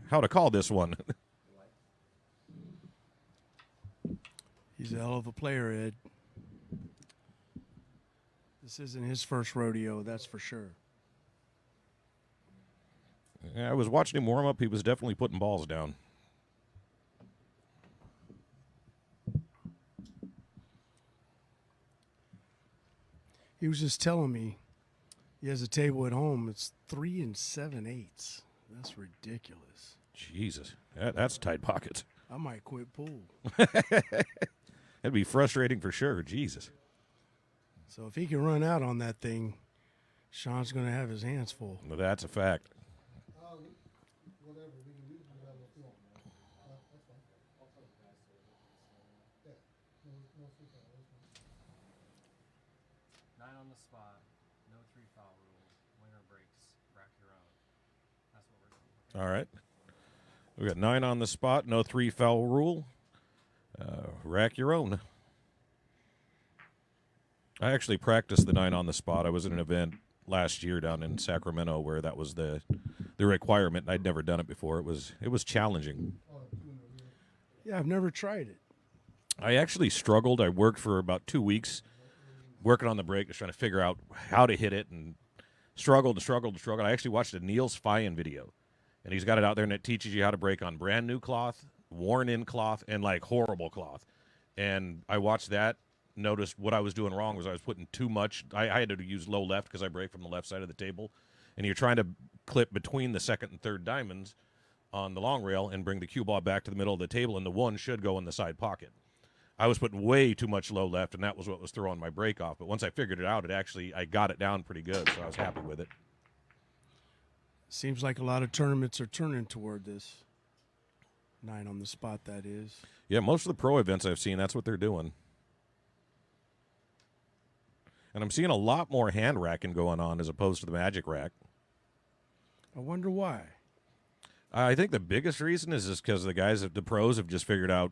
how to call this one. He's a hell of a player, Ed. This isn't his first rodeo, that's for sure. I was watching him warm up. He was definitely putting balls down. He was just telling me he has a table at home. It's 3 7/8. That's ridiculous. Jesus, that's tight pockets. I might quit pool. That'd be frustrating for sure. Jesus. So if he can run out on that thing, Sean's going to have his hands full. Well, that's a fact. Whatever, we can use whatever we want, man. That's fine. I'll tell the guys to yeah. No free foul. 9 on the spot, no 3 foul rule, winner breaks, rack your own. That's what we're doing. All right. We got 9 on the spot, no 3 foul rule. Rack your own. I actually practiced the 9 on the spot. I was at an event last year down in Sacramento where that was the requirement. I'd never done it before. It was challenging. Yeah, I've never tried it. I actually struggled. I worked for about 2 weeks working on the break, just trying to figure out how to hit it, and struggled. I actually watched a Niels Fyan video, and he's got it out there, and it teaches you how to break on brand new cloth, worn-in cloth, and, like, horrible cloth. And I watched that, noticed what I was doing wrong was I was putting too much. I had to use low left because I break from the left side of the table, and you're trying to clip between the second and third diamonds on the long rail and bring the cue ball back to the middle of the table, and the 1 should go in the side pocket. I was putting way too much low left, and that was what was throwing my break off. But once I figured it out, I got it down pretty good, so I was happy with it. Seems like a lot of tournaments are turning toward this. 9 on the spot, that is. Yeah, most of the pro events I've seen, that's what they're doing. And I'm seeing a lot more hand racking going on as opposed to the magic rack. I wonder why. I think the biggest reason is just because the pros have just figured out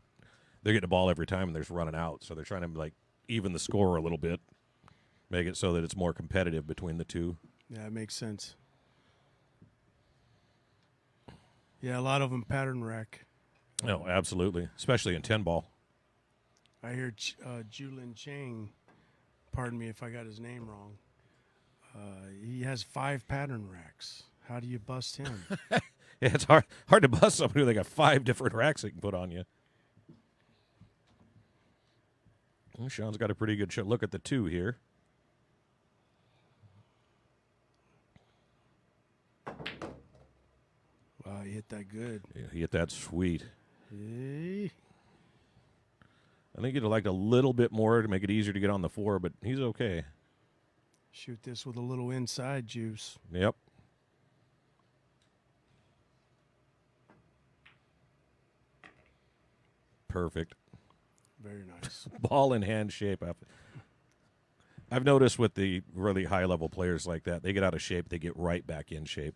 they're getting the ball every time and they're just running out. So they're trying to, like, even the score a little bit, make it so that it's more competitive between the two. Yeah, it makes sense. Yeah, a lot of them pattern rack. Oh, absolutely, especially in 10-ball. I hear Julin Chang, pardon me if I got his name wrong, he has 5 pattern racks. How do you bust him? Yeah, it's hard to bust somebody who they got 5 different racks they can put on you. Well, Sean's got a pretty good look at the 2 here. Wow, he hit that good. Yeah, he hit that sweet. Hey. I think he'd have liked a little bit more to make it easier to get on the 4, but he's okay. Shoot this with a little inside juice. Yep. Perfect. Very nice. Ball in hand shape. I've noticed with the really high-level players like that, they get out of shape, they get right back in shape.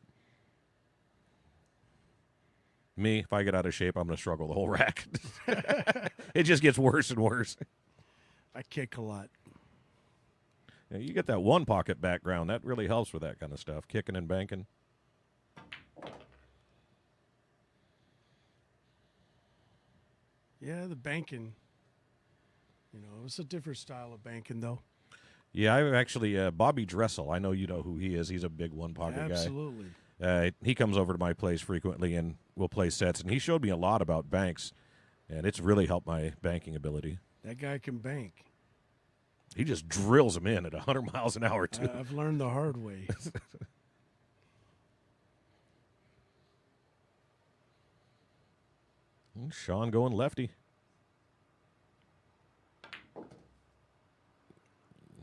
Me, if I get out of shape, I'm going to struggle the whole rack. It just gets worse and worse. I kick a lot. Yeah, you get that one pocket background. That really helps with that kind of stuff, kicking and banking. Yeah, the banking. You know, it's a different style of banking, though. Yeah, I've actually, Bobby Dressel, I know you know who he is. He's a big one-pocket guy. Absolutely. He comes over to my place frequently, and we'll play sets. And he showed me a lot about banks, and it's really helped my banking ability. That guy can bank. He just drills them in at 100 miles an hour, too. I've learned the hard way. Sean going lefty. It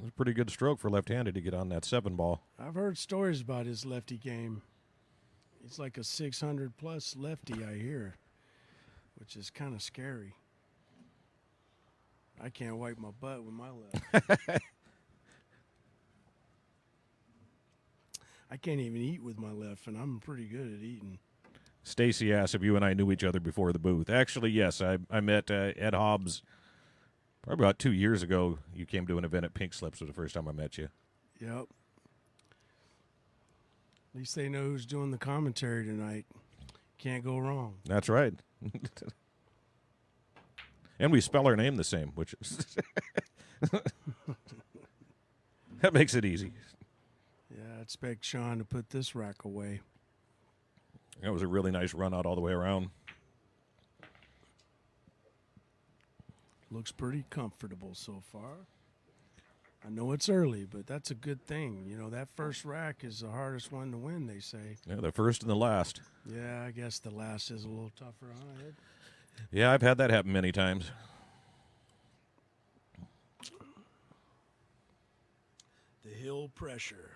was a pretty good stroke for left-handed to get on that 7-ball. I've heard stories about his lefty game. He's like a 600-plus lefty, I hear, which is kind of scary. I can't wipe my butt with my left. I can't even eat with my left, and I'm pretty good at eating. Stacy asked if you and I knew each other before the booth. Actually, yes. I met Ed Hobbs probably about 2 years ago. You came to an event at Pink Slips was the first time I met you. Yep. At least they know who's doing the commentary tonight. Can't go wrong. That's right. And we spell our name the same, which is that makes it easy. Yeah, I expect Sean to put this rack away. That was a really nice run out all the way around. Looks pretty comfortable so far. I know it's early, but that's a good thing. You know, that first rack is the hardest one to win, they say. Yeah, the first and the last. Yeah, I guess the last is a little tougher, huh, Ed? Yeah, I've had that happen many times. The hill pressure.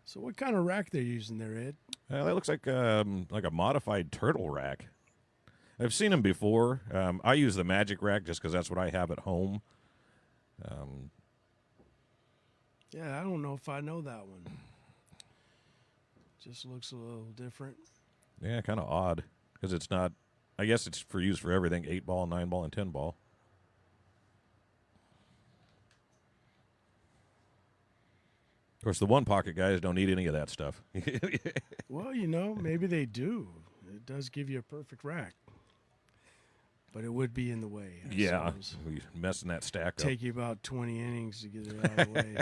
So what kind of rack they're using there, Ed? That looks like a modified turtle rack. I've seen them before. I use the Magic rack just because that's what I have at home. Yeah, I don't know if I know that one. Just looks a little different. Yeah, kind of odd because it's not. I guess it's for use for everything: 8-ball, 9-ball, and 10-ball. Of course, the one pocket guys don't need any of that stuff. Well, you know, maybe they do. It does give you a perfect rack. But it would be in the way. I Yeah, suppose. we messing that stack up. Take you about 20 innings to get it out of the way.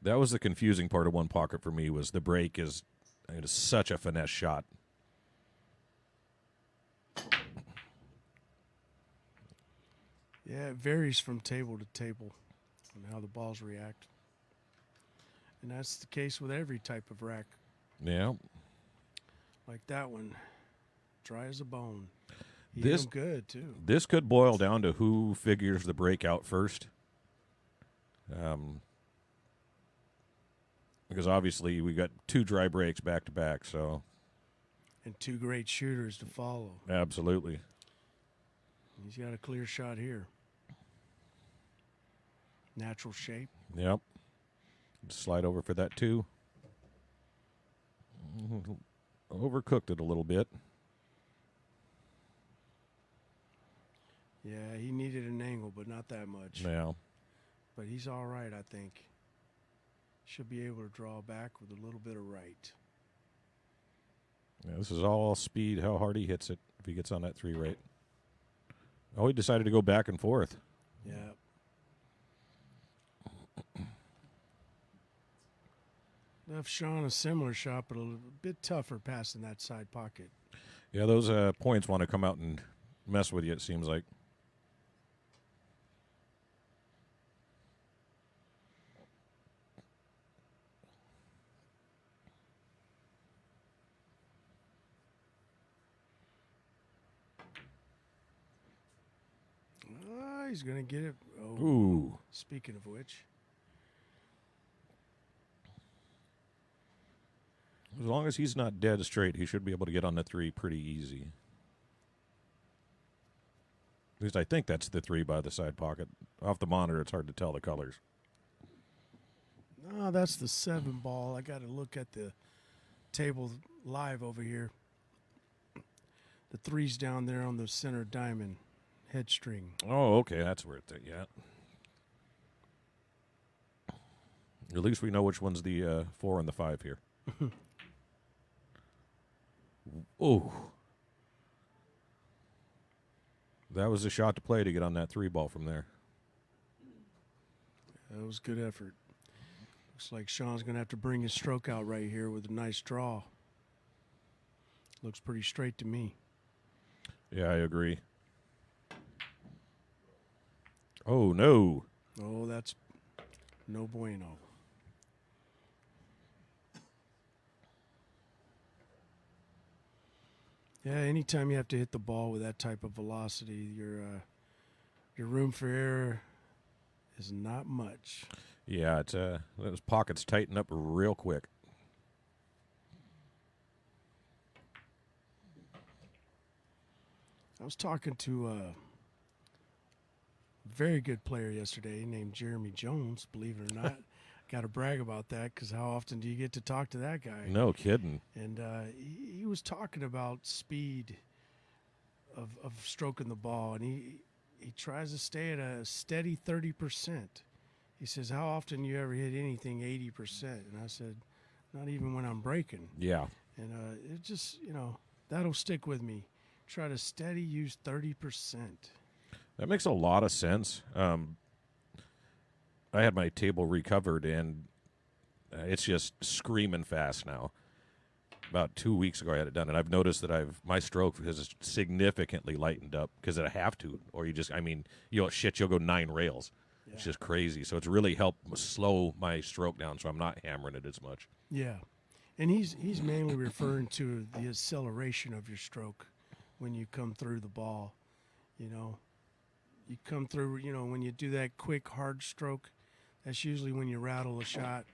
That was the confusing part of one pocket for me. Was the break is it is such a finesse shot. Yeah, it varies from table to table on how the balls react. And that's the case with every type of rack. Yeah, Like that one. Dry as a bone. He This- hit 'em good, too. this could boil down to who figures the break out first. Because obviously we got 2 dry breaks back to back, so And 2 great shooters to follow. absolutely. He's got a clear shot here. Natural shape. Yep. Slide over for that 2. Overcooked it a little bit. Yeah, he needed an angle, but not that much. Yeah. But he's all right, I think. Should be able to draw back with a little bit of right. Yeah, this is all speed, how hard he hits it if he gets on that 3 rate. Oh, he decided to go back and forth. Yeah. Left Sean a similar shot, but a little bit tougher passing that side pocket. Yeah, those points want to come out and mess with you, it seems like. He's going to get it. Oh, Ooh. speaking of which. As long as he's not dead straight, he should be able to get on the 3 pretty easy. At least I think that's the 3 by the side pocket. Off the monitor, it's hard to tell the colors. No, that's the 7 ball. I got to look at the table live over here. The 3's down there on the center diamond head string. Oh, okay, that's where it's at, yeah. At least we know which one's the 4 and the 5 here. Oh. That was the shot to play to get on that 3 ball from there. That was good effort. Looks like Sean's going to have to bring his stroke out right here with a nice draw. Looks pretty straight to me. Yeah, I agree. Oh, no. Oh, that's no bueno. Yeah, anytime you have to hit the ball with that type of velocity, your room for error is not much. Yeah, it's those pockets tighten up real quick. I was talking to a very good player yesterday named Jeremy Jones, believe it or not. Got to brag about that because how often do you get to talk to that guy? No kidding. And he was talking about speed of stroking the ball, and he tries to stay at a steady 30%. He says, "How often you ever hit anything 80%?" And I said, "Not even when I'm breaking." Yeah. And it just, that'll stick with me. Try to steady use 30%. That makes a lot of sense. I had my table recovered, and it's just screaming fast now. About 2 weeks ago, I had it done, and I've noticed that my stroke has significantly lightened up because I have to, or you'll go 9 rails. Yeah. It's just crazy. So it's really helped slow my stroke down, so I'm not hammering it as much. Yeah. And he's mainly referring to the acceleration of your stroke when you come through the ball. You come through, when you do that quick, hard stroke, that's usually when you rattle a shot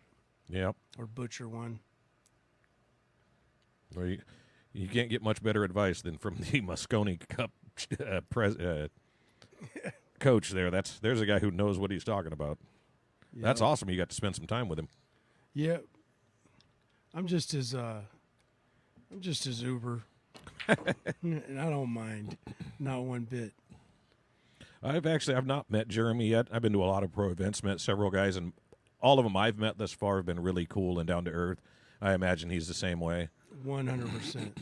Yep. or butcher one. Well, you can't get much better advice than from the Moscone Cup coach there. There's a guy who knows what he's talking about. Yeah. That's awesome. You got to spend some time with him. Yeah. I'm just as uber. And I don't mind. Not one bit. I've not met Jeremy yet. I've been to a lot of pro events, met several guys, and all of them I've met thus far have been really cool and down to earth. I imagine he's the same way. 100%.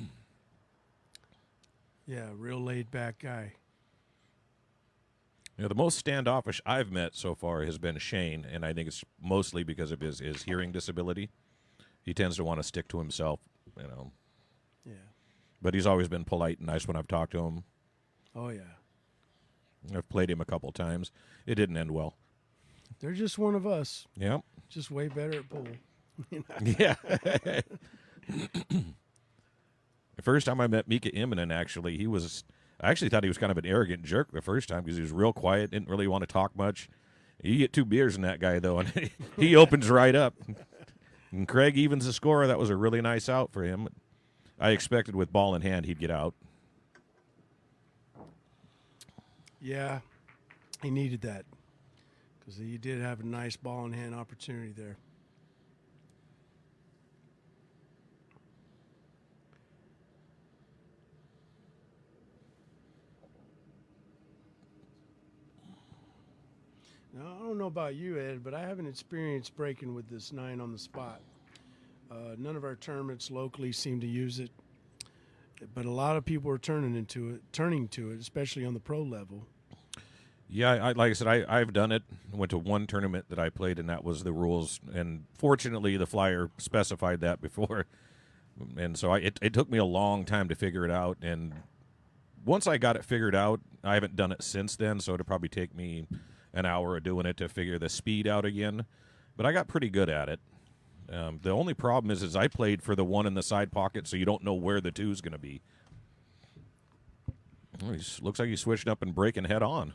Yeah, real laid back guy. The most standoffish I've met so far has been Shane, and I think it's mostly because of his hearing disability. He tends to want to stick to himself, Yeah. But he's always been polite and nice when I've talked to him. Oh, yeah. I've played him a couple times. It didn't end well. They're just one of us. Yep. Just way better at pool. Yeah. The first time I met Mika Immonen, actually, I actually thought he was kind of an arrogant jerk the first time because he was real quiet, didn't really want to talk much. You get 2 beers in that guy, though, and he opens right up. And Criegh evens the score. That was a really nice out for him. I expected with ball in hand he'd get out. Yeah, he needed that because he did have a nice ball in hand opportunity there. Now, I don't know about you, Ed, but I haven't experienced breaking with this 9 on the spot. None of our tournaments locally seem to use it, but a lot of people are turning to it, especially on the pro level. Yeah, like I said, I've done it. I went to one tournament that I played, and that was the rules. And fortunately, the flyer specified that before. And so it took me a long time to figure it out. And once I got it figured out, I haven't done it since then, so it'll probably take me an hour of doing it to figure the speed out again. But I got pretty good at it. The only problem is I played for the 1 in the side pocket, so you don't know where the 2 is going to be. Well, looks like he's switching up and breaking head on.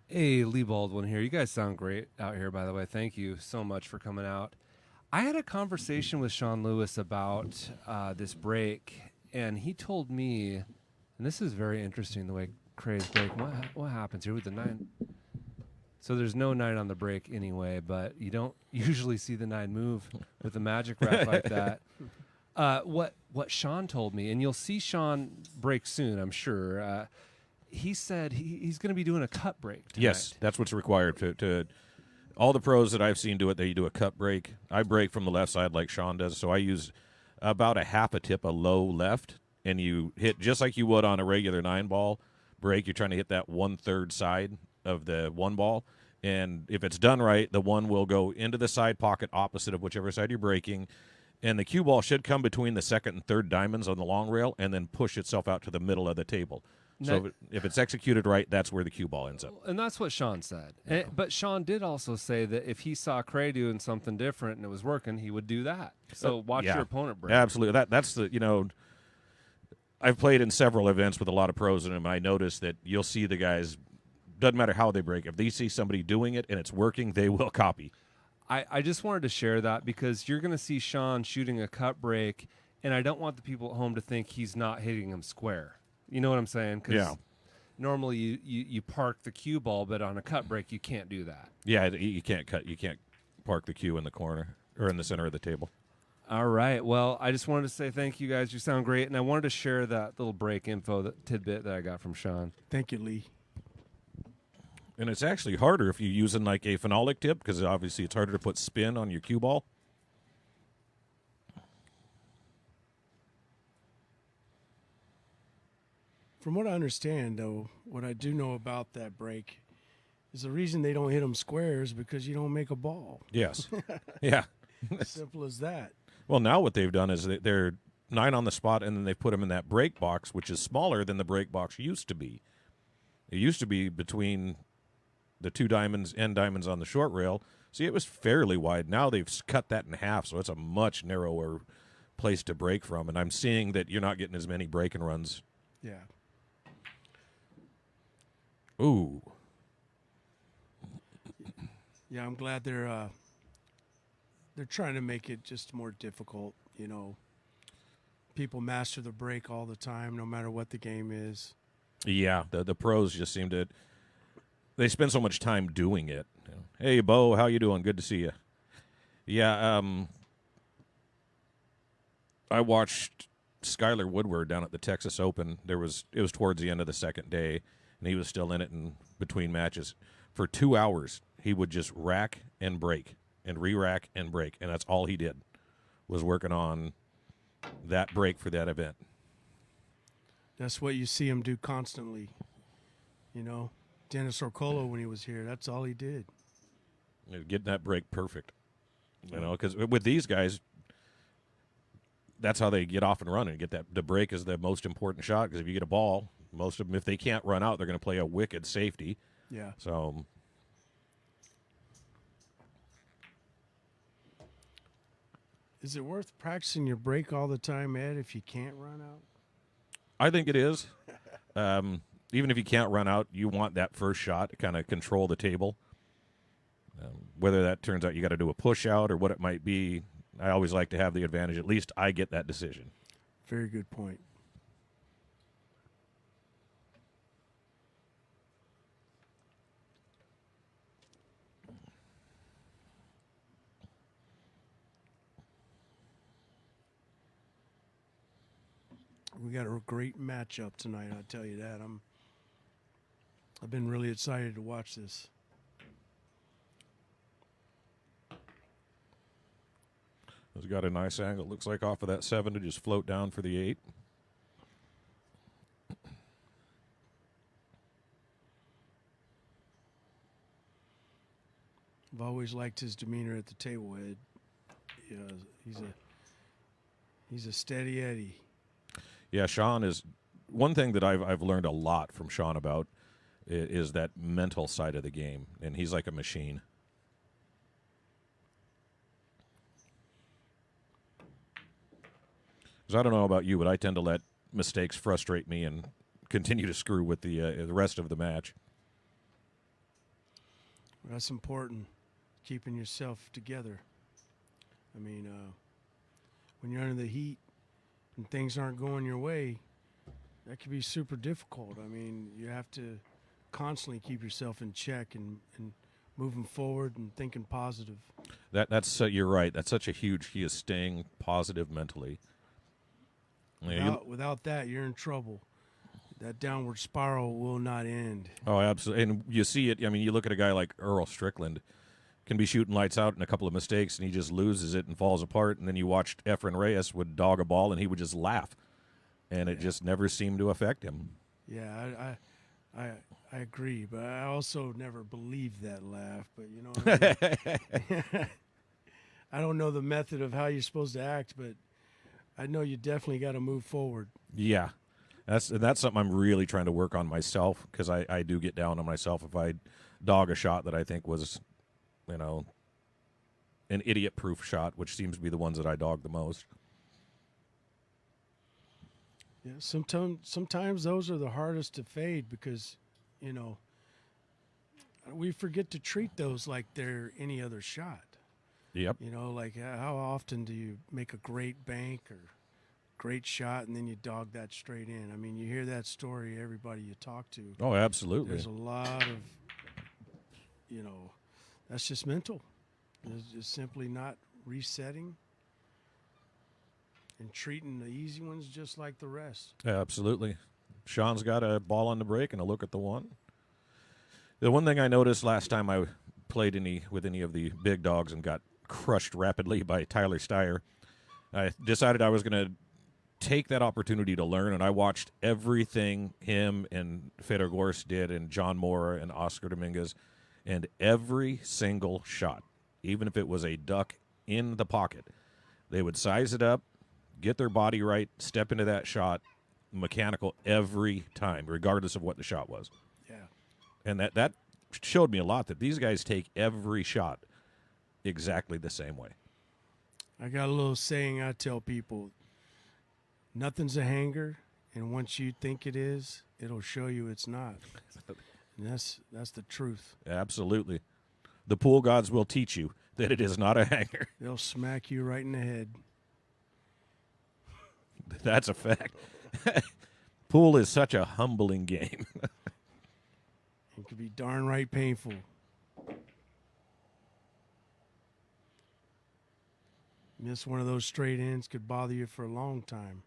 Hey, Lee Baldwin here. You guys sound great out here, by the way. Thank you so much for coming out. I had a conversation with Sean Lewis about this break, and he told me, and this is very interesting, the way Crieigh's break. What happens here with the 9? So there's no 9 on the break anyway, but you don't usually see the 9 move with the magic rack like that. What Sean told me, and you'll see Sean break soon, I'm sure. He said he's going to be doing a cut break tonight. Yes, that's what's required to all the pros that I've seen do it. They do a cut break. I break from the left side like Sean does, so I use about a half a tip, a low left, and you hit just like you would on a regular 9-ball break. You're trying to hit that 1/3 side of the 1 ball, and if it's done right, the 1 will go into the side pocket opposite of whichever side you're breaking, and the cue ball should come between the 2nd and 3rd diamonds on the long rail and then push itself out to the middle of the table. So if it's executed right, that's where the cue ball ends up. And that's what Sean said. Yeah. But Sean did also say that if he saw Criegh doing something different and it was working, he would do that. So watch your opponent break. Absolutely. That's the, I've played in several events with a lot of pros in them, and I noticed that you'll see the guys, doesn't matter how they break, if they see somebody doing it and it's working, they will copy. I just wanted to share that because you're going to see Sean shooting a cut break, and I don't want the people at home to think he's not hitting them square. You know what I'm saying? 'Cause normally you park the cue ball, but on a cut break you can't do that. Yeah, you can't park the cue in the corner or in the center of the table. All right. Well, I just wanted to say thank you guys. You sound great, and I wanted to share that little break info, that tidbit that I got from Sean. Thank you, Lee. And it's actually harder if you're using like a phenolic tip because obviously it's harder to put spin on your cue ball. From what I understand, though, what I do know about that break is the reason they don't hit them square is because you don't make a ball. Yes. Yeah. Simple as that. Well, now what they've done is they're 9 on the spot, and then they put them in that break box, which is smaller than the break box used to be. It used to be between the 2 diamonds, end diamonds on the short rail. See, it was fairly wide. Now they've cut that in half, so it's a much narrower place to break from. And I'm seeing that you're not getting as many break and runs. Yeah. Ooh. Yeah, I'm glad they're trying to make it just more difficult. You know, people master the break all the time, no matter what the game is. Yeah, the pros just seem to. They spend so much time doing it. You know, hey, Bo, how you doing? Good to see you. Yeah, I watched Skylar Woodward down at the Texas Open. It was towards the end of the second day, and he was still in it in between matches. For 2 hours, he would just rack and break and re-rack and break, and that's all he did was working on that break for that event. That's what you see him do constantly. You know, Dennis Orcolo, when he was here, that's all he did. Getting that break perfect. You know, because with these guys, that's how they get off and running. Get that the break is the most important shot because if you get a ball, most of them, if they can't run out, they're going to play a wicked safety. Yeah. So Is it worth practicing your break all the time, Ed, if you can't run out? I think it is. Even if you can't run out, you want that first shot to kind of control the table. Whether that turns out you got to do a push out or what it might be, I always like to have the advantage. At least I get that decision. Very good point. We got a great matchup tonight, I'll tell you that. I've been really excited to watch this. It's got a nice angle. Looks like off of that 7 to just float down for the 8. I've always liked his demeanor at the table, Ed. Yeah, he's a steady Eddie. Yeah, Sean is one thing that I've learned a lot from Sean about is that mental side of the game, and he's like a machine. Because I don't know about you, but I tend to let mistakes frustrate me and continue to screw with the rest of the match. That's important, keeping yourself together. I mean, when you're under the heat and things aren't going your way, that can be super difficult. I mean, you have to constantly keep yourself in check and moving forward and thinking positive. That's you're right. That's such a huge key is staying positive mentally. Without that, you're in trouble. That downward spiral will not end. Oh, absolutely. And you see it. I mean, you look at a guy like Earl Strickland, can be shooting lights out and a couple of mistakes, and he just loses it and falls apart. And then you watched Efren Reyes would dog a ball, and he would just laugh. And it just never seemed to affect him. Yeah, I agree, but I also never believed that laugh. But you know what I mean? I don't know the method of how you're supposed to act, but I know you definitely got to move forward. Yeah. That's something I'm really trying to work on myself because I do get down on myself if I dog a shot that I think was, you know, an idiot-proof shot, which seems to be the ones that I dog the most. Yeah, sometimes those are the hardest to fade because, you know, we forget to treat those like they're any other shot. Yep. You know, like how often do you make a great bank or great shot and then you dog that straight in? I mean, you hear that story, everybody you talk to. Oh, absolutely. There's a lot of, you know, that's just mental. It's just simply not resetting and treating the easy ones just like the rest. Absolutely. Sean's got a ball on the break and a look at the one. The one thing I noticed last time I played with any of the big dogs and got crushed rapidly by Tyler Steyer, I decided I was going to take that opportunity to learn, and I watched everything him and Fedor Gorst did, and John Mora and Oscar Dominguez, and every single shot, even if it was a duck in the pocket, they would size it up, get their body right, step into that shot, mechanical every time, regardless of what the shot was. Yeah. And that showed me a lot, that these guys take every shot exactly the same way. I got a little saying I tell people: nothing's a hanger, and once you think it is, it'll show you it's not. And that's the truth. Absolutely. The pool gods will teach you that it is not a hanger. They'll smack you right in the head. That's a fact. Pool is such a humbling game. It could be darn right painful. Miss one of those straight ends could bother you for a long time.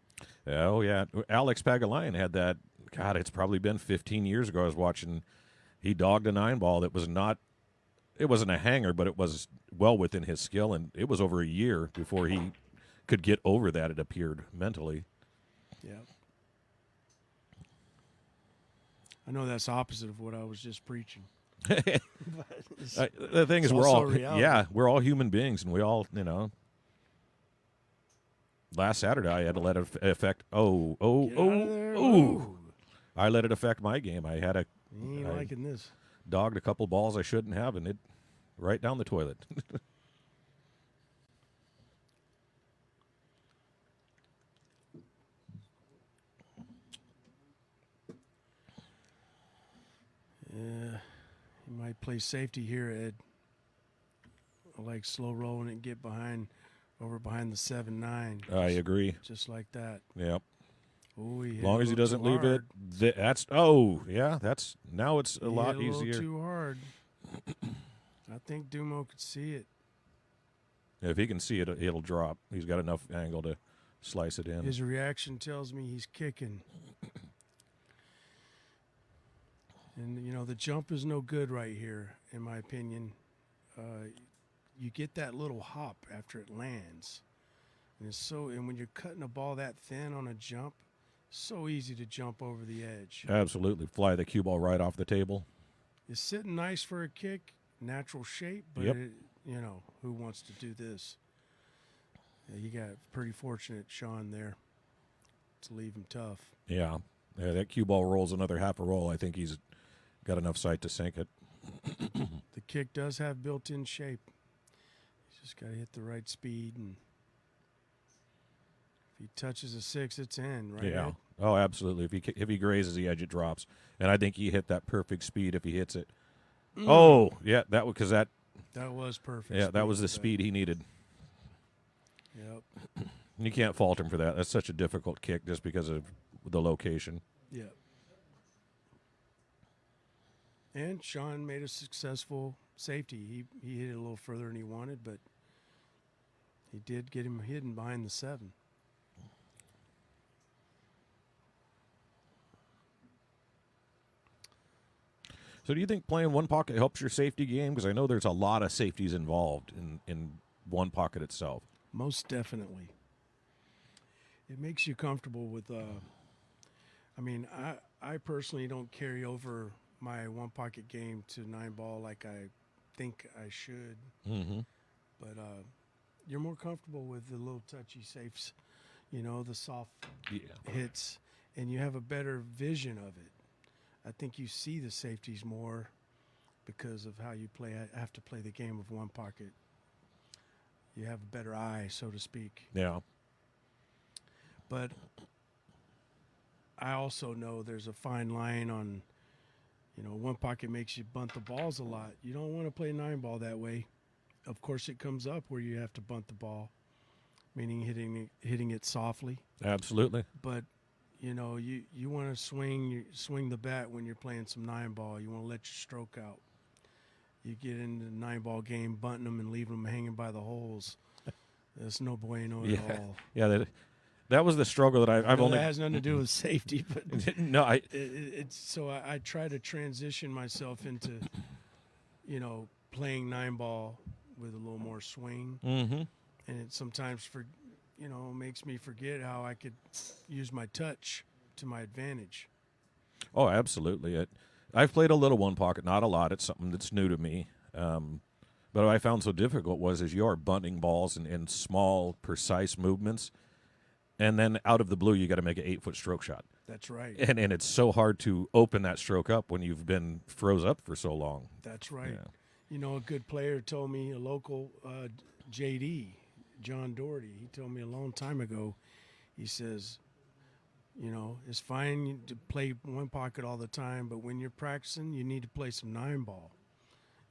Oh, yeah. Alex Pagulayan had that. God, it's probably been 15 years ago. I was watching. He dogged a 9-ball that was not. It wasn't a hanger, but it was well within his skill, and it was over a year before he could get over that, it appeared, mentally. Yeah. I know that's opposite of what I was just preaching. The thing is, it's we're also all reality. we're all human beings, and we all, Last Saturday, I had to let it affect. Get out of there. Ooh. I let it affect my game. I had You ain't liking this. dogged a couple balls I shouldn't have, and it right down the toilet. Yeah, you might play safety here, Ed. I like slow rolling and get over behind the 7-9. I agree. Just like that. Yep. Oh, As long as he doesn't leave it, that's now it's a lot hit a little easier. too hard. I think Dumo could see it. If he can see it, it'll drop. He's got enough angle to slice it in. His reaction tells me he's kicking. And, the jump is no good right here, in my opinion. You get that little hop after it lands. And when you're cutting a ball that thin on a jump, so easy to jump over the edge. Absolutely. Fly the cue ball right off the table. It's sitting nice for a kick, natural shape, but, Yep. Who wants to do this? Yeah, you got pretty fortunate, Sean, there to leave him tough. Yeah. That cue ball rolls another half a roll. I think he's got enough sight to sink it. The kick does have built-in shape. He's just got to hit the right speed, and if he touches a 6, it's in, right? Yeah. Ed? Oh, absolutely. If he grazes the edge, it drops. And I think he hit that perfect speed if he hits it. Oh, yeah, that was perfect. yeah, that speed was the with speed he needed. Yep. And you can't fault him for that. That's such a difficult kick just because of the location. Yep. And Sean made a successful safety. He hit it a little further than he wanted, but he did get him hidden behind the 7. So do you think playing one pocket helps your safety game? Because I know there's a lot of safeties involved in one pocket itself. Most definitely. It makes you comfortable with. I personally don't carry over my one pocket game to 9-ball like I think I should. Mm-hmm. But you're more comfortable with the little touchy safes, the soft hits, and you have a better vision of it. I think you see the safeties more because of how you play. I have to play the game of one pocket. You have a better eye, so to speak. Yeah. But I also know there's a fine line on, one pocket makes you bunt the balls a lot. You don't want to play 9-ball that way. Of course, it comes up where you have to bunt the ball, meaning hitting it softly. Absolutely. But you want to swing the bat when you're playing some 9-ball. You want to let your stroke out. You get into the 9-ball game, bunting them and leaving them hanging by the holes. That's no bueno at all. Yeah, That was the struggle that I've No, only. that has nothing to do with safety, but No, it's so I try to transition myself into, playing 9-ball with a little more swing, Mm-hmm. and it sometimes makes me forget how I could use my touch to my advantage. Oh, absolutely. I've played a little one pocket, not a lot. It's something that's new to me. But what I found so difficult is you are bunting balls in small, precise movements, and then out of the blue, you got to make an 8-foot stroke shot, That's right. and it's so hard to open that stroke up when you've been froze up for so long. That's right. Yeah. A good player told me, a local JD, John Doherty, he told me a long time ago, he says, it's fine to play one pocket all the time, but when you're practicing, you need to play some 9-ball.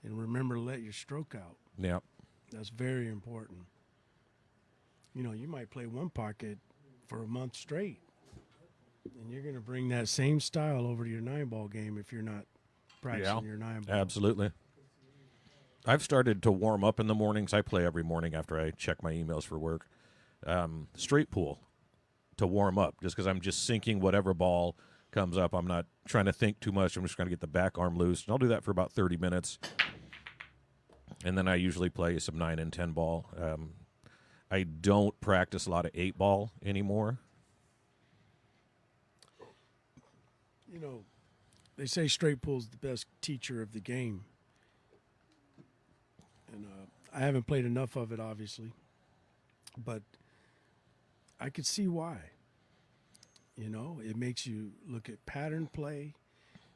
And remember to let your stroke out. Yeah. That's very important. You might play one pocket for a month straight, and you're going to bring that same style over to your 9-ball game if you're not practicing your 9-ball. Absolutely. I've started to warm up in the mornings. I play every morning after I check my emails for work. Straight pool to warm up, just because I'm just sinking whatever ball comes up. I'm not trying to think too much. I'm just trying to get the back arm loose. And I'll do that for about 30 minutes. And then I usually play some 9 and 10 ball. I don't practice a lot of 8-ball anymore. They say straight pool's the best teacher of the game. And I haven't played enough of it, obviously. But I could see why. It makes you look at pattern play.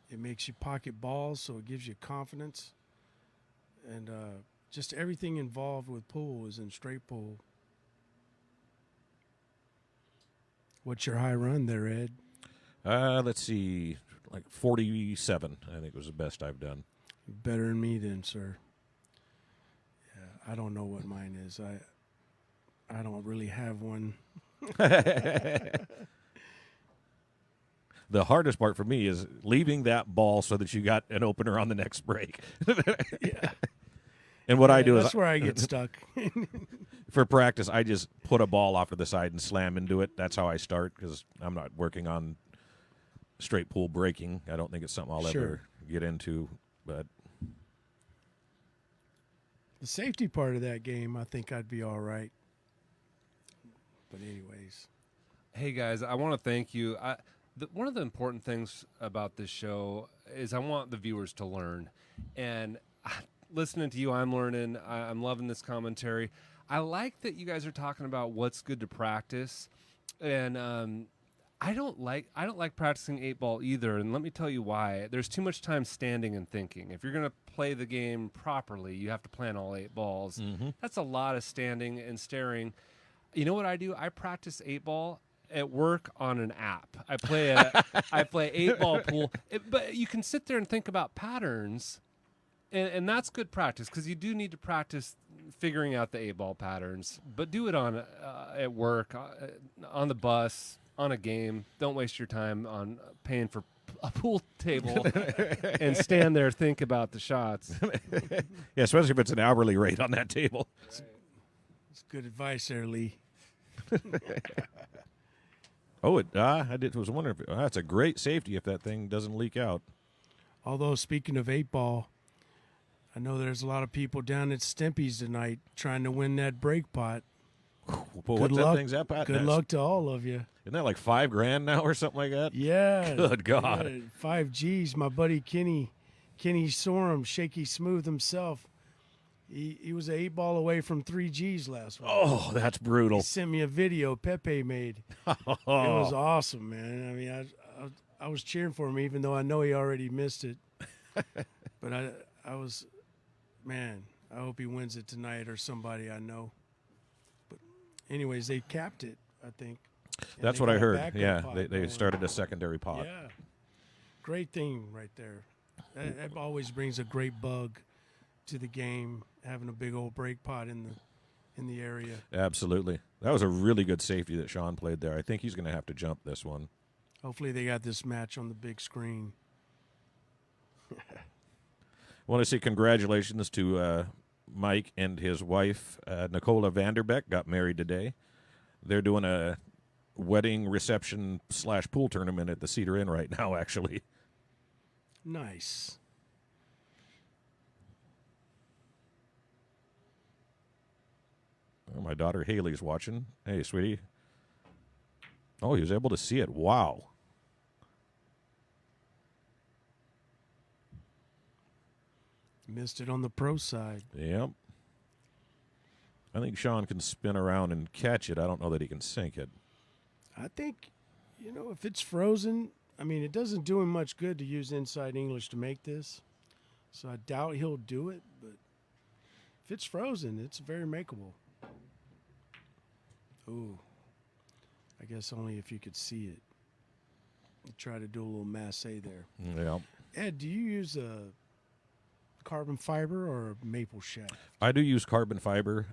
It makes you pocket balls, so it gives you confidence. And just everything involved with pool is in straight pool. What's your high run there, Ed? Let's see, like 47, I think was the best I've done. Better than me then, sir. Yeah, I don't know what mine is. I don't really have one. The hardest part for me is leaving that ball so that you got an opener on the next break. Yeah. And what I do that's is, where I get stuck. for practice, I just put a ball off to the side and slam into it. That's how I start, because I'm not working on straight pool breaking. I don't think it's something I'll ever get into. But The safety part of that game, I think I'd be all right. But anyways. Hey guys, I want to thank you. One of the important things about this show is I want the viewers to learn. And listening to you, I'm learning. I'm loving this commentary. I like that you guys are talking about what's good to practice. And I don't like practicing 8-ball either. And let me tell you why. There's too much time standing and thinking. If you're going to play the game properly, you have to plan all 8 balls. Mm-hmm. That's a lot of standing and staring. You know what I do? I practice 8-ball at work on an app. I play 8-ball pool. But you can sit there and think about patterns, and that's good practice, because you do need to practice figuring out the 8-ball patterns. But do it on at work, on the bus, on a game. Don't waste your time on paying for a pool table and stand there think about the shots. yeah, especially if it's an hourly rate on that table. It's good advice there, Lee. Oh, I was wondering if that's a great safety if that thing doesn't leak out. Although, speaking of 8-ball, I know there's a lot of people down at Stimpy's tonight trying to win that break pot. Well, what's that thing's up at? Good luck to all of you. Isn't that like $5,000 now or something like that? Yeah. Good God. Yeah, 5 G's. My buddy Kenny Sorum, Shaky Smooth himself. He was an 8-ball away from 3 G's last week. Oh, that's brutal. He sent me a video Pepe made. It was awesome, man. I mean, I was cheering for him, even though I know he already missed it. But I was, man, I hope he wins it tonight, or somebody I know. But anyways, they capped it, I think. That's what I heard. Yeah, they started a secondary pot. Yeah. Great thing right there. That always brings a great bug to the game, having a big old break pot in the area. Absolutely. That was a really good safety that Sean played there. I think he's going to have to jump this one. Hopefully they got this match on the big screen. I want to say congratulations to Mike and his wife, Nicola Vanderbeck, got married today. They're doing a wedding reception / pool tournament at the Cedar Inn right now, actually. Nice. Oh, my daughter Haley's watching. Hey, sweetie. Oh, he was able to see it. Wow. Missed it on the pro side. Yep. I think Sean can spin around and catch it. I don't know that he can sink it. I think, if it's frozen, it doesn't do him much good to use inside English to make this. So I doubt he'll do it, but if it's frozen, it's very makeable. Ooh. I guess only if you could see it. Try to do a little masse there. Yeah. Ed, do you use a carbon fiber or a maple shaft? I do use carbon fiber.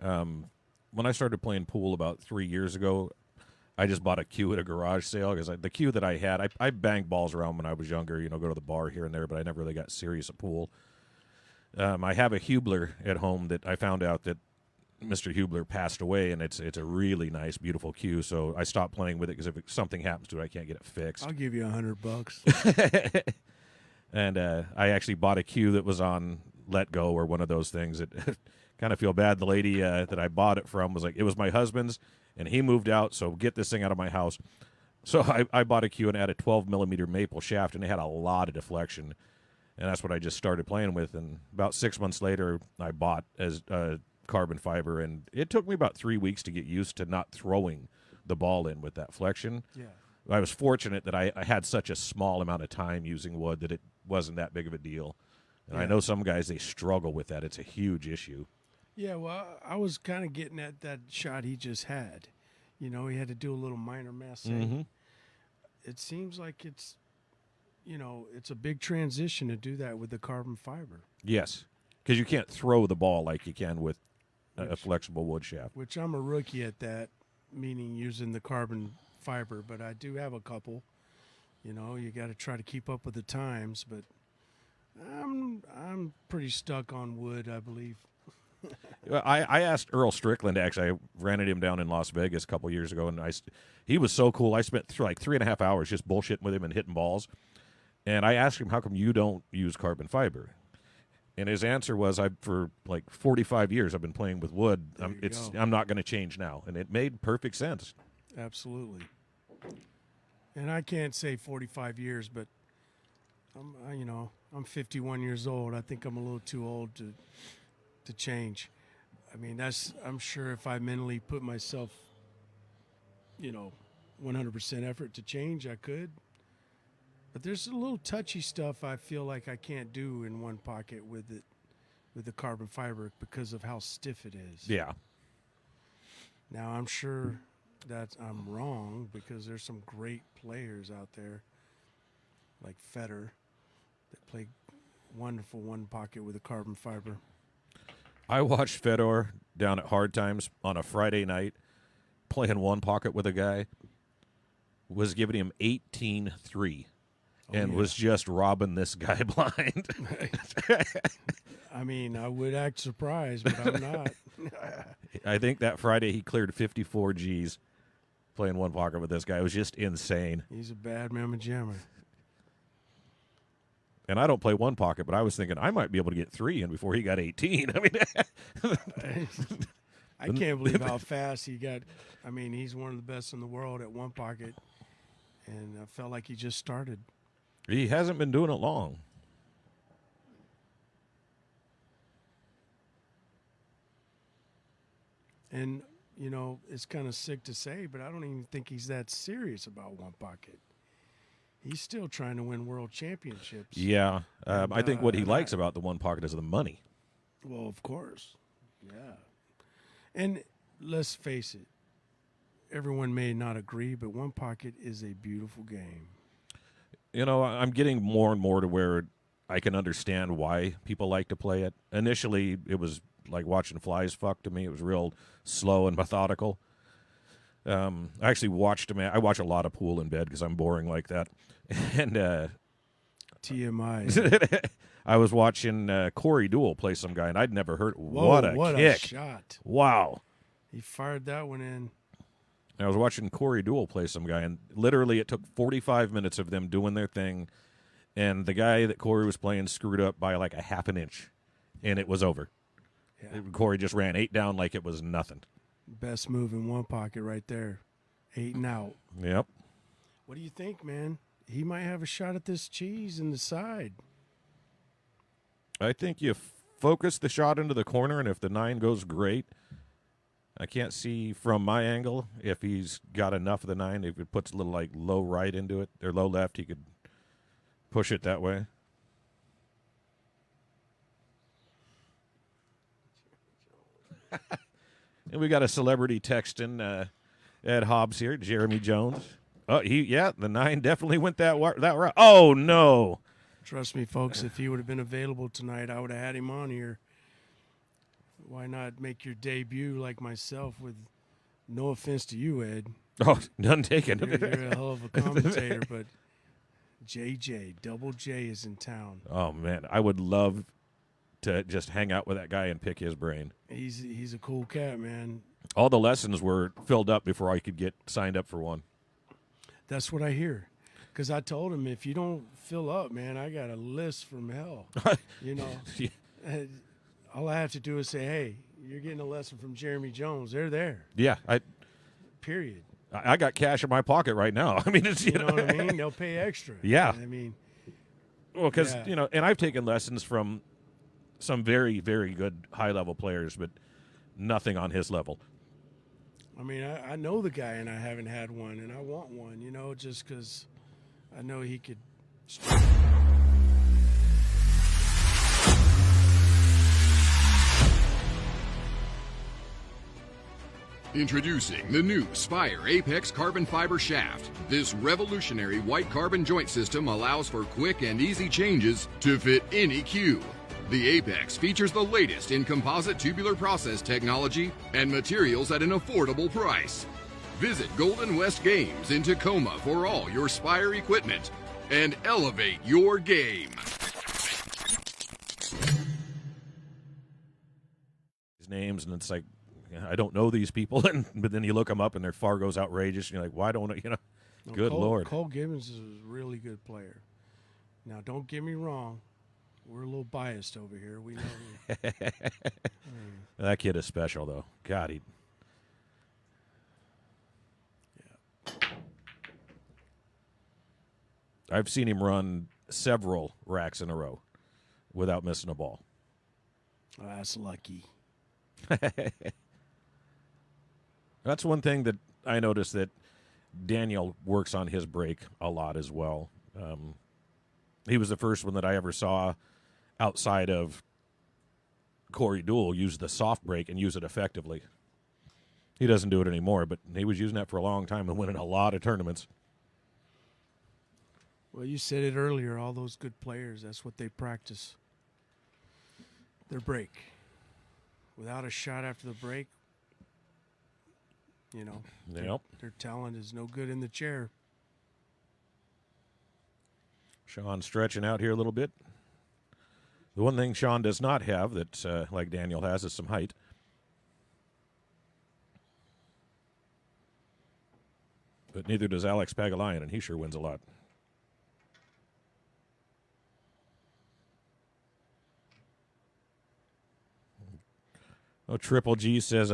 When I started playing pool about 3 years ago, I just bought a cue at a garage sale because the cue that I had, I banged balls around when I was younger, go to the bar here and there, but I never really got serious at pool. I have a Hubler at home that I found out that Mr. Hubler passed away, and it's a really nice, beautiful cue, so I stopped playing with it because if something happens to it, I can't get it fixed. I'll give you $100. And I actually bought a cue that was on Let Go or one of those things. It kind of feel bad. The lady that I bought it from was like, it was my husband's, and he moved out, so get this thing out of my house. So I bought a cue and had a 12-millimeter maple shaft, and it had a lot of deflection, and that's what I just started playing with. And about 6 months later, I bought as carbon fiber, and it took me about 3 weeks to get used to not throwing the ball in with that flexion. Yeah. I was fortunate that I had such a small amount of time using wood that it wasn't that big of a deal. And I Yeah. know some guys, they struggle with that. It's a huge issue. Yeah, well, I was kind of getting at that shot he just had. He had to do a little minor masse. Mhm. It seems like it's a big transition to do that with the carbon fiber, Yes, because you can't throw the ball like you can with a Which- flexible wood shaft. which I'm a rookie at that, meaning using the carbon fiber, but I do have a couple. You got to try to keep up with the times, but I'm pretty stuck on wood, I believe. I asked Earl Strickland, actually. I ran into him down in Las Vegas a couple years ago, and he was so cool. I spent like 3.5 hours just bullshitting with him and hitting balls. And I asked him, how come you don't use carbon fiber? And his answer was, for like 45 years, I've been playing with wood. There you go. I'm not going to change now. And it made perfect sense. Absolutely. And I can't say 45 years, but I'm 51 years old. I think I'm a little too old to change. I'm sure if I mentally put myself, 100% effort to change, I could. But there's a little touchy stuff I feel like I can't do in one pocket with the carbon fiber because of how stiff it is. Yeah. Now, I'm sure that I'm wrong because there's some great players out there like Federer that play wonderful one pocket with a carbon fiber. I watched Fedor down at Hard Times on a Friday night playing one pocket with a guy, was giving him 18-3 and yeah. was just robbing this guy blind. I would act surprised, but I'm not. I think that Friday he cleared 54 Gs playing one pocket with this guy. It was just insane. He's a bad mamma jammer. And I don't play one pocket, but I was thinking I might be able to get 3 in before he got 18. I can't believe how fast he got. He's one of the best in the world at one pocket, and I felt like he just started. He hasn't been doing it long. And, it's kind of sick to say, but I don't even think he's that serious about one pocket. He's still trying to win world championships. Yeah. And, I think what he and likes about the one pocket is the money. Well, of course. Yeah. And let's face it, everyone may not agree, but one pocket is a beautiful game. I'm getting more and more to where I can understand why people like to play it. Initially, it was like watching flies fuck to me. It was real slow and methodical. I actually watched him. I watch a lot of pool in bed because I'm boring like that. And TMI. I was watching Corey Duel play some guy, and I'd never heard. Whoa, What a what kick! a shot. Wow. He fired that one in. I was watching Corey Duel play some guy, and literally it took 45 minutes of them doing their thing, and the guy that Corey was playing screwed up by like a half an inch, and it was over. Yeah. Corey just ran 8 down like it was nothing. Best move in one pocket right there. 8 and out. Yep. What do you think, man? He might have a shot at this cheese in the side. I think you focus the shot into the corner, and if the 9 goes great, I can't see from my angle if he's got enough of the 9. If it puts a little like low right into it or low left, he could push it that way. And we got a celebrity texting Ed Hobbs here, Jeremy Jones. Oh, the 9 definitely went that route. Oh no! Trust me, folks, if he would have been available tonight, I would have had him on here. Why not make your debut like myself with no offense to you, Ed. Oh, none taken. You're a hell of a commentator, but JJ, Double J is in town. Oh, man. I would love to just hang out with that guy and pick his brain. He's a cool cat, man. All the lessons were filled up before I could get signed up for one. That's what I hear. Because I told him, if you don't fill up, man, I got a list from hell. You know, all I have to do is say, hey, you're getting a lesson from Jeremy Jones. They're there. Yeah. Period. I got cash in my pocket right now. I mean, it's, You know what I mean? They'll pay extra. Yeah. I mean, well, because, yeah. And I've taken lessons from some very, very good high-level players, but nothing on his level. I mean, I know the guy, and I haven't had one, and I want one, just because I know he could. Introducing the new Spire Apex carbon fiber shaft. This revolutionary white carbon joint system allows for quick and easy changes to fit any cue. The Apex features the latest in composite tubular process technology and materials at an affordable price. Visit Golden West Games in Tacoma for all your Spire equipment and elevate your game. His names, and it's like, I don't know these people, but then you look them up, and their Fargo's outrageous, and you're like, why don't I, No, good Lord. Cole Gibbons is a really good player. Now, don't get me wrong. We're a little biased over here. We know. That kid is special, though. God, he. Yeah. I've seen him run several racks in a row without missing a ball. Oh, that's lucky. That's one thing that I noticed, that Daniel works on his break a lot as well. He was the first one that I ever saw outside of Corey Duel use the soft break and use it effectively. He doesn't do it anymore, but he was using that for a long time and winning a lot of tournaments. Well, you said it earlier. All those good players, that's what they practice. Their break. Without a shot after the break, Yep. their talent is no good in the chair. Sean stretching out here a little bit. The one thing Sean does not have that, like Daniel has, is some height. But neither does Alex Pagalayan, and he sure wins a lot. Oh, Triple G says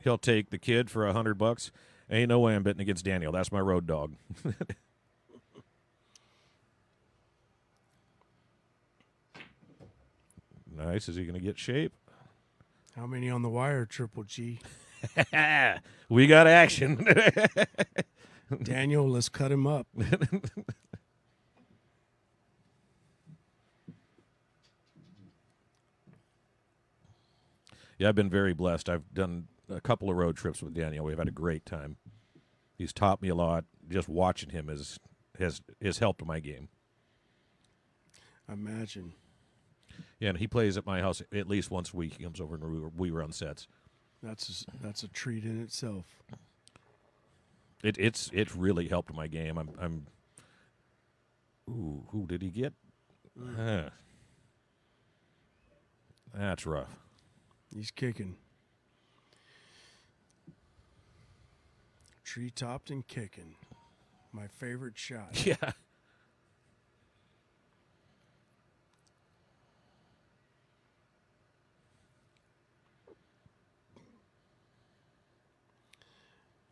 he'll take the kid for $100. Ain't no way I'm betting against Daniel. That's my road dog. Nice. Is he going to get shape? How many on the wire, Triple G? We got action. Daniel, let's cut him up. Yeah, I've been very blessed. I've done a couple of road trips with Daniel. We've had a great time. He's taught me a lot. Just watching him has helped my game. Imagine. Yeah, and he plays at my house at least once a week. He comes over and we run sets. That's a treat in itself. It's really helped my game. I'm. Ooh, who did he get? That's rough. He's kicking. Tree topped and kicking. My favorite shot. Yeah.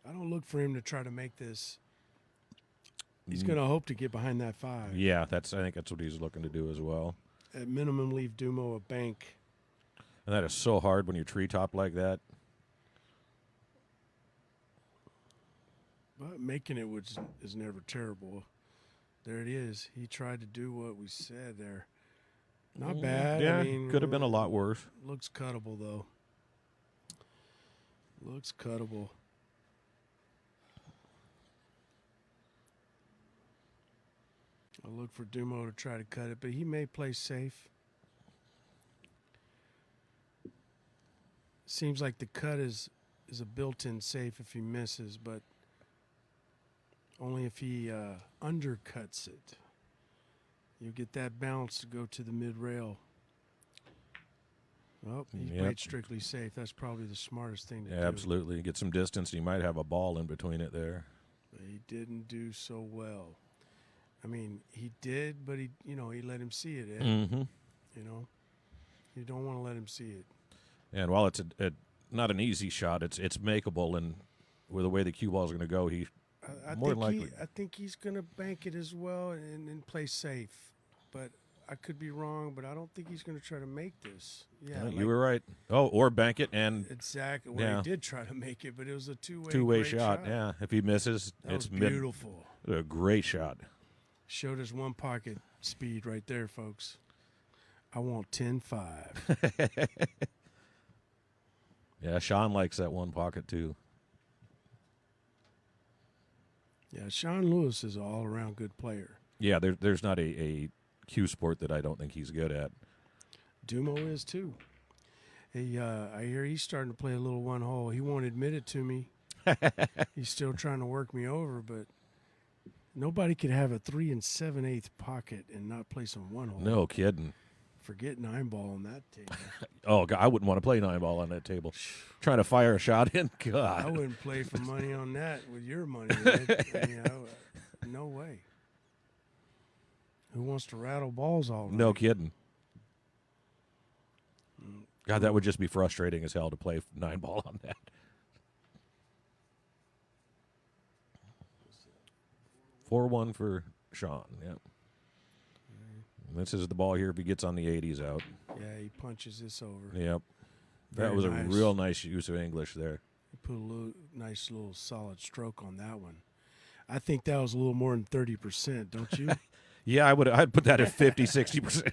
I don't look for him to try to make this. He's going to hope to get behind that 5. Yeah, I think that's what he's looking to do as well. At minimum, leave Dumo a bank. And that is so hard when you're treetop like that. But making it is never terrible. There it is. He tried to do what we said there. Not bad. Yeah, I mean, could have been a lot worse. Looks cuttable, though. Looks cuttable. I'll look for Dumo to try to cut it, but he may play safe. Seems like the cut is a built-in safe if he misses, but only if he undercuts it. You'll get that bounce to go to the mid-rail. Oh, he Yep. played strictly safe. That's probably the smartest thing to do. Absolutely. Get some distance. You might have a ball in between it there. But he didn't do so well. I mean, he did, but he let him see it, Ed. Mm-hmm. You know, you don't want to let him see it. And while it's not an easy shot, it's makeable, and with the way the cue ball is going to go, more than likely. I think he's going to bank it as well and play safe. But I could be wrong, but I don't think he's going to try to make this. Yeah, you were right. Oh, or bank it and exactly. Well, yeah. He did try to make it, but it was a two-way two-way great shot. Yeah, if he misses, That it's was beautiful. A great shot. Showed us one pocket speed right there, folks. I want 10-5. Yeah, Sean likes that one pocket too. Yeah, Sean Lewis is an all-around good player. Yeah, there's not a cue sport that I don't think he's good at. Dumo is too. I hear he's starting to play a little one hole. He won't admit it to me. He's still trying to work me over, but nobody could have a 3 7/8 pocket and not play some one hole. No kidding. Forget 9-ball on that table. Oh, God, I wouldn't want to play 9-ball on that table. Trying to fire a shot in, God. I wouldn't play for money on that with your money, Ed. No way. Who wants to rattle balls all night? No kidding. God, that would just be frustrating as hell to play 9-ball on that. 4-1 for Sean. Yep. This is the ball here if he gets on the 80s out. Yeah, he punches this over. Yep. Very that was nice. a real nice use of English there. He put a nice little solid stroke on that one. I think that was a little more than 30%, don't you? Yeah, I'd put that at 50, 60%.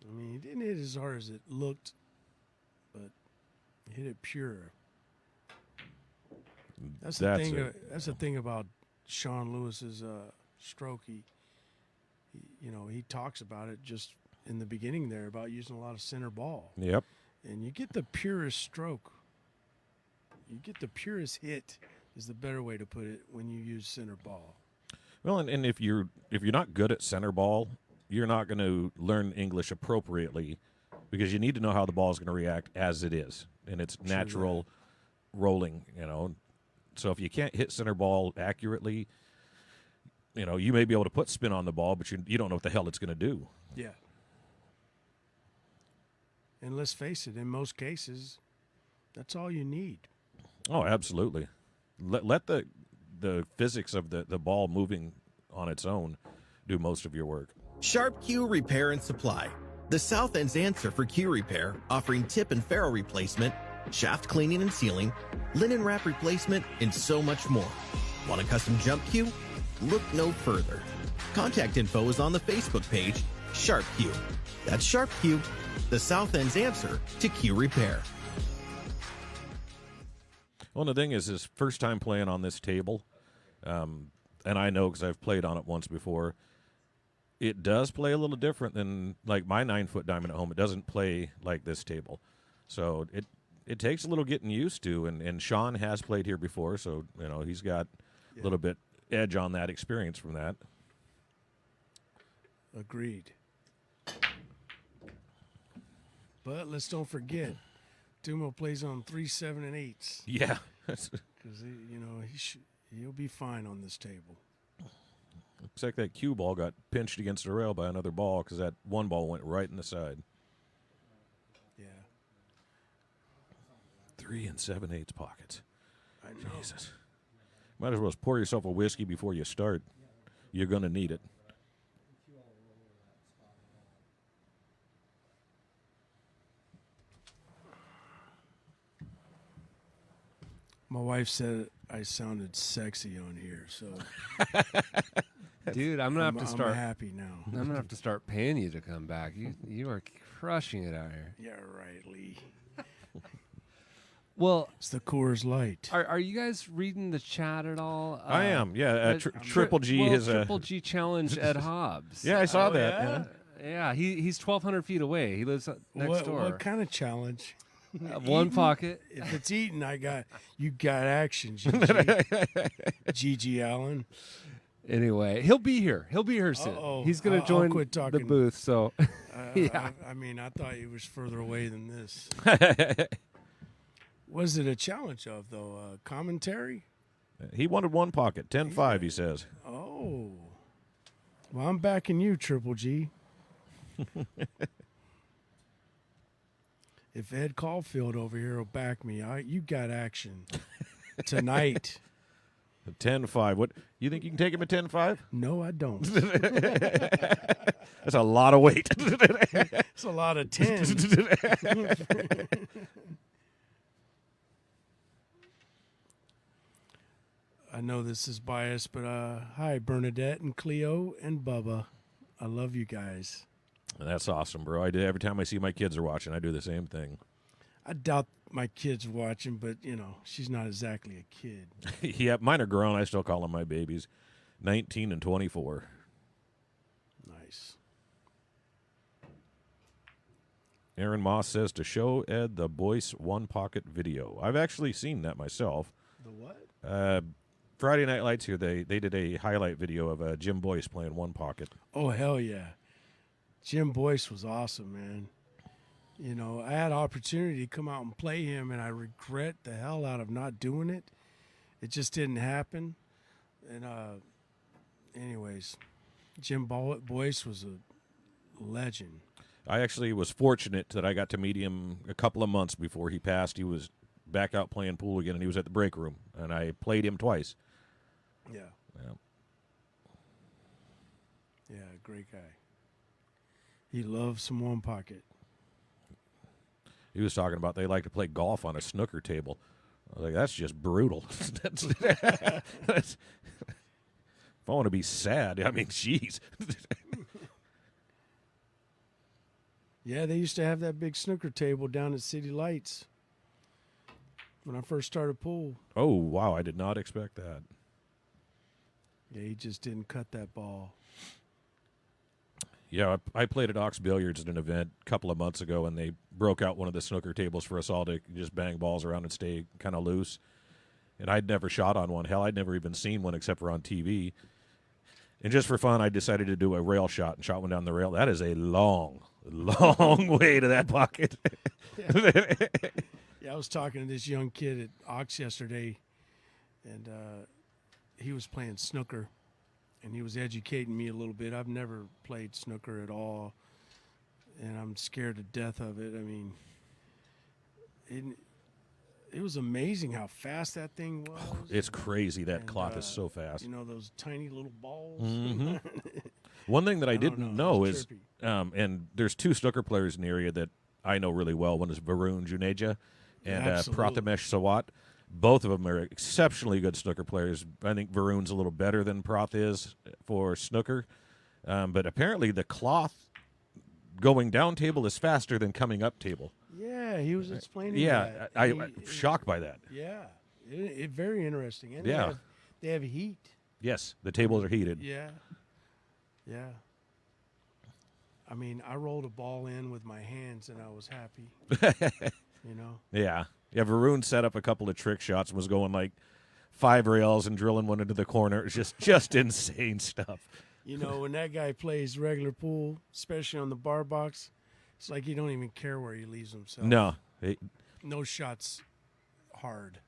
I mean, he didn't hit as hard as it looked, but he hit it pure. That's the thing. That's the thing about Sean Lewis's stroke. He talks about it just in the beginning there about using a lot of center ball. Yep. And you get the purest stroke. You get the purest hit is the better way to put it when you use center ball. Well, and if you're not good at center ball, you're not going to learn English appropriately because you need to know how the ball is going to react as it is in its natural rolling. So if you can't hit center ball accurately, you may be able to put spin on the ball, but you don't know what the hell it's going to do. Yeah. And let's face it, in most cases, that's all you need. Oh, absolutely. Let the physics of the ball moving on its own do most of your work. Sharp Q Repair and Supply, the South End's answer for Q repair, offering tip and ferrule replacement, shaft cleaning and sealing, linen wrap replacement, and so much more. Want a custom jump cue? Look no further. Contact info is on the Facebook page, Sharp Q. That's Sharp Q, the South End's answer to Q repair. Well, the thing is his first time playing on this table, and I know because I've played on it once before, it does play a little different than like my 9-foot diamond at home. It doesn't play like this table. So it takes a little getting used to, and Sean has played here before, so he's got a little bit edge on that experience from that. Agreed. But let's don't forget, Dumo plays on 3, 7, and 8s. Yeah. because he'll be fine on this table. Looks like that cue ball got pinched against the rail by another ball because that one ball went right in the side. Yeah, 3 7/8 pockets. I know. Jesus. Might as well just pour yourself a whiskey before you start. You're going to need it. My wife said I sounded sexy on here, so Dude, I'm gonna have to I'm start. happy now. I'm gonna have to start paying you to come back. You are crushing it out here. Yeah, right, Lee. Well, It's the Coors Light. are you guys reading the chat at all? I am. Yeah. Triple G well, is a. Triple G challenged Ed Hobbs. Yeah, I saw Oh, that. yeah? Yeah, he's 1,200 feet away. He lives next door. What kind of challenge? One pocket. If it's eating, you got action, Gigi Allen. Anyway, he'll be here. He'll be here soon. Uh-oh. He's gonna I'll join quit the talking. booth. So yeah. I mean, I thought he was further away than this. Was it a challenge of, though? Commentary? He wanted one pocket. 10-5, he says. Oh. Well, I'm backing you, Triple G. If Ed Caulfield over here will back me, you got action tonight. 10-5. What? You think you can take him at 10-5? No, I don't. That's a lot of weight. It's a lot of 10. I know this is biased, but hi, Bernadette and Cleo and Bubba. I love you guys. That's awesome, bro. I do. Every time I see my kids are watching, I do the same thing. I doubt my kid's watching, but, she's not exactly a kid. Yeah, mine are grown. I still call them my babies. 19 and 24. Nice. Aaron Moss says to show Ed the Boyce one pocket video. I've actually seen that myself. The what? Friday Night Lights here, they did a highlight video of Jim Boyce playing one pocket. Oh, hell yeah. Jim Boyce was awesome, man. I had opportunity to come out and play him, and I regret the hell out of not doing it. It just didn't happen. And anyways, Jim Boyce was a legend. I actually was fortunate that I got to meet him a couple of months before he passed. He was back out playing pool again, and he was at the break room, and I played him twice. Yeah. Yeah. Yeah, great guy. He loves some one pocket. He was talking about they like to play golf on a snooker table. I was like, that's just brutal. If I want to be sad, I mean, jeez. Yeah, they used to have that big snooker table down at City Lights when I first started pool. Oh, wow, I did not expect that. Yeah, he just didn't cut that ball. Yeah, I played at Ox Billiards at an event a couple of months ago, and they broke out one of the snooker tables for us all to just bang balls around and stay kind of loose. And I'd never shot on one. Hell, I'd never even seen one except for on TV. And just for fun, I decided to do a rail shot and shot one down the rail. That is a long way to that pocket. Yeah, I was talking to this young kid at Ox yesterday, and he was playing snooker. And he was educating me a little bit. I've never played snooker at all, and I'm scared to death of it. I mean, it was amazing how fast that thing was. It's crazy. That And, cloth is so fast. Those tiny little balls. Mhm. One thing that I don't didn't know. know It's is, trippy. and there's two snooker players in the area that I know really well. One is Varun Juneja and Absolutely. Prathamesh Sawat. Both of them are exceptionally good snooker players. I think Varun's a little better than Prath is for snooker. But apparently the cloth going down table is faster than coming up table. Yeah, he was explaining Yeah, that. I'm shocked by that. Yeah, it very interesting. And Yeah. they have heat. Yes, the tables are heated. Yeah. Yeah. I mean, I rolled a ball in with my hands and I was happy. Yeah. Yeah, Varun set up a couple of trick shots and was going like 5 rails and drilling one into the corner. It was just insane stuff. When that guy plays regular pool, especially on the bar box, it's like he don't even care where he leaves himself. No. No shots hard.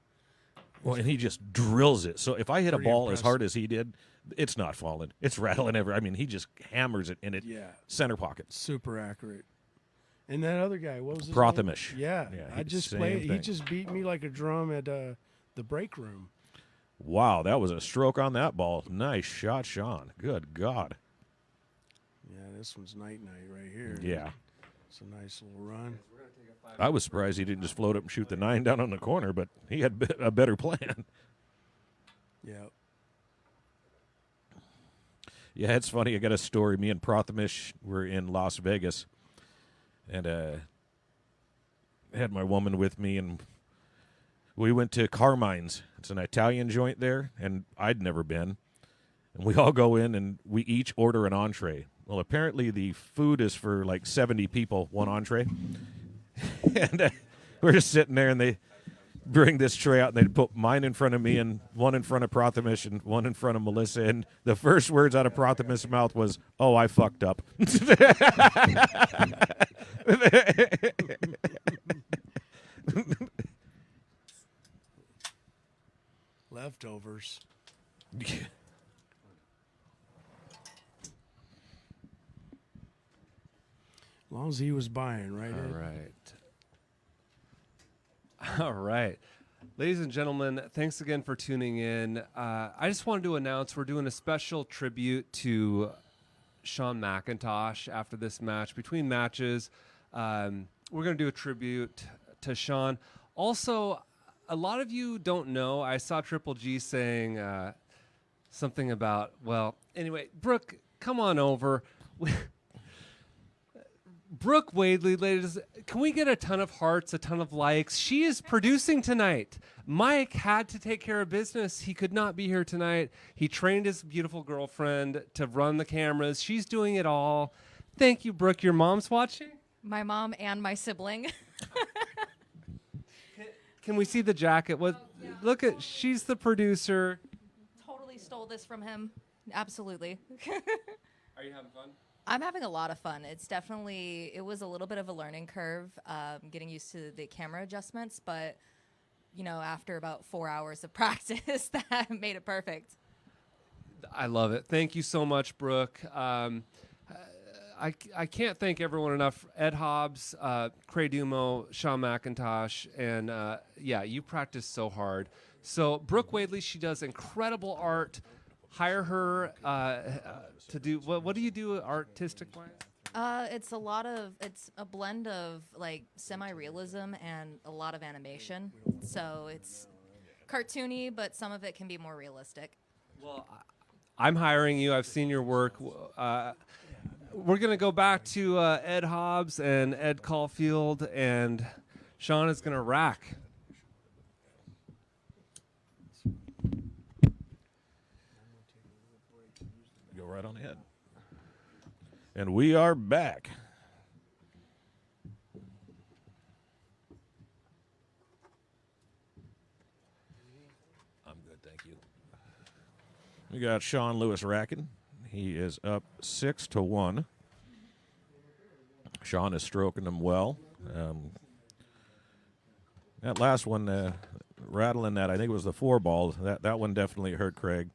Well, and he just drills it. So if I hit a Pretty ball as impressive. hard as he did, it's not falling. It's rattling everywhere. I mean, he just hammers it in it Yeah, center pocket. super accurate. And that other guy, what was his Prothamish. name? Yeah, Yeah, I just same played. He thing. just beat me like a drum at the break room. Wow, that was a stroke on that ball. Nice shot, Sean. Good God. Yeah, this one's night right here. Yeah. It's a nice little run. I was surprised he didn't just float up and shoot the 9 down on the corner, but he had a better plan. Yeah. Yeah, it's funny. I got a story. Me and Prothamish were in Las Vegas, and had my woman with me, and we went to Carmine's. It's an Italian joint there, and I'd never been. And we all go in, and we each order an entree. Well, apparently the food is for like 70 people, one entree. And we're just sitting there, and they bring this tray out, and they put mine in front of me, and one in front of Prothamish, and one in front of Melissa. And the first words out of Prothamish's mouth was, "Oh, I fucked up." Leftovers. As long as he was buying, right? All Ed? right. All right. Ladies and gentlemen, thanks again for tuning in. I just wanted to announce we're doing a special tribute to Sean McIntosh after this match. Between matches, we're going to do a tribute to Sean. Also, a lot of you don't know, I saw Triple G saying something about, well, anyway, Brooke, come on over. Brooke Wadley, ladies, can we get a ton of hearts, a ton of likes? She is producing tonight. Mike had to take care of business. He could not be here tonight. He trained his beautiful girlfriend to run the cameras. She's doing it all. Thank you, Brooke. Your mom's watching? My mom and my sibling. Can we see the jacket? What? yeah. Look at, she's the producer. Totally stole this from him. Absolutely. Are you having fun? I'm having a lot of fun. It was a little bit of a learning curve, getting used to the camera adjustments, but, after about 4 hours of practice, that made it perfect. I love it. Thank you so much, Brooke. I can't thank everyone enough. Ed Hobbs, Criegh Dumo, Sean McIntosh, and you practice so hard. So Brooke Wadley, she does incredible art. Hire her to do what do you do artistic wise? It's a blend of like semi-realism and a lot of animation. So it's cartoony, but some of it can be more realistic. Well, I'm hiring you. I've seen your work. We're going to go back to Ed Hobbs and Ed Caulfield, and Sean is going to rack. Go right on ahead. And we are back. I'm good, thank you. We got Sean Lewis racking. He is up 6-1. Sean is stroking them well. That last one, rattling that, I think it was the 4-ball. That one definitely hurt Criegh.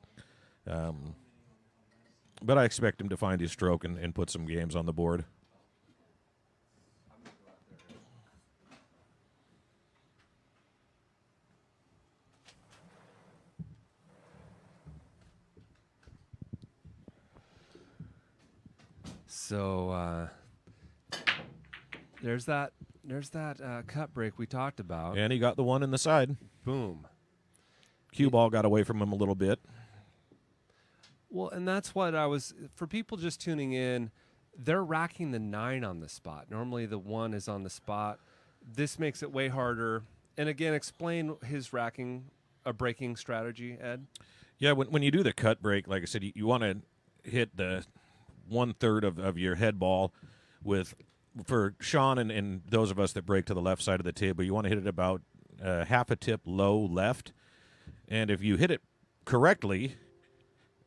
But I expect him to find his stroke and put some games on the board. So there's that cut break we talked about. And he got the one in the side. Boom. Cue ball got away from him a little bit. Well, and that's what for people just tuning in, they're racking the 9 on the spot. Normally the 1 is on the spot. This makes it way harder. And again, explain his breaking strategy, Ed. Yeah, when you do the cut break, like I said, you want to hit the 1/3 of your head ball for Sean and those of us that break to the left side of the table, you want to hit it about half a tip low left. And if you hit it correctly,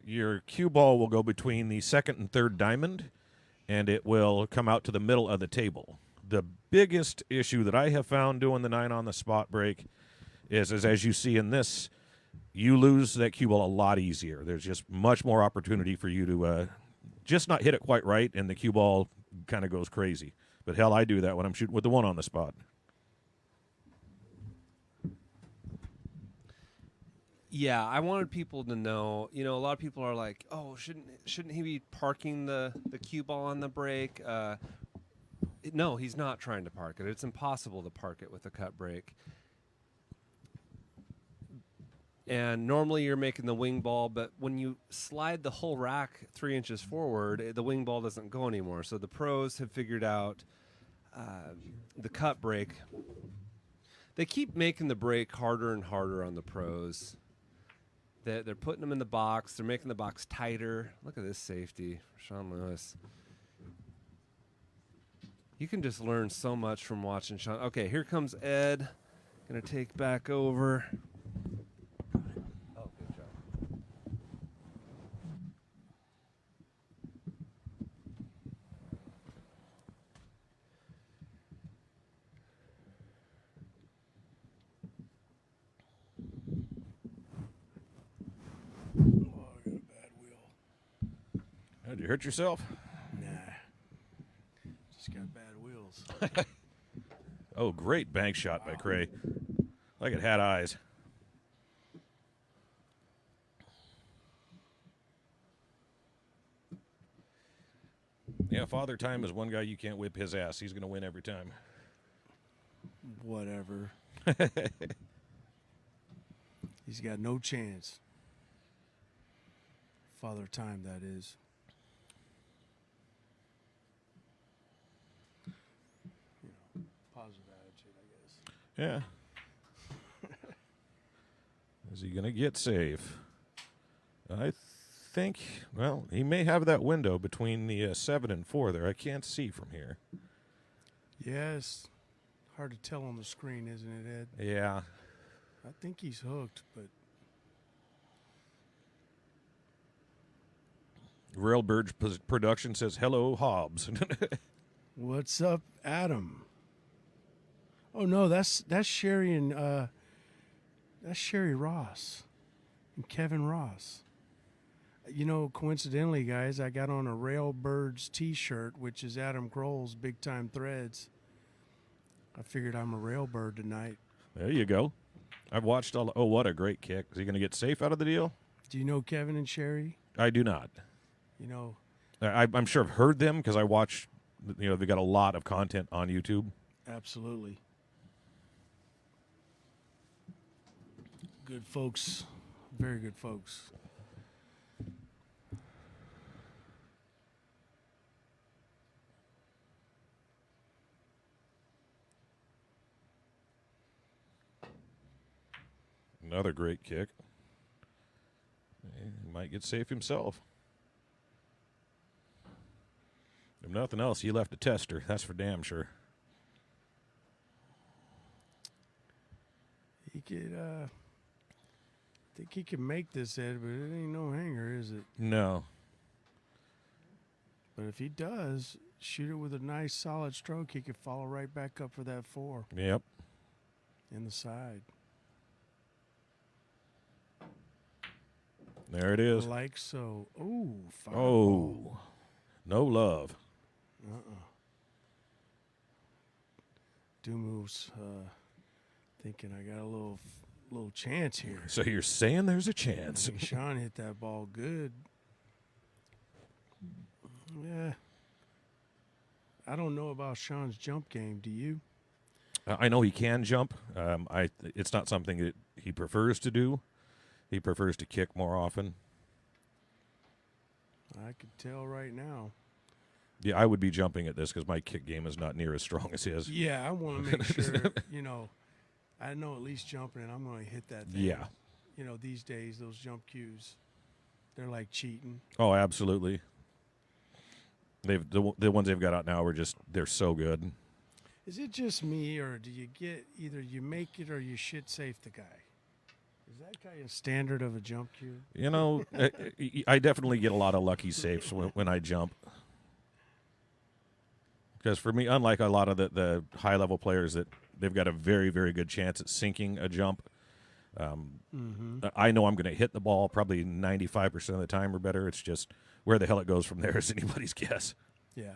your cue ball will go between the 2nd and 3rd diamond, and it will come out to the middle of the table. The biggest issue that I have found doing the 9 on the spot break is as you see in this, you lose that cue ball a lot easier. There's just much more opportunity for you to just not hit it quite right, and the cue ball kind of goes crazy. But hell, I do that when I'm shooting with the one on the spot. Yeah, I wanted people to know. A lot of people are like, "Oh, shouldn't he be parking the cue ball on the break?" No, he's not trying to park it. It's impossible to park it with a cut break. And normally you're making the wing ball, but when you slide the whole rack 3 inches forward, the wing ball doesn't go anymore. So the pros have figured out the cut break. They keep making the break harder and harder on the pros. They're putting them in the box. They're making the box tighter. Look at this safety for Sean Lewis. You can just learn so much from watching Sean. Okay, here comes Ed. Going to take back over. Oh, good job. Oh, I got a bad wheel. Did you hurt yourself? Nah. Just got bad wheels. Oh, great bank shot by Criegh. Like it had eyes. Yeah, Father Time is one guy you can't whip his ass. He's going to win every time. Whatever. He's got no chance. Father Time, that is. Positive attitude, I guess. Yeah. Is he going to get safe? I think, well, he may have that window between the 7 and 4 there. I can't see from here. Yes. Hard to tell on the screen, isn't it, Ed? Yeah. I think he's hooked, but Railbird Production says, hello, Hobbs. what's up, Adam? Oh no, that's Sherry and that's Sherry Ross and Kevin Ross. Coincidentally, guys, I got on a Railbirds T-shirt, which is Adam Grohl's Big Time Threads. I figured I'm a Railbird tonight. There you go. I've watched all. Oh, what a great kick! Is he going to get safe out of the deal? Do you know Kevin and Sherry? I do not. I'm sure I've heard them because I watch. They got a lot of content on YouTube. Absolutely. Good folks. Very good folks. Another great kick. He might get safe himself. If nothing else, he left a tester. That's for damn sure. He could, I think he can make this, Ed, but it ain't no hanger, is it? No. But if he does, shoot it with a nice solid stroke, he could follow right back up for that 4 Yep. in the side. There it is. Like so. Ooh, fire Oh. ball. No love. Dumo's thinking I got a little chance here. So you're saying there's a chance. I think Sean hit that ball good. Yeah. I don't know about Sean's jump game. Do you? I know he can jump. It's not something that he prefers to do. He prefers to kick more often. I could tell right now. Yeah, I would be jumping at this because my kick game is not near as strong as his. Yeah, I want to make sure, I know at least jumping and I'm going to hit that thing. Yeah. These days, those jump cues, they're like cheating. Oh, absolutely. The ones they've got out now they're so good. Is it just me, or do you get either you make it or you shit safe the guy? Is that guy a standard of a jump cue? I definitely get a lot of lucky safes when I jump. Because for me, unlike a lot of the high-level players that they've got a very, very good chance at sinking a jump, I know I'm going to hit the ball probably 95% of the time or better. It's just where the hell it goes from there is anybody's guess. Yeah.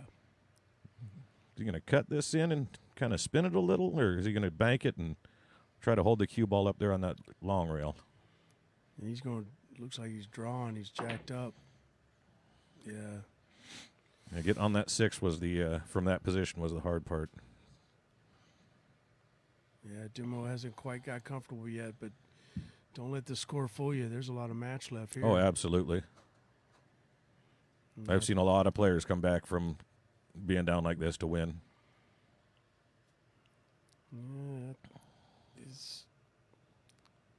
Is he going to cut this in and kind of spin it a little, or is he going to bank it and try to hold the cue ball up there on that long rail? And he's going. Looks like he's drawing. He's jacked up. Yeah. Yeah, getting on that 6 was the from that position was the hard part. Yeah, Dumo hasn't quite got comfortable yet, but don't let the score fool you. There's a lot of match left here. Oh, absolutely. I've seen a lot of players come back from being down like this to win. Yeah,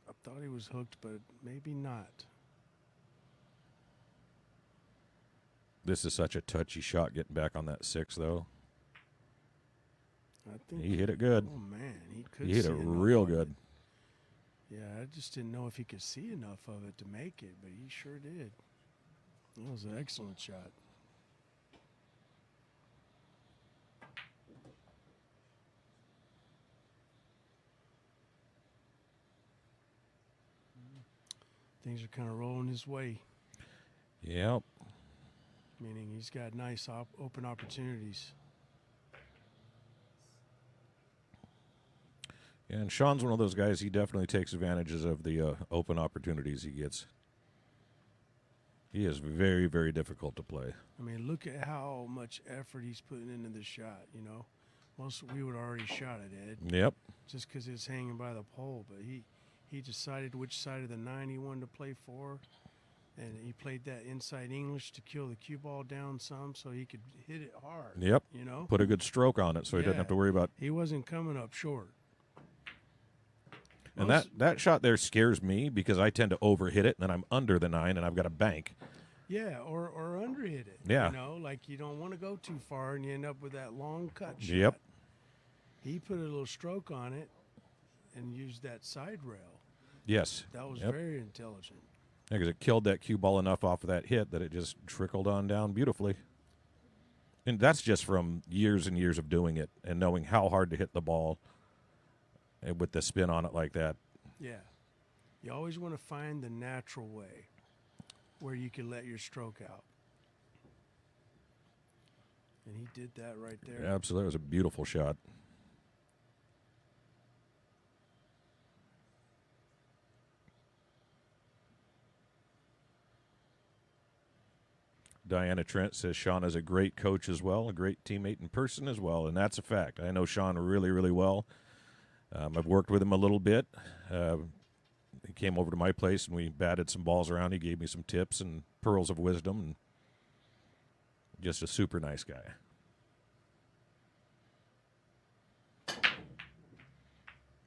I thought he was hooked, but maybe not. This is such a touchy shot getting back on that 6, though. I think He hit it good. Oh man, he could. He hit see it enough real of good. it. Yeah, I just didn't know if he could see enough of it to make it, but he sure did. That was an excellent shot. Things are kind of rolling his way, Yep. meaning he's got nice open opportunities. Yeah, and Sean's one of those guys, he definitely takes advantages of the open opportunities he gets. He is very, very difficult to play. I mean, look at how much effort he's putting into the shot, you know. Most we would already shot it, Ed, Yep. just because it's hanging by the pole. But he decided which side of the 9 he wanted to play for, and he played that inside English to kill the cue ball down some so he could hit it hard. Yep. You know? Put a good stroke on it so he doesn't Yeah. have to worry about. He wasn't coming up short. And that shot there scares me because I tend to overhit it, and then I'm under the 9, and I've got a bank. Yeah, or underhit it. Yeah. You know, like you don't want to go too far and you end up with that long cut shot. Yep. He put a little stroke on it and used that side rail. Yes. That was Yep. very intelligent. Yeah, because it killed that cue ball enough off of that hit that it just trickled on down beautifully. And that's just from years and years of doing it and knowing how hard to hit the ball and with the spin on it like that. Yeah. You always want to find the natural way where you can let your stroke out. And he did that right there. Absolutely. It was a beautiful shot. Diana Trent says Sean is a great coach as well, a great teammate in person as well, and that's a fact. I know Sean really, really well. I've worked with him a little bit. He came over to my place, and we batted some balls around. He gave me some tips and pearls of wisdom, and just a super nice guy.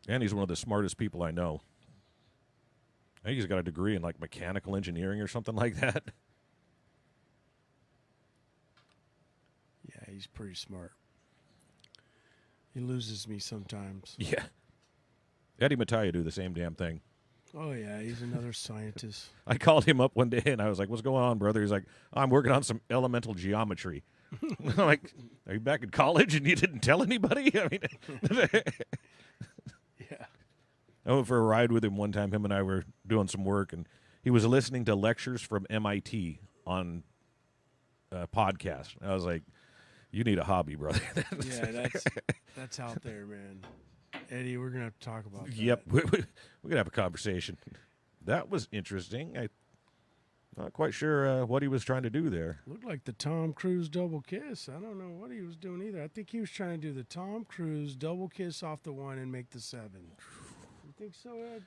And he's one of the smartest people I know. I think he's got a degree in, like, mechanical engineering or something like that. Yeah, he's pretty smart. He loses me sometimes. Yeah. Eddie Mattia do the same damn thing. Oh, yeah, he's another scientist. I called him up one day, and I was like, what's going on, brother? He's like, I'm working on some elemental geometry. I'm like, are you back in college and you didn't tell anybody? I mean, Yeah. I went for a ride with him one time. Him and I were doing some work, and he was listening to lectures from MIT on a podcast. I was like, you need a hobby, brother. Yeah, that's out there, man. Eddie, we're going to have to talk about that. Yep. We're going to have a conversation. That was interesting. I'm not quite sure what he was trying to do there. Looked like the Tom Cruise double kiss. I don't know what he was doing either. I think he was trying to do the Tom Cruise double kiss off the 1 and make the 7. You think so, Ed?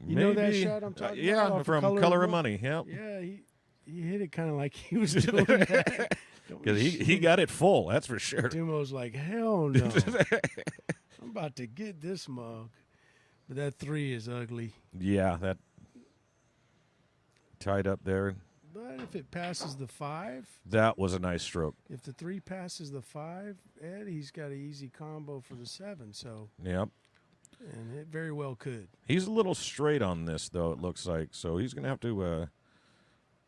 You know that Maybe. shot I'm talking about? Yeah, Off from Color of Money. Yep. Yeah, he hit it kind of like he was doing that. Because he got it full, that's for sure. Dumo's like, hell no. I'm about to get this mug. But that 3 is ugly. Yeah, that tied up there. But if it passes the 5, That was a nice stroke. if the 3 passes the 5, Ed, he's got an easy combo for the 7. So, Yep. and it very well could. He's a little straight on this, though, it looks like. So he's going to have to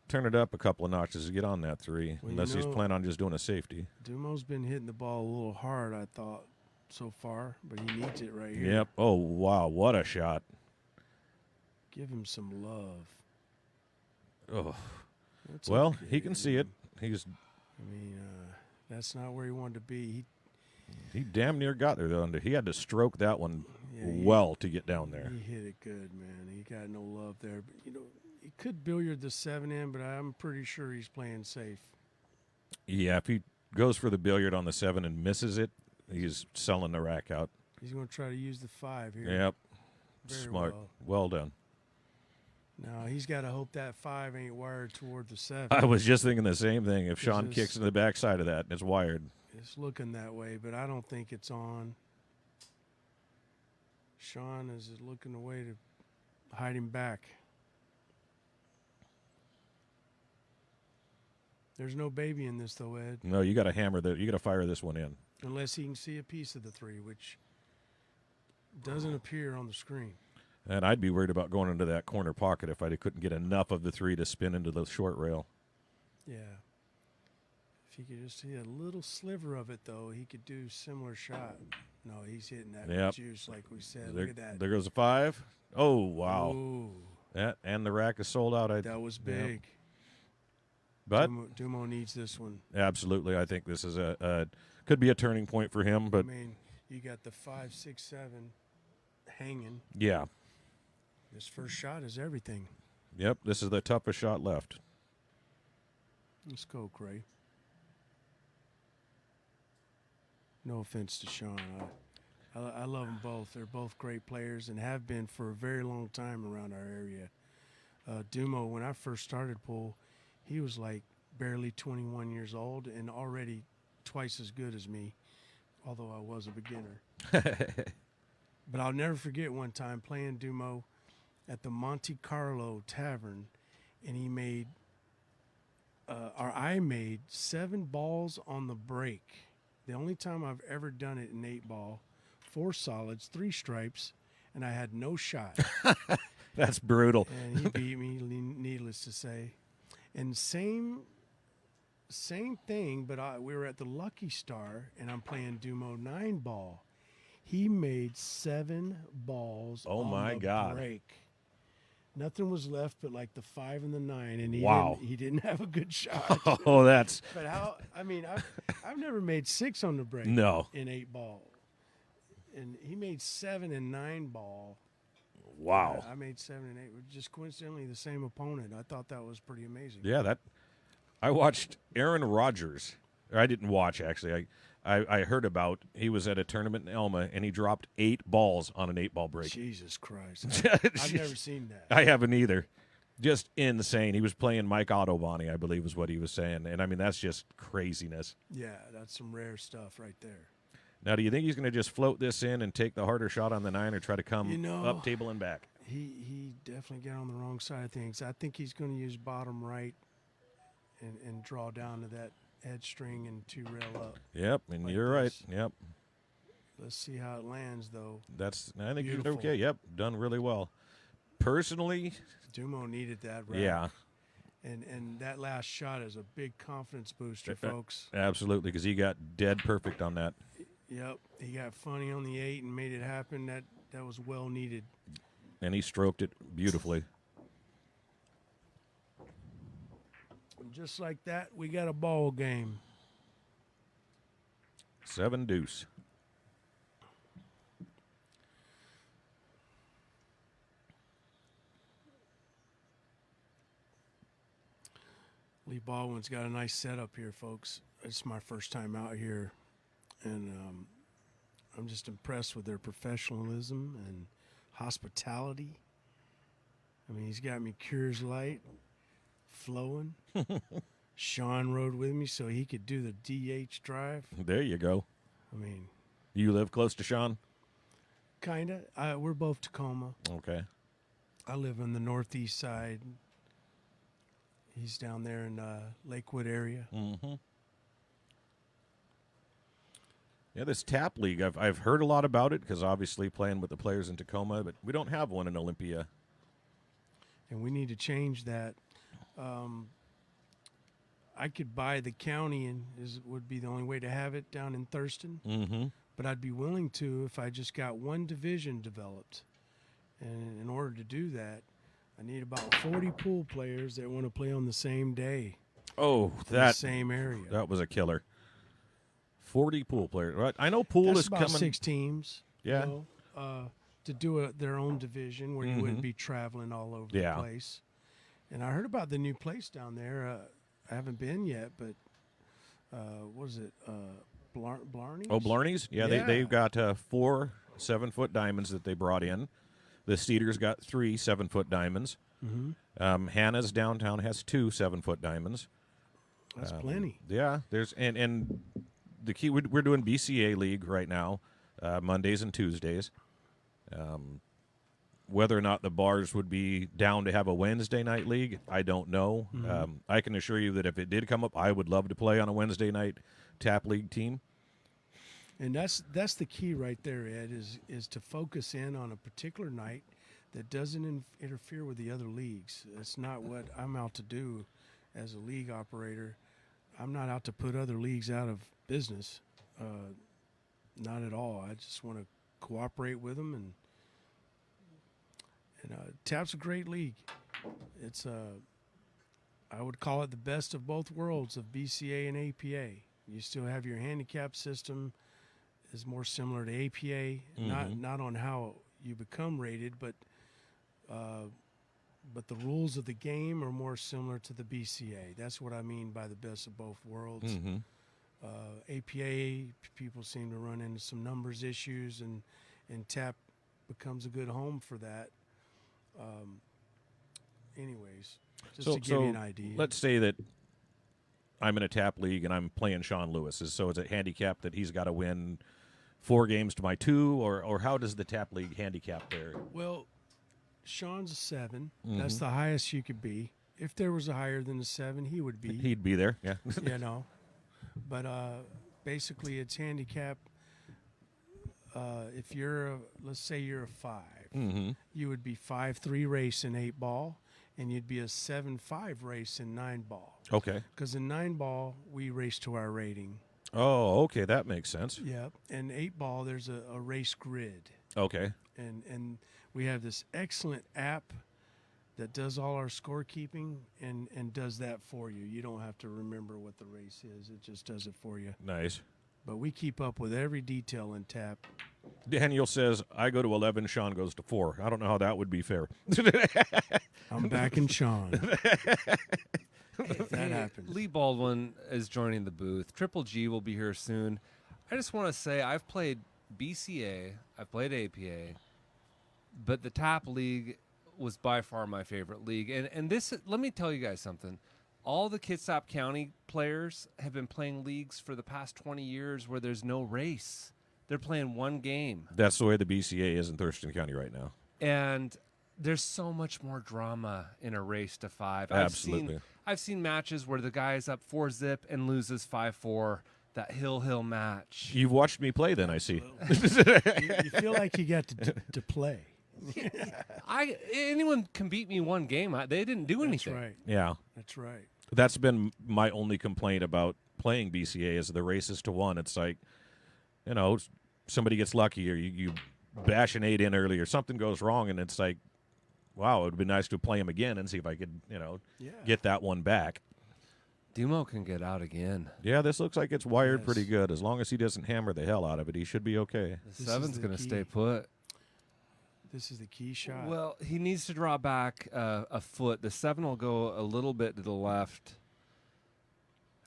turn it up a couple of notches to get on that 3, Well, unless he's planning on just doing a safety. Dumo's been hitting the ball a little hard, I thought, so far, but he needs it right here. Yep. Oh, wow. What a shot. Give him some love. Oh, That's well, okay, he can see it. He's I mean, that's not where he wanted to be. he damn near got there though. He had to stroke that one Yeah, well to get down there. He hit it good, man. He got no love there. But, he could billiard the 7 in, but I'm pretty sure he's playing safe. Yeah, if he goes for the billiard on the 7 and misses it, he's selling the rack out. He's going to try to use the 5 here. Yep. Very Smart. well. Well done. Now, he's got to hope that 5 ain't wired toward the 7. I was just thinking the same thing. If Sean This kicks is- into the backside of that and it's wired. It's looking that way, but I don't think it's on. Sean is looking away to hide him back. There's no baby in this, though, Ed, No, you got to hammer that. You got to fire this one in. unless he can see a piece of the 3, which doesn't appear on the screen. And I'd be worried about going into that corner pocket if I couldn't get enough of the 3 to spin into the short rail. Yeah. If he could just see a little sliver of it, though, he could do similar shot. No, he's hitting that Yep. juice, like we said. There, Look at that. there goes a 5. Oh, wow. Ooh, That, and the rack is sold out. that was yeah. big. But Dumo needs this one. absolutely, I think this is could be a turning point for him. But I mean, you got the 5, 6, 7 hanging. yeah, This first shot is everything. yep, this is the toughest shot left. Let's go, Criegh. No offense to Sean. I love them both. They're both great players and have been for a very long time around our area. Dumo, when I first started pool, he was like barely 21 years old and already twice as good as me, although I was a beginner. But I'll never forget one time playing Dumo at the Monte Carlo Tavern, and he made, I made 7 balls on the break. The only time I've ever done it in 8 ball, 4 solids, 3 stripes, and I had no shot. That's brutal. And he beat me, needless to say. And same thing, but we were at the Lucky Star, and I'm playing Dumo 9 ball. He made 7 balls Oh, on my the God. break. Nothing was left but like the 5 and the 9, and Wow. he didn't have a good shot. Oh, that's But I've never made 6 on the break. No. In 8 ball, and he made 7 and 9 ball. wow. I made 7 and 8. Just coincidentally the same opponent. I thought that was pretty amazing. Yeah, that. I watched Aaron Rodgers. Or I didn't watch actually. I heard about. He was at a tournament in Elma and he dropped 8 balls on an 8-ball break. Jesus Christ! I've never seen that. I haven't either. Just insane. He was playing Mike Ottoboni, I believe, is what he was saying, and I mean that's just craziness. Yeah, that's some rare stuff right there. Now, do you think he's going to just float this in and take the harder shot on the 9, or try to come up table and back? He definitely got on the wrong side of things. I think he's going to use bottom right and draw down to that head string and 2 rail up. Yep, and Like you're right. this. Yep, Let's see how it lands, though. I think you did Beautiful. okay. Yep, done really well. Personally, Dumo needed that rack. yeah, And that last shot is a big confidence booster, folks. absolutely, because he got dead perfect on that. Yep, he got funny on the 8 and made it happen. That was well needed. And he stroked it beautifully. And just like that, we got a ball game. 7 deuce. Lee Baldwin's got a nice setup here, folks. It's my first time out here, and I'm just impressed with their professionalism and hospitality. I mean, he's got me Coors Light flowing. Sean rode with me so he could do the DH drive. There you go. I mean, You live close to Sean? kind of. We're both Tacoma. Okay. I live on the northeast side. He's down there in Lakewood area. Mm-hmm. Yeah, this tap league, I've heard a lot about it because obviously playing with the players in Tacoma, but we don't have one in Olympia. And we need to change that. I could buy the county and would be the only way to have it down in Thurston. Mm-hmm. But I'd be willing to if I just got one division developed. And in order to do that, I need about 40 pool players that want to play on the same day Oh, in the that same area. that was a killer. 40 pool players. Right? I know pool That's is about coming. 6 teams. Yeah. You know, to do their own division where you wouldn't be traveling all over Yeah. the place. And I heard about the new place down there. I haven't been yet, but what is it? Blarney's? Oh, Blarney's? Yeah, Yeah. they've got 4 7-foot diamonds that they brought in. The Cedars got 3 7-foot diamonds. Hannah's downtown has 2 7-foot diamonds. That's plenty. Yeah, there's and the key we're doing BCA league right now, Mondays and Tuesdays. Whether or not the bars would be down to have a Wednesday night league, I don't know. I can assure you that if it did come up, I would love to play on a Wednesday night tap league team. And that's the key right there, Ed, is to focus in on a particular night that doesn't interfere with the other leagues. That's not what I'm out to do as a league operator. I'm not out to put other leagues out of business. Not at all. I just want to cooperate with them, and TAP's a great league. It's I would call it the best of both worlds of BCA and APA. You still have your handicap system is more similar to APA, not on how you become rated, but the rules of the game are more similar to the BCA. That's what I mean by the best of both worlds. APA, people seem to run into some numbers issues, and TAP becomes a good home for that. Anyways, just to give you an idea. Let's say that I'm in a tap league and I'm playing Sean Lewis. So is it handicap that he's got to win 4 games to my 2, or how does the tap league handicap there? Well, Sean's a 7. That's the highest you could be. If there was a higher than a 7, he would be. He'd be there, yeah. You know, but basically it's handicap. If you're let's say you're a 5, you would be 5-3 race in 8 ball, and you'd be a 7-5 race in 9 ball. Okay. Because in 9 ball we race to our rating. Oh, okay, that makes sense. Yep. And 8 ball there's a race grid, Okay. and we have this excellent app that does all our scorekeeping and does that for you. You don't have to remember what the race is. It just does it for you. Nice. But we keep up with every detail in TAP. Daniel says, I go to 11, Sean goes to 4. I don't know how that would be fair. I'm backing Sean. If that happens. Lee Baldwin is joining the booth. Triple G will be here soon. I just want to say I've played BCA, I've played APA, but the TAP League was by far my favorite league. And this, let me tell you guys something. All the Kitsap County players have been playing leagues for the past 20 years where there's no race. They're playing one game. That's the way the BCA is in Thurston County right now. And there's so much more drama in a race to 5. Absolutely. I've seen matches where the guy is up 4-0 and loses 5-4. That hill match. You've watched me play then, I see. You feel like you got to play. Anyone can beat me one game. They didn't do anything. That's right. Yeah. That's right. That's been my only complaint about playing BCA is the races to 1. It's like, somebody gets lucky or you bash an 8 in early or something goes wrong, and it's like, wow, it would be nice to play him again and see if I could, get that one back. Dumo can get out again. Yeah, this looks like it's wired Yes. pretty good. As long as he doesn't hammer the hell out of it, he should be okay. The This 7's is the going to key. stay put. This is the key shot. Well, he needs to draw back a foot. The 7 will go a little bit to the left.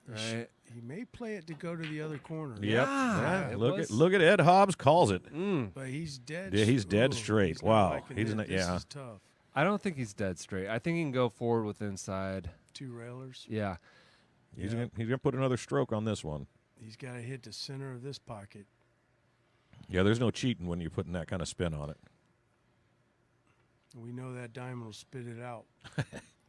Right? He may play it to go to the other corner. Yep. Yeah, Yeah, it look was- at Ed Hobbs calls it. But he's dead. Yeah, he's dead straight. he's not Wow. liking He's it. not- This yeah. is tough. I don't think he's dead straight. I think he can go forward with inside. 2 railers. Yeah. He's Yeah. gonna put another stroke on this one. He's got to hit the center of this pocket. Yeah, there's no cheating when you're putting that kind of spin on it. We know that diamond will spit it out.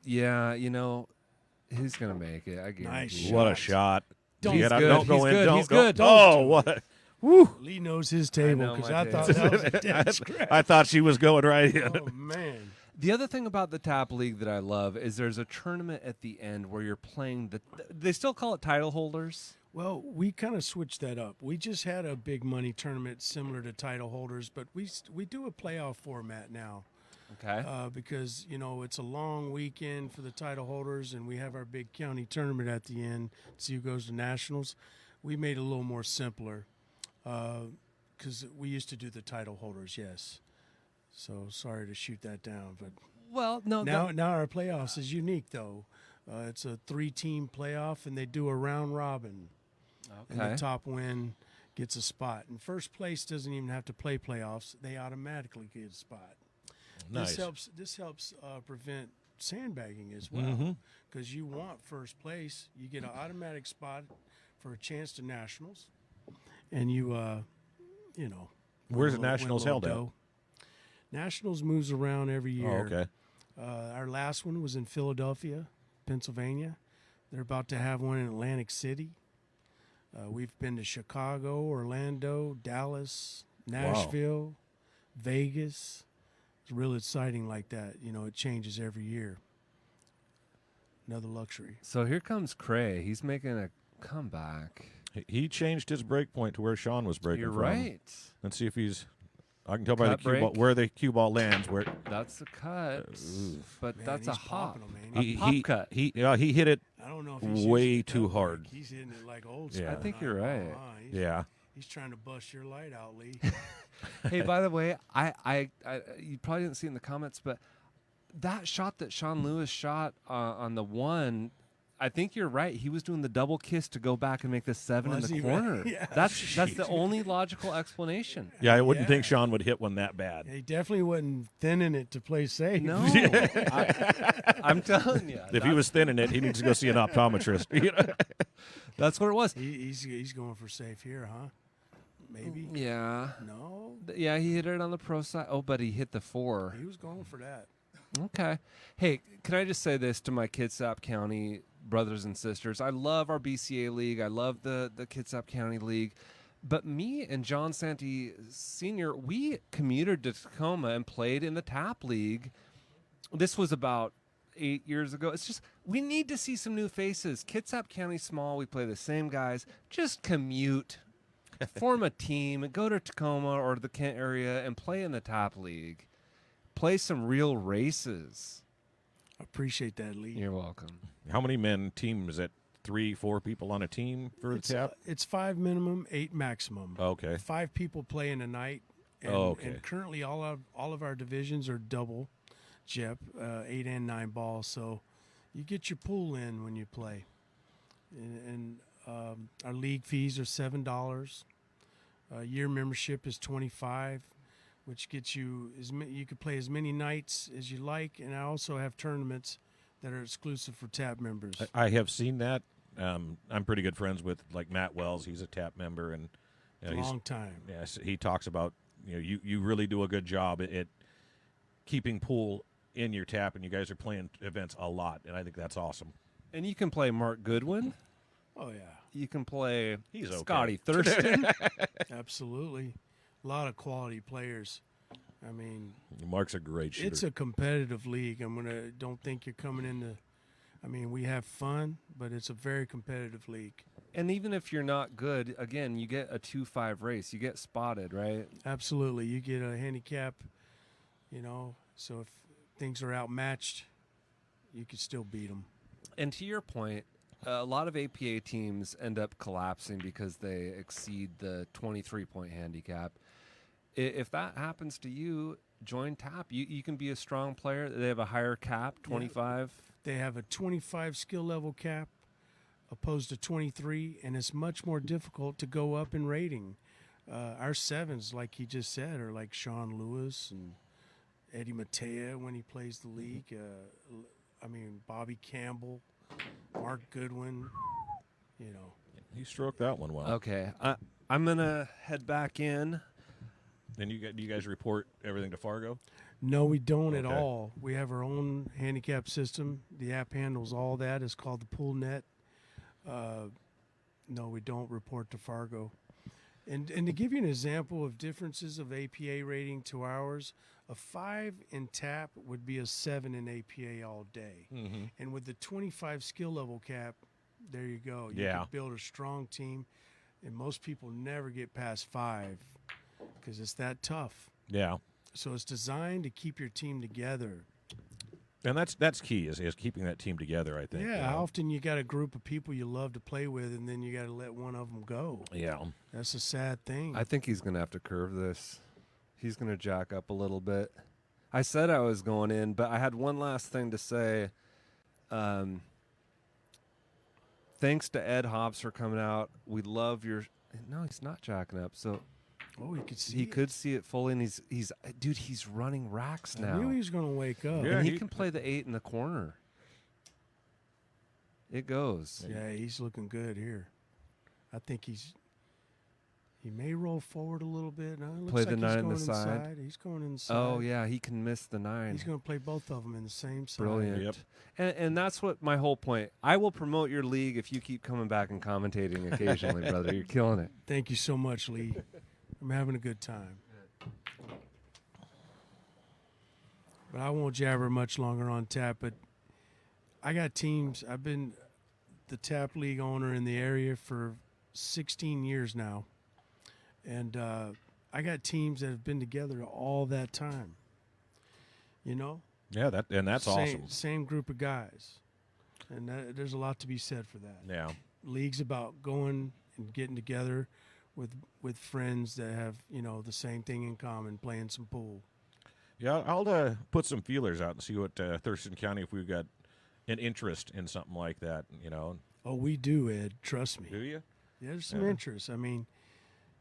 Yeah, he's going to make it. I guarantee Nice you. What a Shots. shot! Don't- Get He's out- good. Don't go He's in. good. Don't, He's don't- good. Oh, what? Woo! Lee knows his table know because my I thought table. that was a dead scratch. I thought she was going right in. Oh, man. The other thing about the TAP League that I love is there's a tournament at the end where you're playing they still call it title holders. Well, we kind of switched that up. We just had a big money tournament similar to title holders, but we do a playoff format now. Okay. because it's a long weekend for the title holders, and we have our big county tournament at the end. See who goes to nationals. We made it a little more simpler because we used to do the title holders. Yes. So sorry to shoot that down, but Well, no. now our playoffs is unique though. It's a 3-team playoff, and they do a round robin. And Okay. the top win gets a spot. And first place doesn't even have to play playoffs; they automatically get a spot. Nice. This helps prevent sandbagging as well, because you want first place. You get an automatic spot for a chance to nationals, and you Where's win the a Nationals little held at? dough. Nationals moves around every year. Oh, okay. Our last one was in Philadelphia, Pennsylvania. They're about to have one in Atlantic City. We've been to Chicago, Orlando, Dallas, Nashville, Vegas. It's real exciting like that. It changes every year. Another luxury. So here comes Criegh. He's making a comeback. He changed his break point to where Sean was breaking You're from. right. Let's see if he's. I can tell by the Cut cue ball, break. where the cue ball lands. Where That's a cut, but Man, that's a he's hop. popping 'em, man. A pop cut. he hit it. I don't know if he's Way using it too that hard. way. He's hitting it like old Yeah. school. I think you're right. Yeah. He's trying to bust your light out, Lee. Hey, by the way, I you probably didn't see it in the comments, but that shot that Sean Lewis shot on the one, I think you're right. He was doing the double kiss to go back and make the 7 Was in he the really? corner. Yeah. That's the only logical explanation. Yeah, I wouldn't think Yeah. Sean would hit one that bad. He definitely wasn't thinning it to play safe. No, I'm telling you, If he was thinning it, he needs to go see an optometrist. that's what it was. He's going for safe here, huh? Maybe. Yeah, No, yeah, he hit it on the pro side. Oh, but he hit the 4. he was going for that. Okay. Hey, can I just say this to my Kitsap County brothers and sisters? I love our BCA league. I love the Kitsap County League. But me and John Santee Sr., we commuted to Tacoma and played in the TAP League. This was about 8 years ago. It's just, we need to see some new faces. Kitsap County small. We play the same guys. Just commute. Form a team and go to Tacoma or the Kent area and play in the TAP League. Play some real races. I appreciate that, Lee. You're welcome. How many men team is it? 3-4 people on a team for the tap? It's 5 minimum, 8 maximum. Okay. 5 people play in a night. And, Okay. and currently, all of our divisions are double, Jep, 8 and 9 balls. So you get your pool in when you play. And our league fees are $7. Year membership is $25, which gets you you could play as many nights as you like. And I also have tournaments that are exclusive for TAP members. I have seen that. I'm pretty good friends with like Matt Wells. He's a tap member, and he's Long time. yes, he talks about you really do a good job at keeping pool in your tap, and you guys are playing events a lot, and I think that's awesome. And you can play Mark Goodwin. Oh, yeah. You can play He's okay. Scotty Thurston. Absolutely. A lot of quality players. I mean, Mark's a great shooter. it's a competitive league. Don't think you're coming into. I mean, we have fun, but it's a very competitive league. And even if you're not good, again, you get a 2-5 race. You get spotted, right? Absolutely, you get a handicap. So if things are outmatched, you can still beat them. And to your point, a lot of APA teams end up collapsing because they exceed the 23-point handicap. If that happens to you, join TAP. You can be a strong player. They have a higher cap, 25. They have a 25 skill level cap opposed to 23, and it's much more difficult to go up in rating. Our 7s, like he just said, are like Sean Lewis and Eddie Matea when he plays the league. Bobby Campbell, Mark Goodwin, He stroked that one well. Okay. I'm going to head back in. And do you guys report everything to Fargo? No, we don't at Okay. all. We have our own handicap system. The app handles all that. It's called the Pool Net. No, we don't report to Fargo. And to give you an example of differences of APA rating to ours, a 5 in TAP would be a 7 in APA all day. Mm-hmm. And with the 25 skill level cap, there you go. You Yeah. can build a strong team. And most people never get past 5 because it's that tough. Yeah. So it's designed to keep your team together. And that's key is keeping that team together, I think. Yeah, you how know? often you got a group of people you love to play with, and then you got to let one of them go. Yeah. That's a sad thing. I think he's going to have to curve this. He's going to jack up a little bit. I said I was going in, but I had one last thing to say. Thanks to Ed Hobbs for coming out. We love your. No, he's not jacking up. So Oh, he could see. he it. could see it fully, and he's running racks I now. knew he was going to wake up. Yeah, and he he- can play the 8 in the corner. It goes. Yeah, he's looking good here. I think he may roll forward a little bit. No, it looks Play like the he's 9 going in the side. inside. He's going inside. Oh yeah, he can miss the 9. He's going to play both of them in the same side. Brilliant. Yep. And that's what my whole point. I will promote your league if you keep coming back and commentating occasionally, brother. You're killing it. Thank you so much, Lee. I'm having a good time. But I won't jabber much longer on tap. But I got teams. I've been the tap league owner in the area for 16 years now. And I got teams that have been together all that time. You know? Yeah, that's awesome. Same group of guys. And there's a lot to be said for that. Yeah. League's about going and getting together with friends that have, you know, the same thing in common, playing some pool. Yeah, I'll put some feelers out and see what Thurston County, if we've got an interest in something like that, you know. Oh, we do, Ed. Trust me. Do you? Yeah, there's some Yeah. interest. I mean,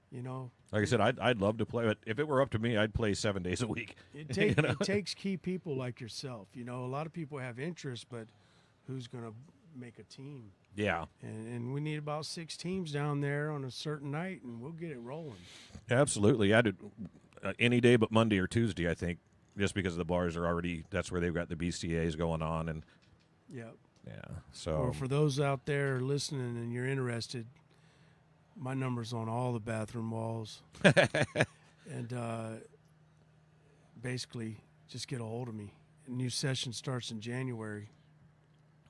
you know, Like I said, I'd love to play, but if it were up to me, I'd play 7 days a week. it You know? takes key people like yourself. You know, a lot of people have interest, but who's going to make a team? Yeah, And we need about 6 teams down there on a certain night, and we'll get it rolling. absolutely. I did any day but Monday or Tuesday, I think, just because the bars are already, that's where they've got the BCAs going on. And Yep. yeah, so. Or for those out there listening and you're interested, my number's on all the bathroom walls. And basically, just get a hold of me. A new session starts in January.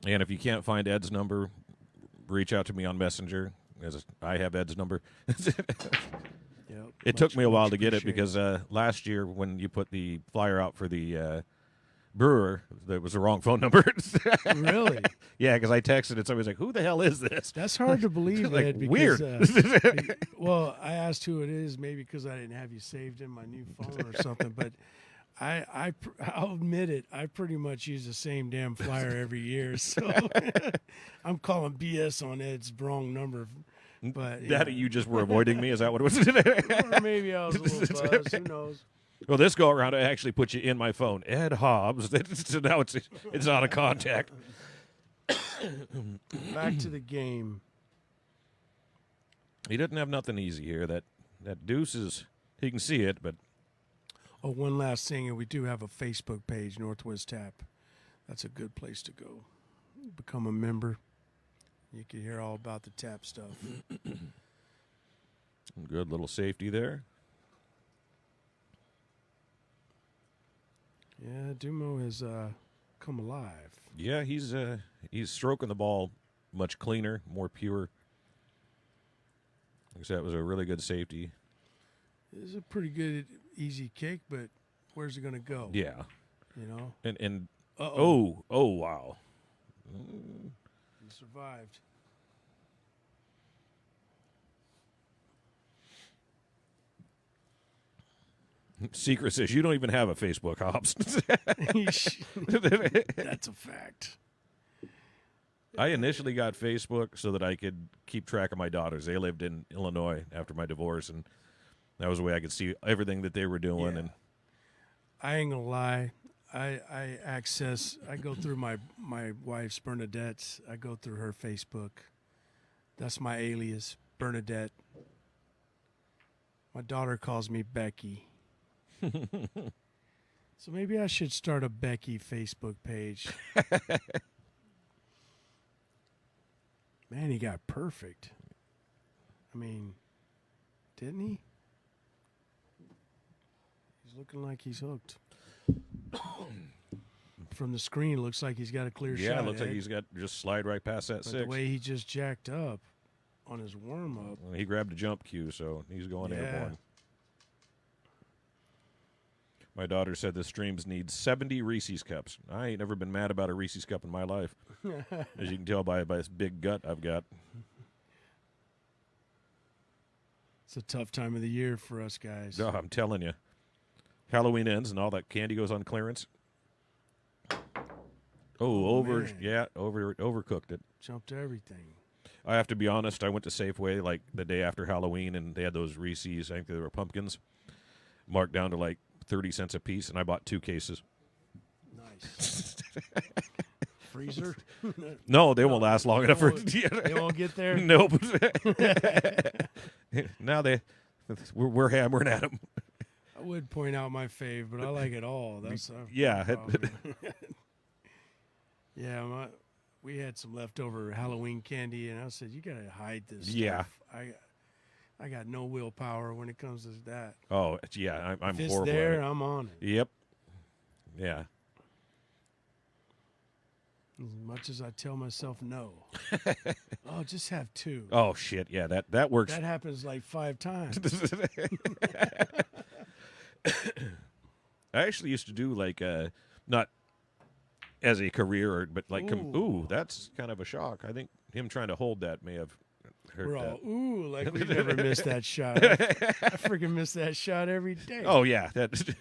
And if you can't find Ed's number, reach out to me on Messenger, as I have Ed's number. Yep. It took me a while much to get it appreciated. because last year when you put the flyer out for the brewer, that was the wrong phone number. Really? Yeah, because I texted it. Somebody's like, "Who the hell is this?" That's hard to believe, Like, Ed. Because, weird. Well, I asked who it is, maybe because I didn't have you saved in my new phone or something. But I'll admit it. I pretty much use the same damn flyer every year. So I'm calling BS on Ed's wrong number. But yeah. That you just were avoiding me? Is that what it was? Or maybe I was a little buzzed. Who knows? Well, this go around, I actually put you in my phone, Ed Hobbs. So now it's out of contact. Back to the game. He didn't have nothing easy here. That deuce is, he can see it, but Oh, one last thing, and we do have a Facebook page, Northwest Tap. That's a good place to go. Become a member. You can hear all about the tap stuff. good little safety there. Yeah, Dumo has come alive. Yeah, he's stroking the ball much cleaner, more pure. Like I said, that was a really good safety. It's a pretty good, easy kick, but where's it going to go? Yeah, You know? and Uh-oh. oh wow, He survived. Secret says you don't even have a Facebook, Hobbs. That's a fact. I initially got Facebook so that I could keep track of my daughters. They lived in Illinois after my divorce, and that was the way I could see everything that they were doing. Yeah. And I ain't gonna lie. I go through my wife's Bernadette's. I go through her Facebook. That's my alias, Bernadette. My daughter calls me Becky. So maybe I should start a Becky Facebook page. Man, he got perfect. I mean, didn't he? He's looking like he's hooked. From the screen, it looks like he's got a clear yeah, shot. it looks like Ed. he's got just slide right past that But the six. way he just jacked up on his warm up. He grabbed a jump cue, so he's going Yeah. airborne. My daughter said the streams need 70 Reese's cups. I ain't never been mad about a Reese's cup in my life, as you can tell by this big gut I've got. It's a tough time of the year for us guys. No, I'm telling you. Halloween ends and all that candy goes on clearance. Overcooked it. Jumped everything. I have to be honest, I went to Safeway like the day after Halloween, and they had those Reese's, I think they were pumpkins, marked down to like 30 cents a piece, and I bought 2 cases. Nice. Freezer? No, they won't last long enough. They won't get there? Nope. Now we're hammering at them. I would point out my fave, but I like it all. That's Yeah. Yeah, we had some leftover Halloween candy, and I said, "You gotta hide this Yeah. stuff." I got no willpower when it comes to that. Oh, yeah, I'm If it's horrible there, at it. I'm on it. Yep. Yeah. As much as I tell myself no. Oh, just have 2. Oh, shit, yeah, that works. That happens like 5 times. I actually used to do like not as a career, but like that's kind of a shock. I think him trying to hold that may have hurt We're that. all, like we never missed that shot. I freaking miss that shot every day. Oh yeah, that.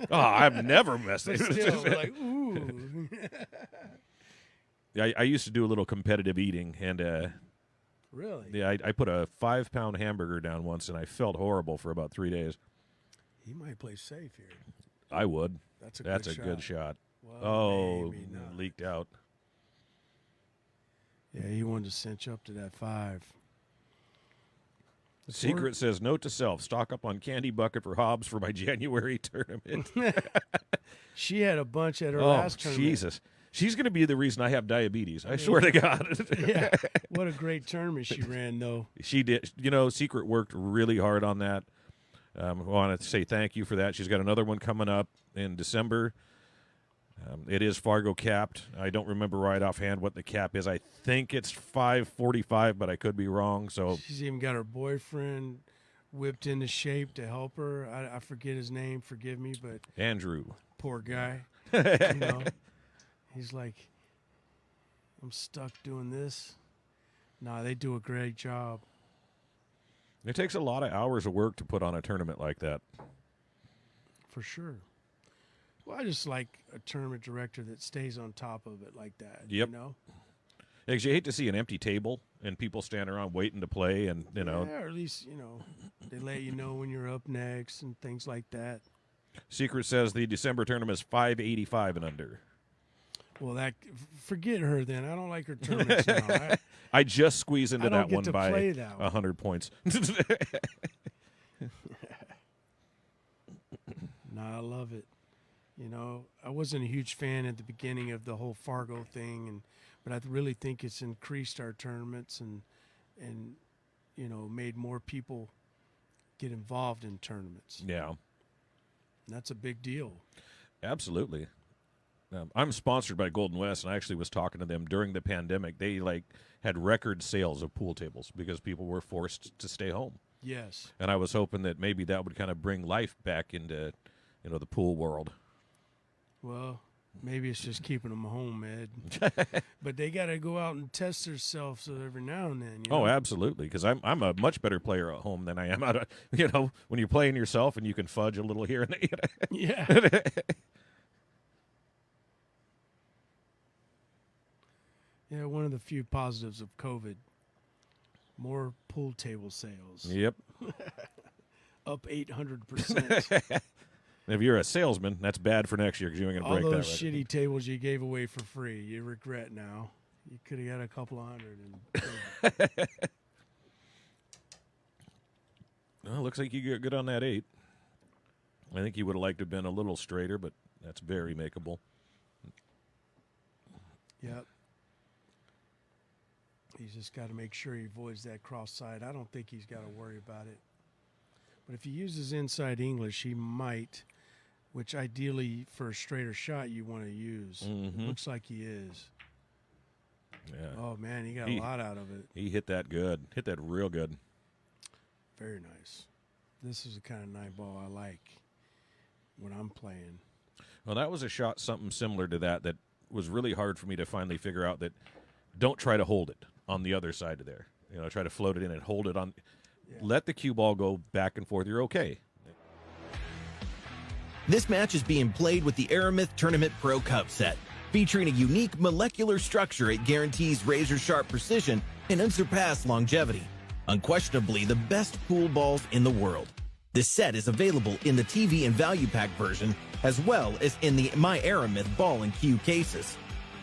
I've never missed But it. still, we're like, ooh. I used to do a little competitive eating, and Really? yeah, I put a 5-pound hamburger down once, and I felt horrible for about 3 days. He might play safe here. I would. That's a good shot. Well, maybe not. Leaked out. Yeah, he wanted to cinch up to that 5. Secret says, note to self, stock up on candy bucket for Hobbs for my January tournament. She had a bunch at her last tournament. Jesus. She's going to be the reason I have diabetes. I swear to God. Yeah. What a great tournament she ran, though. She did. Secret worked really hard on that. I want to say thank you for that. She's got another one coming up in December. It is Fargo capped. I don't remember right offhand what the cap is. I think it's 545, but I could be wrong. So She's even got her boyfriend whipped into shape to help her. I forget his name. Forgive me, but Andrew. poor guy. He's like, I'm stuck doing this. Nah, they do a great job. It takes a lot of hours of work to put on a tournament like that. For sure. Well, I just like a tournament director that stays on top of it like that. Yep. You know? Because you hate to see an empty table and people standing around waiting to play, and Yeah, or at least, they let you know when you're up next and things like that. Secret says the December tournament is 585 and under. Well, forget her then. I don't like her tournaments now. I just squeeze into I don't that get one to by play that one. 100 points. Nah, I love it. I wasn't a huge fan at the beginning of the whole Fargo thing, but I really think it's increased our tournaments and made more people get involved in tournaments. Yeah. And that's a big deal. Absolutely. I'm sponsored by Golden West, and I actually was talking to them during the pandemic. They had record sales of pool tables because people were forced to stay home. Yes. And I was hoping that maybe that would kind of bring life back into, the pool world. Well, maybe it's just keeping them home, Ed. But they got to go out and test themselves every now and then. Oh, absolutely, because I'm a much better player at home than I am out of, when you're playing yourself and you can fudge a little here and there. Yeah. Yeah, one of the few positives of COVID, more pool table sales. Yep. Up 800%. If you're a salesman, that's bad for next year because you ain't going to All break those that. shitty tables you gave away for free, you regret now. You could have got a couple of hundred. Well, looks like you got good on that 8. I think you would have liked to have been a little straighter, but that's very makeable. Yep. He's just got to make sure he avoids that cross side. I don't think he's got to worry about it. But if he uses inside English, he might, which ideally for a straighter shot you want to use. Mm-hmm. It looks like he is. Yeah. Oh, man, he got a lot out of it. He hit that good. Hit that real good. Very nice. This is the kind of 9 ball I like. when I'm playing. Well, that was a shot, something similar to that was really hard for me to finally figure out that don't try to hold it on the other side of there. You know, try to float it in and hold it on. Yeah. Let the cue ball go back and forth. You're okay. This match is being played with the Aramith Tournament Pro Cup set, featuring a unique molecular structure. It guarantees razor-sharp precision and unsurpassed longevity. Unquestionably the best pool balls in the world. This set is available in the TV and value pack version, as well as in the My Aramith ball and cue cases.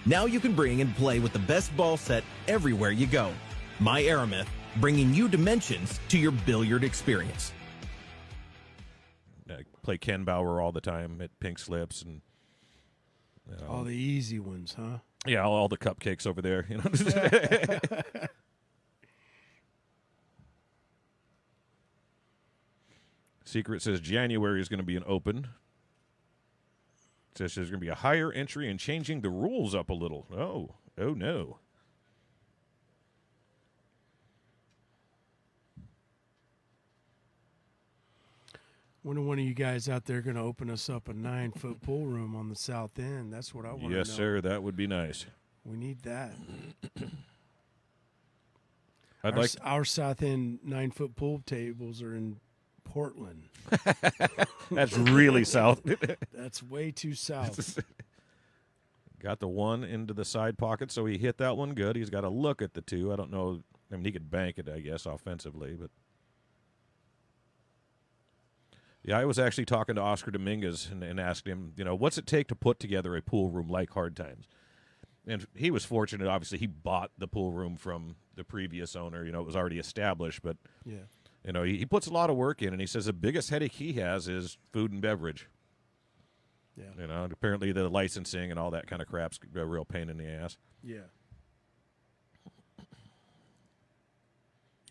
Now you can bring and play with the best ball set everywhere you go. My Aramith, bringing you dimensions to your billiard experience. I play Ken Bauer all the time at Pink Slips and All the easy ones, huh? yeah, all the cupcakes over there. You know. Secret says January is going to be an open. It says there's going to be a higher entry and changing the rules up a little. Oh no. When are one of you guys out there going to open us up a 9-foot pool room on the south end? That's what I want to know. Yes, sir. That would be nice. We need that. I'd Our south end 9-foot pool tables are in Portland. That's really south. That's way too south. Got the one into the side pocket, so he hit that one good. He's got to look at the two. I don't know. I mean, he could bank it, I guess, offensively, but. Yeah, I was actually talking to Oscar Dominguez and asked him, you know, what's it take to put together a pool room like Hard Times? And he was fortunate, obviously. He bought the pool room from the previous owner. You know, it was already established, but, Yeah. you know, he puts a lot of work in, and he says the biggest headache he has is food and beverage. Yeah. You know, and apparently the licensing and all that kind of crap's a real pain in the ass. Yeah.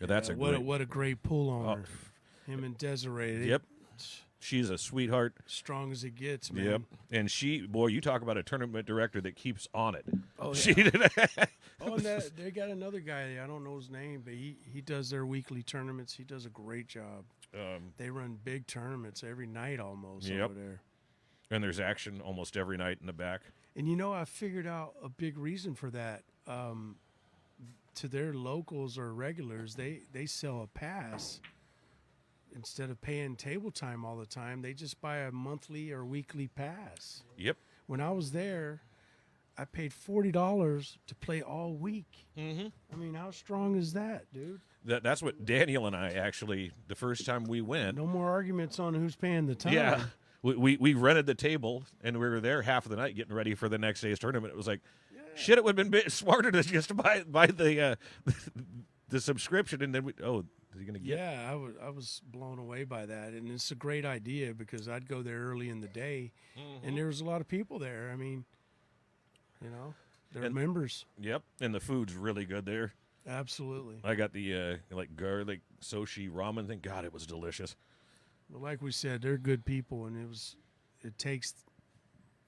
But that's what a great pool owner. Him and Desiree. Yep. She's a sweetheart. Strong as it gets, man. Yep. And boy, you talk about a tournament director that keeps on it. Oh, She yeah. did. Oh, and they got another guy. I don't know his name, but he does their weekly tournaments. He does a great job. They run big tournaments every night almost Yep. over there. And there's action almost every night in the back. And you know, I figured out a big reason for that. To their locals or regulars, they sell a pass. Instead of paying table time all the time, they just buy a monthly or weekly pass. Yep. When I was there, I paid $40 to play all week. Mm-hmm. I mean, how strong is that, dude? That's what Daniel and I actually, the first time we went. No more arguments on who's paying the time. Yeah. We rented the table, and we were there half of the night getting ready for the next day's tournament. It was like, shit, it would have been smarter to just buy the the subscription, and then is he going to get? Yeah, I was blown away by that, and it's a great idea because I'd go there early in the day, and there was a lot of people there. I mean, you know, they're members. Yep, and the food's really good there. Absolutely. I got the like garlic soshi ramen thing. God, it was delicious. But like we said, they're good people, and it takes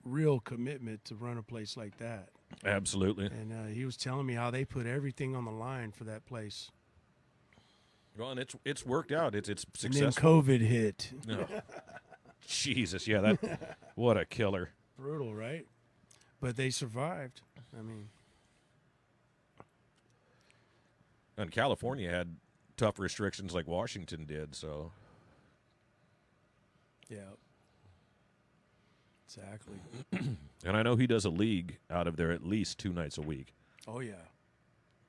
real commitment to run a place like that. Absolutely. And he was telling me how they put everything on the line for that place. Well, and it's worked out. It's And successful. then COVID hit. Oh, Jesus, yeah, what a killer. Brutal, right? But they survived. I mean, And California had tough restrictions like Washington did, so. yeah. Exactly. And I know he does a league out of there at least 2 nights a week. Oh, yeah.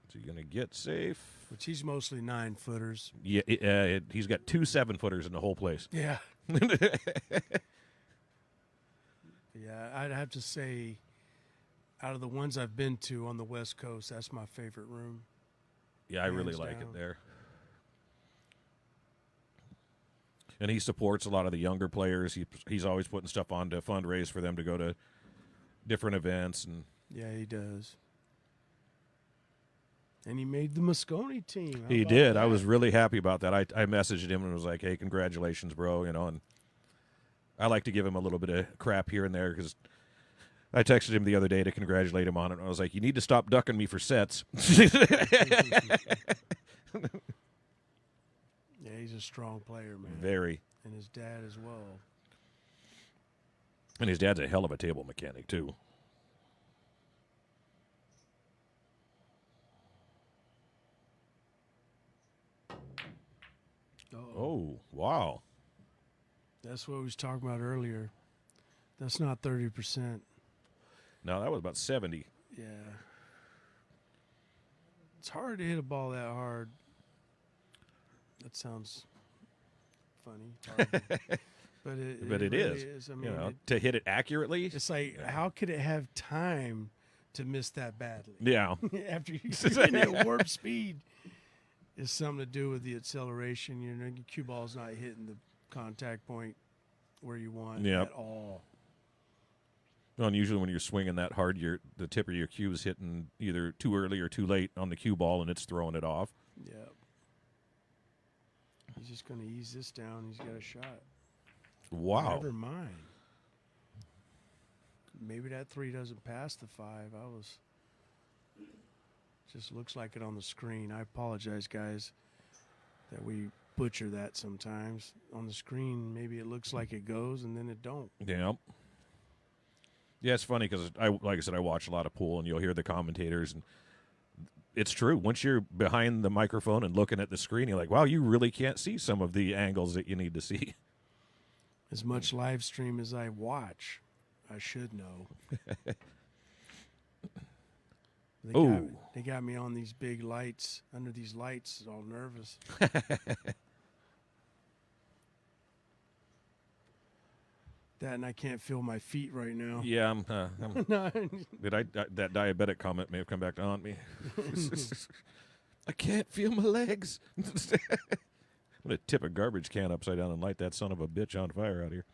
Is he going to get safe? Which he's mostly 9-footers. Yeah, he's got 2 7-footers in the whole place. Yeah. Yeah, I'd have to say, out of the ones I've been to on the West Coast, that's my favorite room. Yeah, I really Hands like down. it there. And he supports a lot of the younger players. He's always putting stuff on to fundraise for them to go to different events. And Yeah, he does. And he made the Moscone team. How he about did. that? I was really happy about that. I messaged him and was like, hey, congratulations, bro. You know, and I like to give him a little bit of crap here and there because I texted him the other day to congratulate him on it. And I was like, you need to stop ducking me for sets. Yeah, he's a strong player, man. Very. And his dad as well. And his dad's a hell of a table mechanic, too. Oh, wow. That's what we was talking about earlier. That's not 30%. No, that was about 70. Yeah. It's hard to hit a ball that hard. That sounds funny. But it But it really is. I mean, To hit it accurately. it's like, how could it have time to miss that badly? Yeah. After you're hitting at warp speed, it's something to do with the acceleration. You know, your cue ball's not hitting the contact point where you want at all. Well, and usually when you're swinging that hard, the tip of your cue is hitting either too early or too late on the cue ball, and it's throwing it off. Yep. He's just going to ease this down. He's got a shot. Wow. Never mind. Maybe that 3 doesn't pass the 5. Just looks like it on the screen. I apologize, guys, that we butcher that sometimes. On the screen, maybe it looks like it goes, and then it don't. Yeah. Yeah, it's funny because, like I said, I watch a lot of pool, and you'll hear the commentators, and it's true. Once you're behind the microphone and looking at the screen, you're like, wow, you really can't see some of the angles that you need to see. As much live stream as I watch, I should know. They got me on these big lights, under these lights, all nervous. That and I can't feel my feet right now. Yeah, that diabetic comment may have come back to haunt me. I can't feel my legs. I'm going to tip a garbage can upside down and light that son of a bitch on fire out here.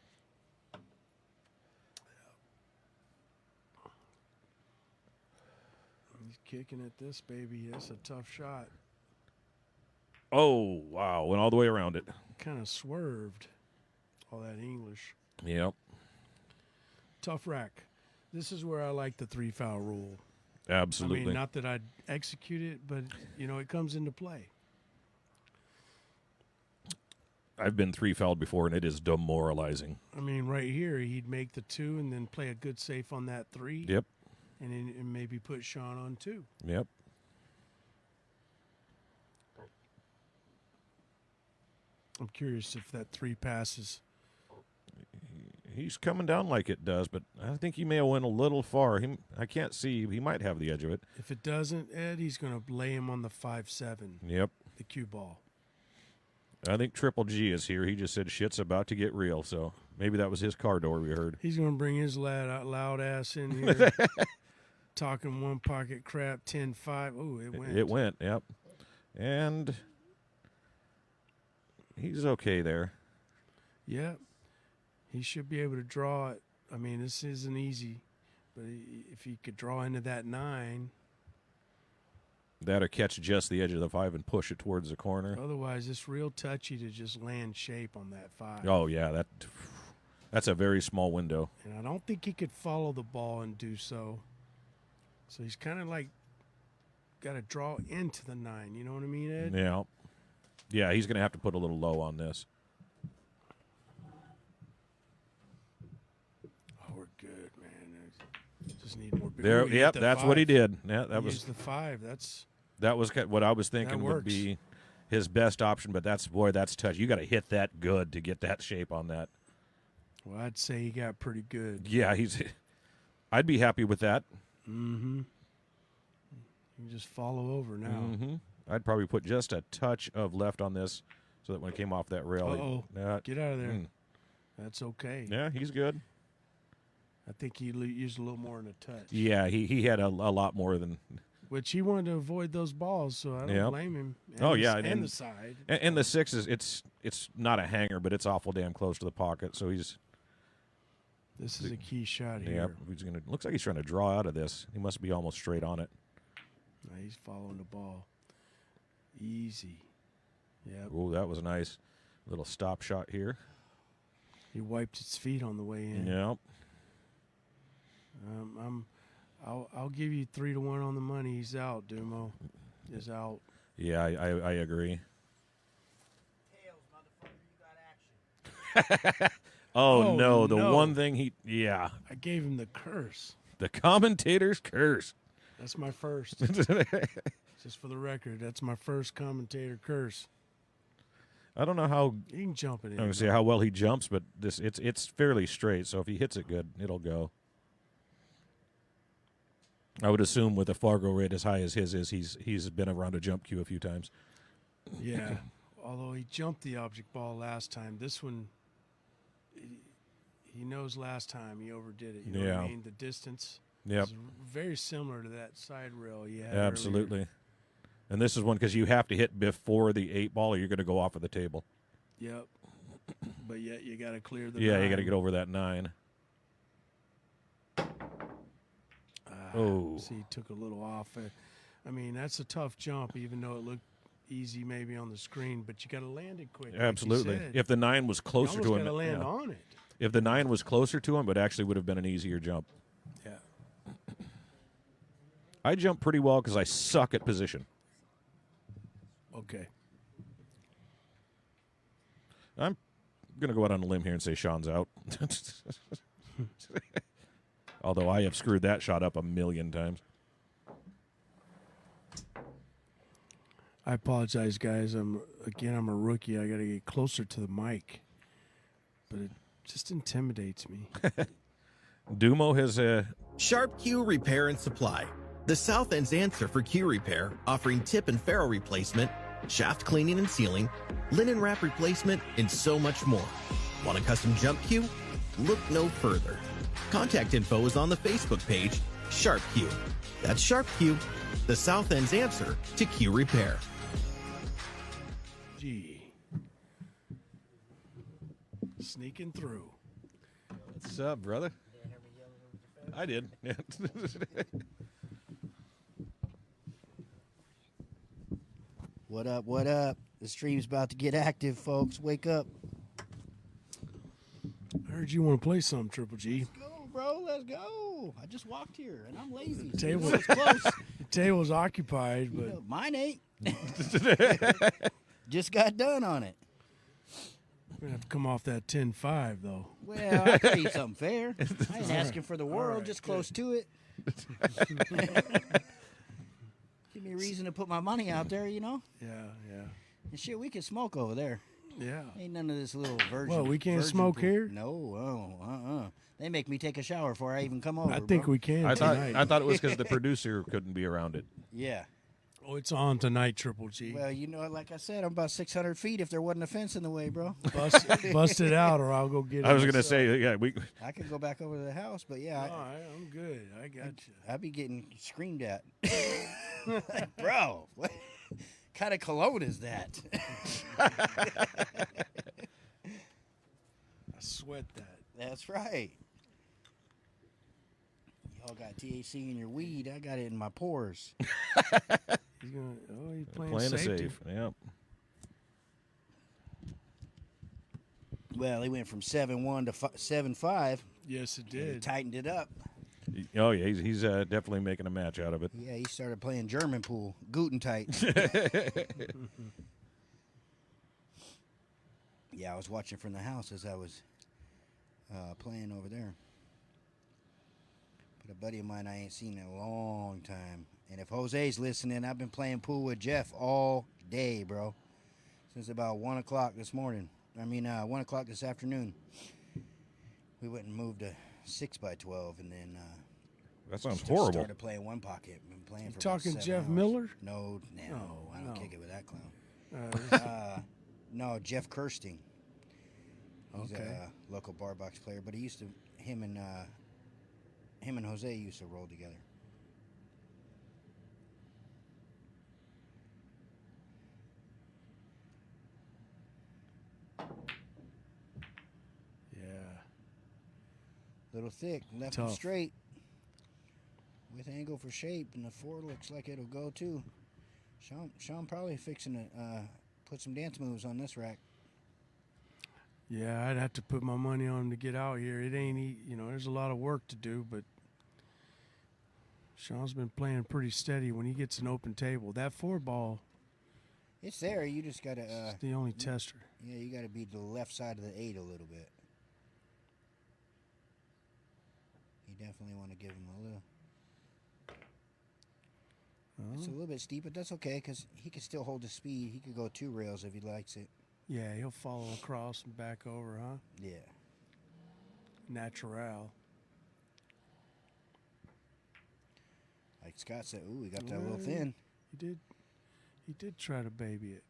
He's kicking at this, baby. That's a tough shot. Oh, wow. Went all the way around it. Kind of swerved. All that English. Yep. Tough rack. This is where I like the 3-foul rule. Absolutely. I mean, not that I'd execute it, but, it comes into play. I've been 3-fouled before, and it is demoralizing. I mean, right here, he'd make the 2 and then play a good safe on that 3. Yep. And maybe put Sean on 2. Yep. I'm curious if that 3 passes. He's coming down like it does, but I think he may have went a little far. I can't see. He might have the edge of it. If it doesn't, Ed, he's going to lay him on the 5-7. Yep. The cue ball. I think Triple G is here. He just said shit's about to get real, so maybe that was his car door we heard. He's going to bring his loud ass in here. Talking one pocket crap, 10-5. Oh, it went. It went, yep. And he's okay there. Yep. He should be able to draw it. I mean, this isn't easy, but if he could draw into that 9. That or catch just the edge of the 5 and push it towards the corner. Otherwise, it's real touchy to just land shape on that 5. Oh, yeah, that's a very small window. And I don't think he could follow the ball and do so. So he's kind of like got to draw into the 9. You know what I mean, Ed? Yeah. Yeah, he's going to have to put a little low on this. Oh, we're good, man. Just need more. There, yep, that's 5. what he did. Yeah, that was the 5. That was what I was thinking That would works. be his best option, but that's touch. You got to hit that good to get that shape on that. Well, I'd say he got pretty good. Yeah, I'd be happy with that. Mm-hmm. You just follow over now. Mm-hmm. I'd probably put just a touch of left on this so that when it came off that rail. Get out of there. That's okay. Yeah, he's good. I think he used a little more in a touch. Yeah, he had a lot more than. Which he wanted to avoid those balls, so I don't blame him. And and the side. And the 6 is it's not a hanger, but it's awful damn close to the pocket. So This is a key shot here. Yeah, looks like he's trying to draw out of this. He must be almost straight on it. No, he's following the ball. Easy. Yeah. Oh, that was a nice little stop shot here. He wiped its feet on the way in. Yep. I'll give you 3-1 on the money. He's out, Dumo. Is out. Yeah, I agree. Tails, motherfucker, you got action. Oh, Oh, no, the no. one thing yeah, I gave him the curse. the commentator's curse. That's my first. Just for the record, that's my first commentator curse. I don't know how You can jump it in. I'm gonna say how well he jumps, but it's fairly straight. So if he hits it good, it'll go. I would assume with a Fargo rate as high as his is, he's been around a jump cue a few times. Yeah. Although he jumped the object ball last time, this one, he knows last time he overdid it. You know what I mean? The distance. Yep, is very similar to that side rail you had absolutely. earlier. And this is one because you have to hit before the 8 ball, or you're going to go off of the table. Yep. But yet you got to clear the. Yeah, 9. you got to get over that 9. Oh, See, he took a little off. I mean, that's a tough jump, even though it looked easy maybe on the screen. But you got to land it quick. absolutely. Like you said. If the 9 was You closer almost to him, got to land yeah. on it. If the 9 was closer to him, it actually would have been an easier jump. Yeah. I jump pretty well because I suck at position. Okay. I'm going to go out on a limb here and say Sean's out. Although I have screwed that shot up a million times. I apologize, guys. I'm a rookie. I got to get closer to the mic, but it just intimidates me. Dumo has Sharp Q Repair and Supply, the South End's answer for Q repair, offering tip and ferrule replacement, shaft cleaning and sealing, linen wrap replacement, and so much more. Want a custom jump cue? Look no further. Contact info is on the Facebook page, Sharp Q. That's Sharp Q, the South End's answer to Q repair. Gee. Sneaking through. What's up, brother? I did. What up, what up? The stream's about to get active, folks. Wake up. I heard you want to play some, Triple G. Let's go, bro. Let's go. I just walked here, and I'm lazy. The table- It's close. The table's occupied, You but know, mine ain't. Just got done on it. we're going to have to come off that 10-5, though. Well, I'll tell you something fair. I ain't asking for the world, right, just close to it. Give me a reason to put my money out there, you know? Yeah, yeah. And shit, we can smoke over there. Yeah. Ain't none of this little virgin. Well, we can't virgin smoke pool. here? No, They make me take a shower before I even come over. I think bro. we can I tonight. thought it was because the producer couldn't be around it. Yeah. Oh, it's on tonight, Triple G. Well, you know, like I said, I'm about 600 feet if there wasn't a fence in the way, bro. Bust it out, or I'll go get it. I was going to myself. say, yeah, we. I could go back over to the house, but yeah, No, I'm good. I got you. I'd be getting screamed at. Like, bro, what kind of cologne is that? I sweat that. That's right. Y'all got THC in your weed. I got it in my pores. He's playing Playing it safety. safe. Yep. Well, he went from 7-1 to 7-5. Yes, it And he did. tightened it up. Oh yeah, he's definitely making a match out of it. Yeah, he started playing German pool. Guten tight. Yeah, I was watching from the house as I was playing over there. But a buddy of mine I ain't seen in a long time. And if Jose's listening, I've been playing pool with Jeff all day, bro. Since about 1 o'clock this morning. 1 o'clock this afternoon. We went and moved a 6x12, and then That sounds just horrible. started playing one pocket. Been playing You for about talking 7 Jeff hours. Miller? No, I don't no. kick it with that clown. Uh, No, Jeff Kirsting. He's Okay. a local bar box player, but he used to him and Jose used to roll together. yeah. Little thick, left Tough. and straight. With angle for shape, and the 4 looks like it'll go too. Sean probably fixing to put some dance moves on this rack. Yeah, I'd have to put my money on him to get out here. It ain't, there's a lot of work to do, but Sean's been playing pretty steady when he gets an open table. That 4 ball It's there. You just gotta. is the only tester. Yeah, you gotta be to the left side of the 8 a little bit. definitely want to give him a little. It's a little bit steep, but that's okay because he can still hold the speed. He could go 2 rails if he likes it. Yeah, he'll follow across and back over, huh? Yeah. Natural. Like Scott said, ooh, he got that a little thin. He did try to baby it.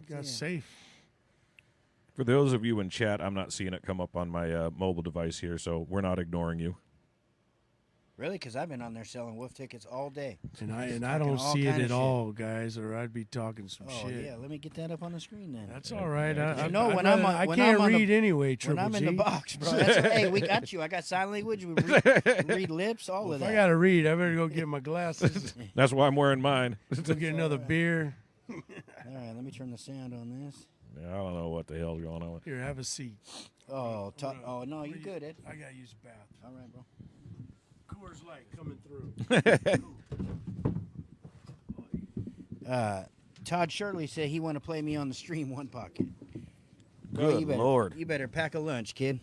He got thin. safe. For those of you in chat, I'm not seeing it come up on my mobile device here, so we're not ignoring you. Really? Because I've been on there selling wolf tickets all day. And I Talking don't all see it kind of at shit. all, guys, or I'd be talking some Oh, shit. yeah. Let me get that up on the screen then. That's all right. You I'd know, when rather- I'm on- I when can't I'm on the- read anyway, When Triple I'm G. in the box, bro. That's hey, we got you. I got sign language. We read lips, all of If that. I got to read, I better go get my glasses. That's why I'm wearing mine. Go get another beer. All right, let me turn the sound on this. Yeah, I don't know what the hell's going on. Here, have a seat. Oh, no, you good, Ed. I got to use the bathroom. All right, bro. Coors Light coming through. Todd Shirley said he want to play me on the stream one pocket. Bro, Good you better, Lord. You better pack a lunch, kid.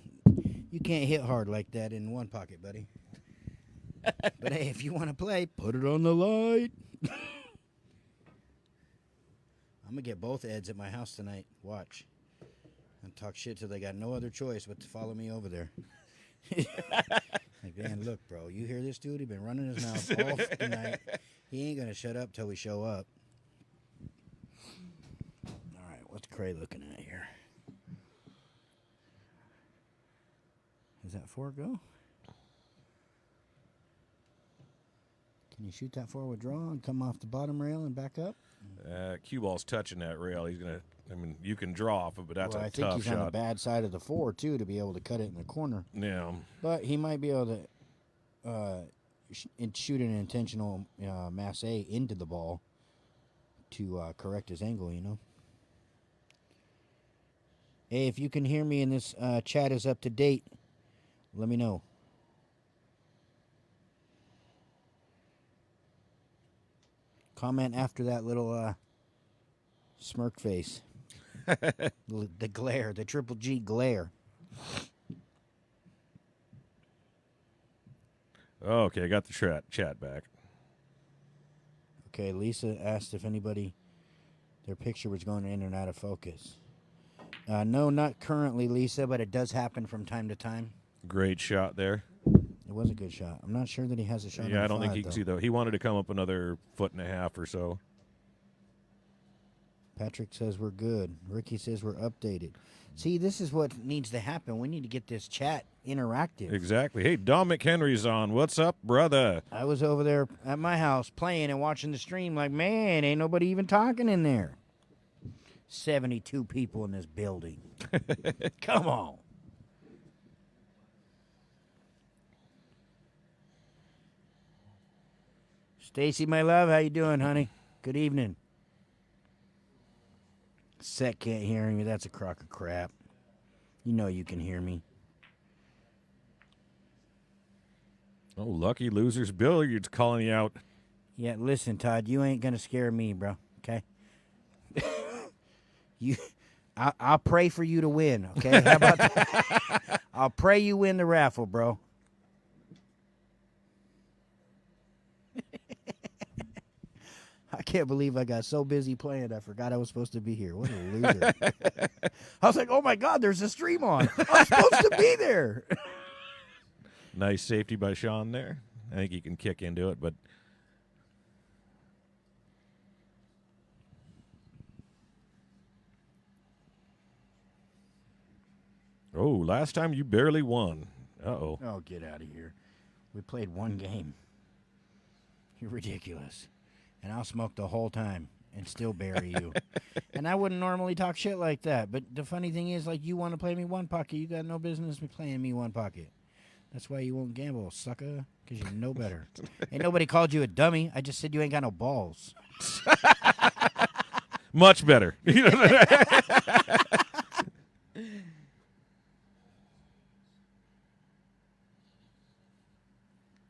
You can't hit hard like that in one pocket, buddy. But hey, if you want to play, put it on the light. I'm going to get both Eds at my house tonight. Watch. And talk shit till they got no other choice but to follow me over there. Like, man, look, bro, you hear this dude? He been running his mouth all night. He ain't going to shut up till we show up. All right, what's Criegh looking at here? Is that 4 go? Can you shoot that forward draw and come off the bottom rail and back up? Cue ball's touching that rail. He's gonna. I mean, you can draw off it, but that's Well, a I think tough he's on the shot. bad side of the 4, too, to be able to cut it in the corner. Yeah. But he might be able to shoot an intentional mass A into the ball to correct his angle, you know? Hey, if you can hear me and this chat is up to date, let me know. Comment after that little smirk face. The glare, the Triple G glare. Okay, I got the chat back. Okay, Lisa asked if anybody, their picture was going in and out of focus. No, not currently, Lisa, but it does happen from time to time. Great shot there. It was a good shot. I'm not sure that he has a shot. Yeah, on I don't think 5, he can though. see though. He wanted to come up another 1.5 feet or so. Patrick says we're good. Ricky says we're updated. See, this is what needs to happen. We need to get this chat interactive. Exactly. Hey, Dom McHenry's on. What's up, brother? I was over there at my house playing and watching the stream like, man, ain't nobody even talking in there. 72 people in this building. Come on. Stacy, my love, how you doing, honey? Good evening. Seth can't hear me. That's a crock of crap. You know you can hear me. Oh, lucky losers. Billiards calling you out. Yeah, listen, Todd, you ain't gonna scare me, bro. Okay. I'll pray for you to win. Okay, how about that? I'll pray you win the raffle, bro. I can't believe I got so busy playing I forgot I was supposed to be here. What a loser. I was like, oh my God, there's a stream on. I'm supposed to be there. Nice safety by Sean there. I think he can kick into it, but oh, last time you barely won. Uh-oh. Oh, get out of here. We played one game. You're ridiculous. And I'll smoke the whole time and still bury you. And I wouldn't normally talk shit like that. But the funny thing is, like, you want to play me one pocket. You got no business me playing me one pocket. That's why you won't gamble, sucker, because you know better. Ain't nobody called you a dummy. I just said you ain't got no balls. Much better.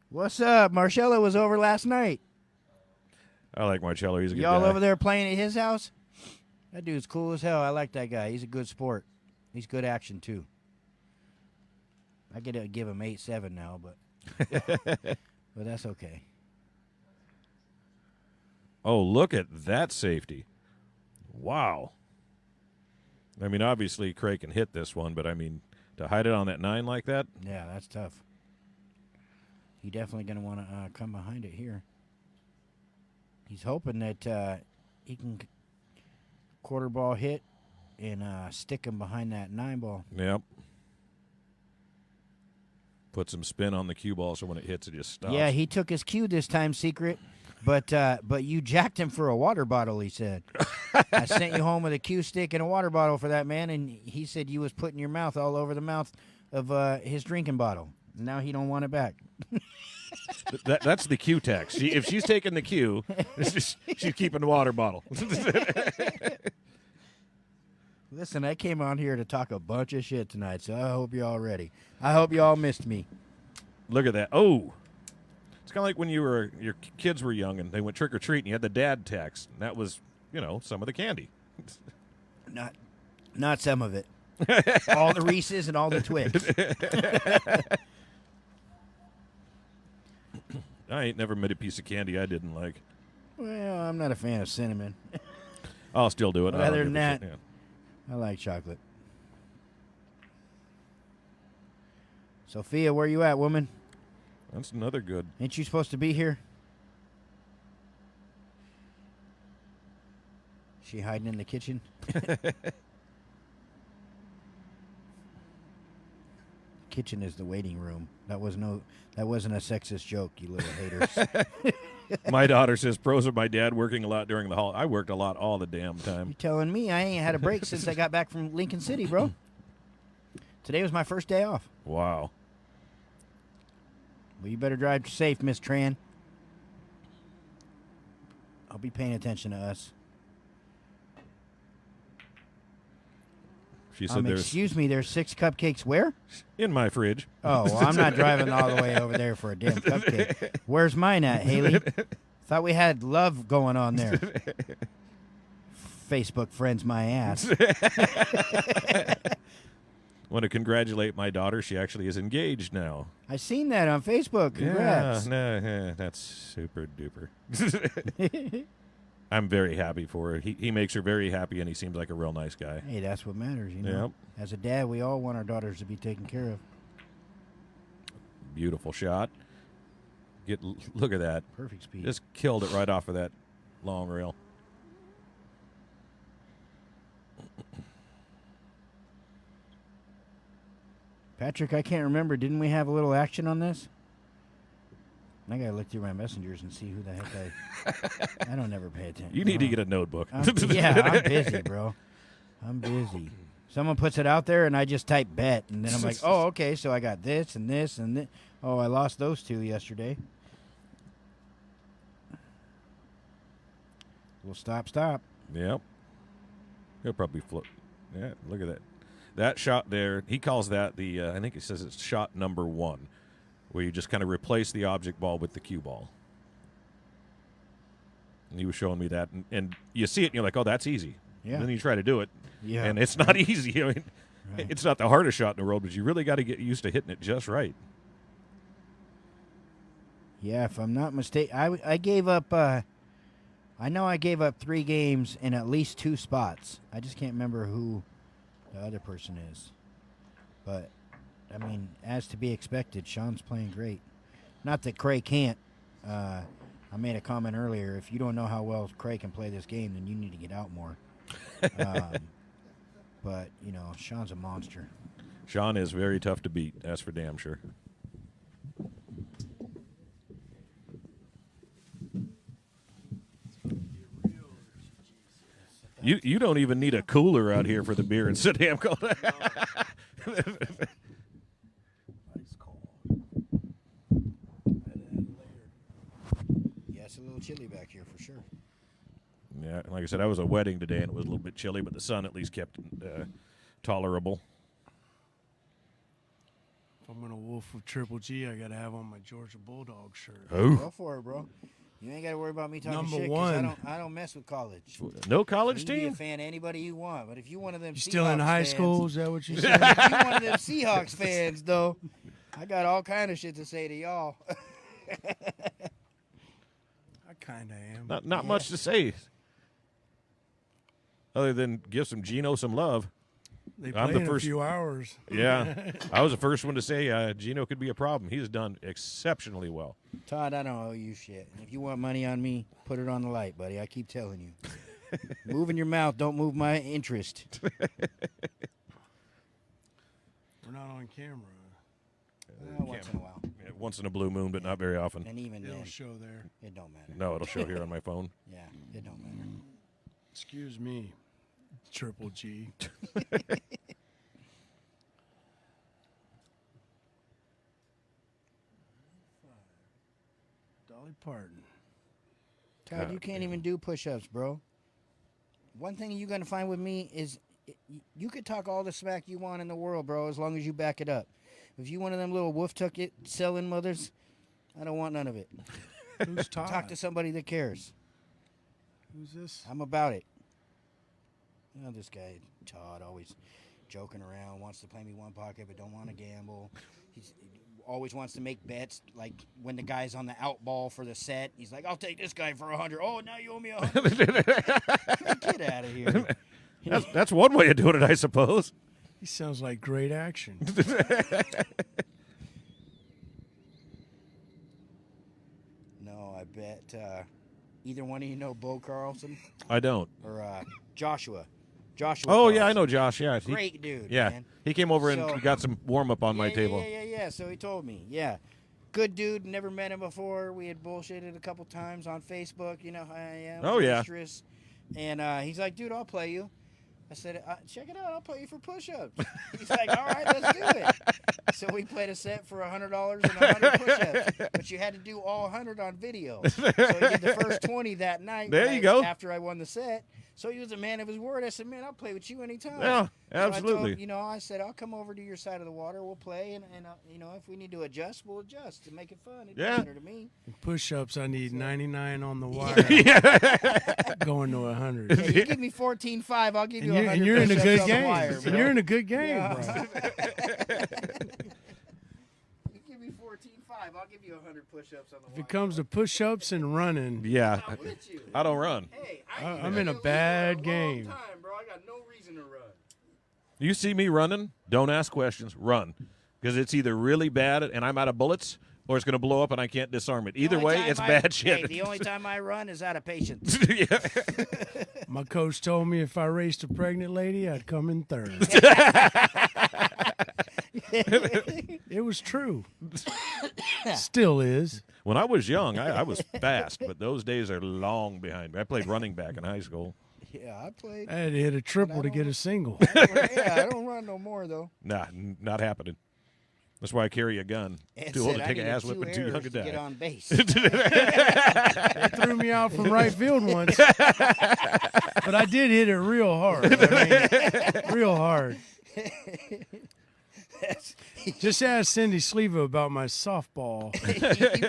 What's up? Marcelo was over last night. I like Marcello. He's a good Y'all guy. over there playing at his house? That dude's cool as hell. I like that guy. He's a good sport. He's good action, too. I could give him 8-7 now, but but that's okay. Oh, look at that safety. Wow. I mean, obviously, Criegh can hit this one, but, I mean, to hide it on that 9 like that? Yeah, that's tough. He definitely going to want to come behind it here. He's hoping that he can quarter ball hit and stick him behind that 9 ball. Yep. Put some spin on the cue ball so when it hits, it just stops. Yeah, he took his cue this time, Secret. But you jacked him for a water bottle, he said. I sent you home with a cue stick and a water bottle for that man, and he said you was putting your mouth all over the mouth of his drinking bottle. Now he don't want it back. That's the cue tax. If she's taking the cue, she's keeping the water bottle. Listen, I came on here to talk a bunch of shit tonight, so I hope you're all ready. I hope you all missed me. Look at that. Oh. It's kind of like when your kids were young and they went trick-or-treat and you had the dad tax. And that was, some of the candy. Not some of it. All the Reese's and all the Twix. I ain't never met a piece of candy I didn't like. Well, I'm not a fan of cinnamon. I'll still do it. But other than 100%, that, yeah. I like chocolate. Sophia, where you at, woman? That's another good. Ain't you supposed to be here? She hiding in the kitchen? Kitchen is the waiting room. That wasn't a sexist joke, you little haters. My daughter says pros of my dad working a lot during the holiday. I worked a lot all the damn time. You telling me I ain't had a break since I got back from Lincoln City, bro. Today was my first day off. Wow. Well, you better drive safe, Miss Tran. I'll be paying attention to us. She said there's excuse me, there's 6 cupcakes where? in my fridge. Oh, well, I'm not driving all the way over there for a damn cupcake. Where's mine at, Haley? Thought we had love going on there. Facebook friends my ass. Want to congratulate my daughter. She actually is engaged now. I seen that on Facebook. Congrats. Yeah, that's super duper. I'm very happy for her. He makes her very happy, and he seems like a real nice guy. Hey, that's what matters, you know. Yep. As a dad, we all want our daughters to be taken care of. Beautiful shot. Look at that. Perfect speed. Just killed it right off of that long rail. Patrick, I can't remember. Didn't we have a little action on this? I gotta look through my messengers and see who the heck I don't never pay attention. You need to get a notebook. I'm busy, bro. I'm busy. Someone puts it out there and I just type bet, and then I'm like, oh, okay, so I got this and this and this. Oh, I lost those 2 yesterday. Well, stop. Yep. He'll probably flip. Yeah, look at that. That shot there, he calls that the, I think he says it's shot number 1, where you just kind of replace the object ball with the cue ball. And he was showing me that, and you see it, and you're like, oh, that's easy. Yeah. And then you try to do it, Yeah. and it's not easy. I mean, Right. it's not the hardest shot in the world, but you really got to get used to hitting it just right. Yeah, if I'm not mistaken, I gave up. I know I gave up 3 games in at least 2 spots. I just can't remember who the other person is. But I mean, as to be expected, Sean's playing great. Not that Criegh can't. I made a comment earlier. If you don't know how well Criegh can play this game, then you need to get out more. But you know, Sean's a monster. Sean is very tough to beat. That's for damn sure. You don't even need a cooler out here for the beer. It's so damn cold. Ice cold. Yeah, it's a little chilly back here for sure. Yeah, like I said, I was at a wedding today, and it was a little bit chilly, but the sun at least kept tolerable. If I'm gonna wolf with Triple G, I gotta have on my Georgia Bulldog shirt. Go for it, bro. You ain't got to worry about me talking Number shit. 'Cause 1. I don't mess with college. No college You can be a team? fan of anybody you want, but if you one of them You still in Seahawks high fans- school? Is that what you said? if you one of them Seahawks fans, though, I got all kind of shit to say to y'all. I kind of am. Not much to say, other than give some Gino some love. They I'm play the in first- a few hours. Yeah, I was the first one to say Gino could be a problem. He's done exceptionally well. Todd, I don't owe you shit. If you want money on me, put it on the light, buddy. I keep telling you. Moving your mouth, don't move my interest. We're not on camera. Once in a while. Yeah, once in a blue moon, but not very often. And even It'll then, show there. it don't matter. No, it'll show here on my phone. Yeah, it don't matter. Excuse me, Triple G. Dolly Parton. Todd, you can't even do push-ups, bro. One thing you're going to find with me is you could talk all the smack you want in the world, bro, as long as you back it up. If you one of them little wolf tucket selling mothers, I don't want none of it. Who's Todd? Talk to somebody that cares. Who's this? I'm about it. You know, this guy, Todd, always joking around, wants to play me one pocket, but don't want to gamble. He always wants to make bets, like when the guy's on the out ball for the set. He's like, I'll take this guy for 100. Oh, now you owe me 100. Get out of here. That's one way of doing it, I suppose. He sounds like great action. No, I bet either one of you know Bo Carlson I don't. or Joshua. Joshua. Oh, yeah, I Carlson. know Josh. Yeah, Great dude, Yeah, man. he came over So- and got some warm-up on my table. Yeah. So he told me, yeah. Good dude, never met him before. We had bullshitted a couple times on Facebook. You know how I am. Oh, yeah. boisterous. And he's like, dude, I'll play you. I said, check it out. I'll play you for push-ups. He's like, all right, let's do it. So we played a set for $100 and 100 push-ups. But you had to do all 100 on video. So he did the first 20 that night. There you go. After I won the set. So he was a man of his word. I said, man, I'll play with you anytime. Yeah, So absolutely. I said, I'll come over to your side of the water. We'll play. And if we need to adjust, we'll adjust to make it fun. It Yeah. doesn't matter to me. Push-ups, I need 99 on the wire. Going to 100. Hey, you give me 14.5, I'll give you 100 And you're in a push-ups good on the game. wire, And bro. you're in a good game, Yeah. bro. You give me 14.5, I'll give you 100 push-ups on the If it comes to push-ups and running, Yeah, I'm with you. I don't run. Hey, I'm in a bad game. Time, bro. I got no reason to run. You see me running, don't ask questions, run. Because it's either really bad and I'm out of bullets, or it's going to blow up and I can't disarm it. Either The only way, time it's I- bad Hey, shit. the only time I run is out of patience. Yeah. my coach told me if I raced a pregnant lady, I'd come in third. It was true. Still is. When I was young, I was fast, but those days are long behind me. I played running back in high school. Yeah, I played. I had to hit a triple to get a single. I don't run no more, though. Nah, not happening. That's why I carry a gun. Ed Too old said, to I take a needed ass 2 whipping, too young errors to get die. on base. They threw me out from right field once. But I did hit it real hard. Real hard. Just ask Cindy Sleva about my softball.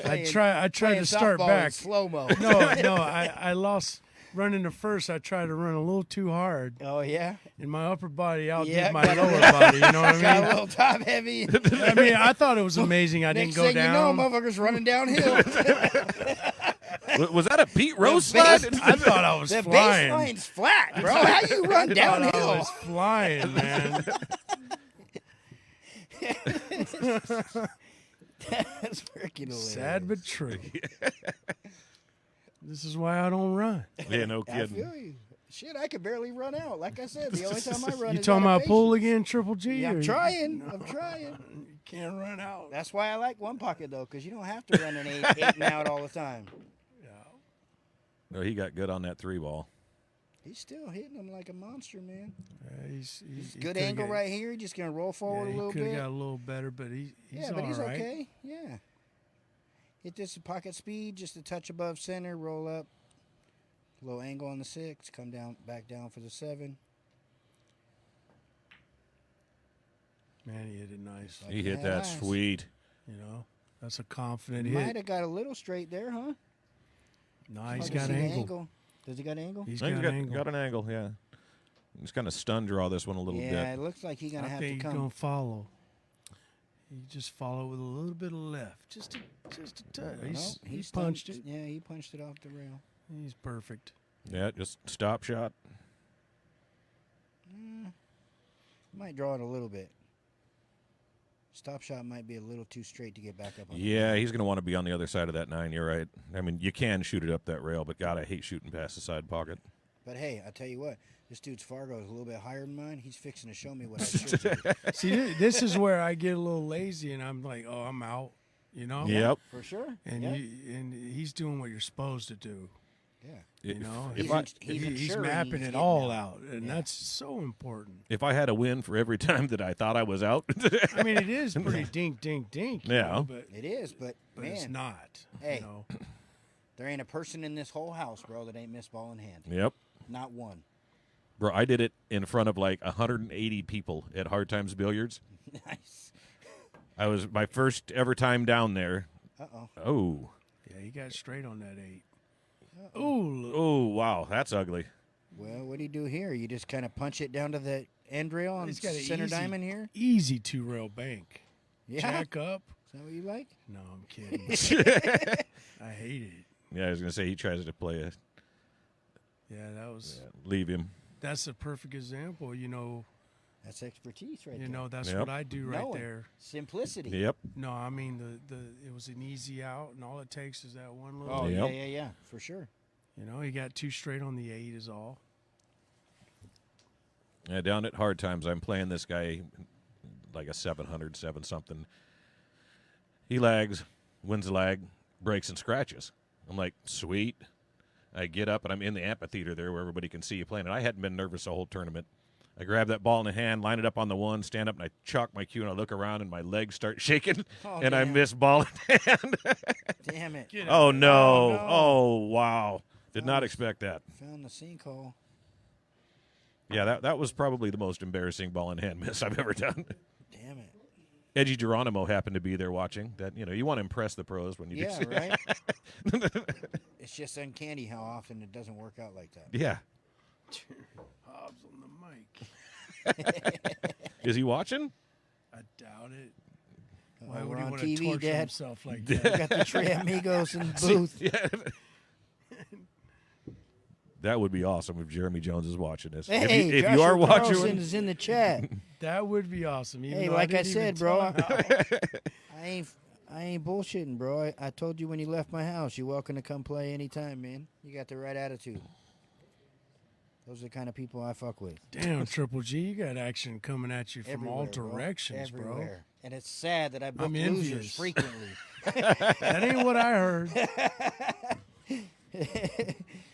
I tried to start back. Slow mo. No, I lost running to first. I tried to run a little too hard, Oh yeah. and my upper body outdid Yeah, my got a lower little- body. You know what Got a I mean? little top heavy. I mean, I thought it was amazing. I didn't Next go thing down. you know, motherfucker's running downhill. Was that a Pete Rose slide? I thought I was The flying. baseline's flat, bro. How you run I downhill? was flying, man. That's freaking hilarious. Sad but true. This is why I don't run. Yeah, no I kidding. feel you. Shit, I could barely run out. Like I said, the only time I run You is talking out of about pool patience. again, Triple G? Yeah, I'm or- trying. I'm trying. You can't run out. That's why I like one pocket though, because you don't have to run an eight and out all the time. No, he got good on that 3-ball. He's still hitting them like a monster, man. He's he Good coulda angle got- right here. Just gonna roll forward Yeah, a little he could have bit. got a little better, but he's Yeah, but he's all right. okay. Yeah. Hit this at pocket speed, just a touch above center, roll up. Low angle on the 6, come down, back down for the 7. Man, he hit it nice. He hit Yeah, that nice. sweet. You know, that's a confident Might hit. have got a little straight there, huh? No, he's Hard to got see the angle. Does he got angle? He's No, got, angle. got an angle, yeah. He's kind of stun draw this one a little Yeah, bit. it looks like he's gonna I have think to he's come. gonna follow. You just follow with a little bit of left, just a touch. No, He stunned- punched it. Yeah, he punched it off the rail. He's perfect. Yeah, just stop shot. Might draw it a little bit. Stop shot might be a little too straight to get back up. On Yeah, he's going to want to be on the other side of that 9. You're right. I mean, you can shoot it up that rail, but God, I hate shooting past the side pocket. But hey, I tell you what, this dude's Fargo is a little bit higher than mine. He's fixing to show me what I should do. See, this is where I get a little lazy, and I'm like, oh, I'm out. You know. Yep. For sure. And yeah. and he's doing what you're supposed to do. Yeah. You know, If he's ensuring mapping he's it getting all out. out, and that's so important. If I had a win for every time that I thought I was out, I mean, it is pretty dink, you Yeah. know, but It is, but man, it's not. Hey. You know, there ain't a person in this whole house, bro, that ain't missed ball in hand. yep. Not one. Bro, I did it in front of like 180 people at Hard Times Billiards. Nice. I was my first ever time down there. Uh-oh. Oh. yeah, he got straight on that 8. Ooh, Oh, wow. That's ugly. Well, what do you do here? You just kind of punch it down to the end rail on he's got an center easy, diamond here? easy 2-rail bank. Yeah. Jack up. Is that what you like? No, I'm kidding. I hate it. Yeah, I was going to say he tries to play it. Yeah, that was. Leave him. That's a perfect example. You know. That's expertise right You there. know, that's Yep. what I do right Knowing. there. Simplicity. Yep. No, I mean it was an easy out, and all it takes is that one little. Oh, Yep. yeah, for sure. You know, he got 2 straight on the 8 is all. Yeah, down at Hard Times, I'm playing this guy like a 700, 7 something. He lags, wins the lag, breaks and scratches. I'm like, sweet. I get up and I'm in the amphitheater there where everybody can see you playing. And I hadn't been nervous the whole tournament. I grab that ball in the hand, line it up on the 1, stand up, and I chalk my cue, and I look around, and my legs start shaking, Oh, and I damn. miss ball in hand. Damn it. Oh, no. no. Oh, wow. Did not expect that. Found the sinkhole. Yeah, that was probably the most embarrassing ball in hand miss I've ever done. Damn it. Edgy Geronimo happened to be there watching. That, you know, you want to impress the pros when you Yeah, do. right? It's just uncanny how often it doesn't work out like that. Yeah. Hobbs on the mic. Is he watching? I doubt it. Oh, Why would we're he on want to TV, torture Dad. himself like We that? got the Trey Amigos in the booth. Yeah. That would be awesome if Jeremy Jones is watching this. Hey, if you Joshua are watching, Carlson is in the chat. That would be awesome. Even Hey, though like I didn't even said, bro, tell him how. I ain't bullshitting, bro. I told you when you left my house, you're welcome to come play anytime, man. You got the right attitude. Those are the kind of people I fuck with. Damn, Triple G, you got action coming at you from all Everywhere, bro. directions, bro. Everywhere. And it's sad that I book I'm losers envious. frequently. That ain't what I heard.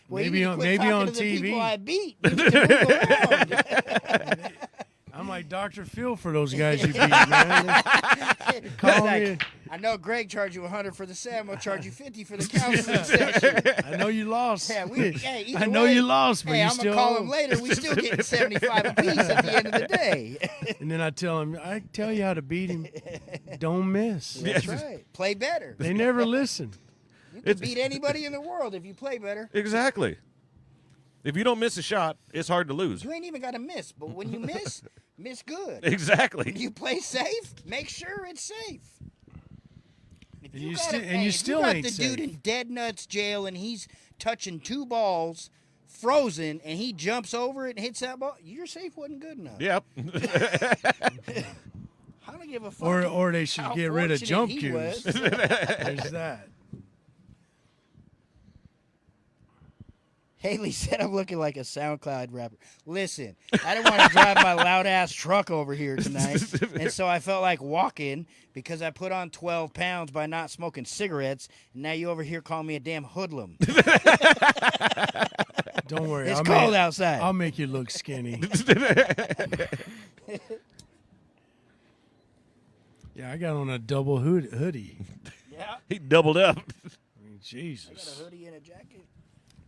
Well, you Maybe need to on- quit maybe talking on to the TV. people I beat. You need to move around. I'm like Dr. Phil for those guys you beat, man. Call me. Like, I know Greg charged you 100 for the set. I'm gonna charge you 50 for the counseling session. I know you lost. Yeah, either I know way, you lost, but hey, you I'm still gonna call owe. him later. We still getting 75 apiece at the end of the day. And then I tell him, I tell you how to beat him. Don't miss. That's right. Play better. They never listen. You can beat anybody in the world if you play better. exactly. If you don't miss a shot, it's hard to lose. You ain't even got to miss, but when you miss, miss good. Exactly. When you play safe, make sure it's safe. If And you got sti- a- and hey, you if still got ain't the dude safe. in dead nuts jail and he's touching 2 balls, frozen, and he jumps over it and hits that ball. Your safe wasn't good enough. Yep. I don't give a fuck. Or they should how get rid of fortunate jump he cues. was. There's that. Haley said I'm looking like a SoundCloud rapper. Listen, I didn't want to drive my loud ass truck over here tonight, and so I felt like walking because I put on 12 pounds by not smoking cigarettes. And now you over here calling me a damn hoodlum. Don't worry. It's I'll cold make, outside. I'll make you look skinny. Yeah, I got on a double hoodie. Yeah, He doubled up. I mean, Jesus. I got a hoodie and a jacket.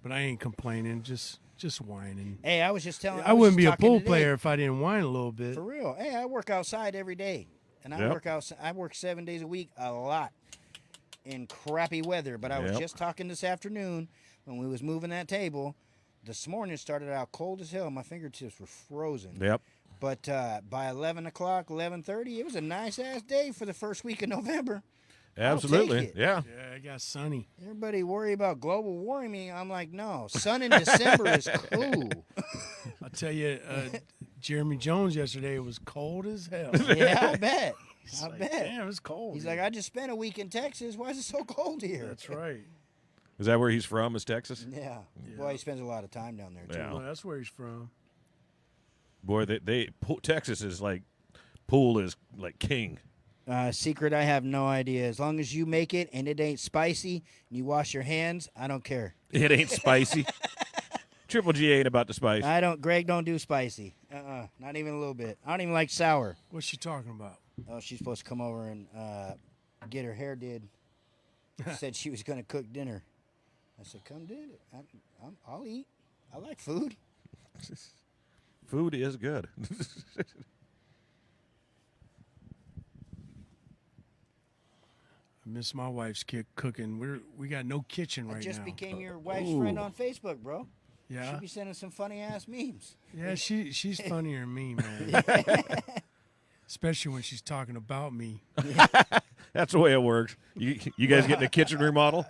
But I ain't complaining, just whining. Hey, I was just telling. I was wouldn't just be a talking pool today. player if I didn't whine a little bit. For real. Hey, I work outside every day, and I Yep. I work 7 days a week, a lot, in crappy weather. But I was Yep. just talking this afternoon when we was moving that table. This morning it started out cold as hell. My fingertips were frozen. Yep. But by 11 o'clock, 11:30, it was a nice-ass day for the first week of November. Absolutely. it. Yeah. Yeah, it got sunny. Everybody worry about global warming. I'm like, no, sun in December is cool. I'll tell you, Jeremy Jones yesterday was cold as hell. Yeah, I bet. He's I like, bet. Damn, it's cold. He's here." like, I just spent a week in Texas. Why is it so cold here? That's right. Is that where he's from? Is Texas? Yeah. Boy, he spends a lot of time down there, too. Yeah. Well, that's where he's from. Boy, Texas is like pool is like king. Secret, I have no idea. As long as you make it and it ain't spicy and you wash your hands, I don't care. It ain't spicy. Triple G ain't about the spice. Greg don't do spicy. Not even a little bit. I don't even like sour. What's she talking about? Oh, she's supposed to come over and get her hair did. Said she was going to cook dinner. I said, come do it. I'll eat. I like food. Food is good. I miss my wife's cooking. We got no kitchen I right just now. became your wife's friend on Facebook, bro. Yeah, She be sending some funny-ass memes. yeah. She's funnier than me, man. Especially when she's talking about me. That's the way it works. You guys getting a kitchen remodel?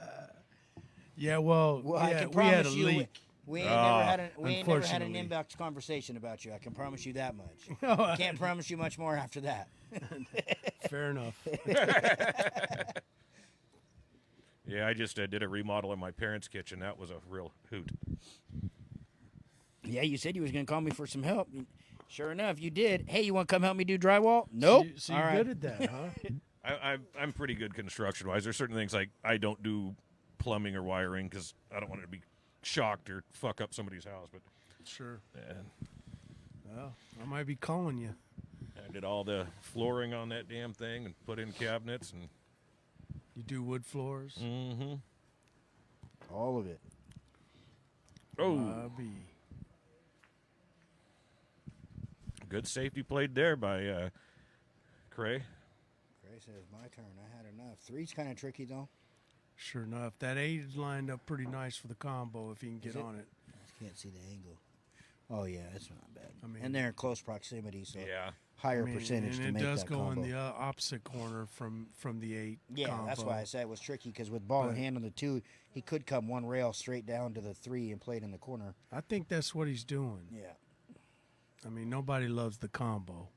Yeah, well, I yeah, can we had a promise you, leak. we ain't never had an unfortunately. inbox conversation about you. I can promise you that much. Oh, Can't promise you much more after that. Fair enough. Yeah, I just did a remodel in my parents' kitchen. That was a real hoot. Yeah, you said you was gonna call me for some help. Sure enough, you did. Hey, you want to come help me do drywall? Nope. So All you're right. good at that, huh? I'm pretty good construction-wise. There's certain things like I don't do plumbing or wiring because I don't want it to be shocked or fuck up somebody's house. But Sure. and Well, I might be calling you. I did all the flooring on that damn thing and put in cabinets and. You do wood floors? Mm-hmm. All of it. Oh, Bobby. good safety played there by Criegh. Gray says, my turn. I had enough. Three's kind of tricky, though. Sure enough. That 8 is lined up pretty nice for the combo if he can get it? on it. I can't see the angle. Oh, yeah, that's not bad. I mean- and they're in close proximity, so Yeah. higher I mean, percentage and to it make does that go combo. in the opposite corner from the 8 Yeah, combo. that's why I said it was tricky, because with ball in But- hand on the 2, he could come one rail straight down to the 3 and play it in the corner. I think that's what he's doing. Yeah. I mean, nobody loves the combo.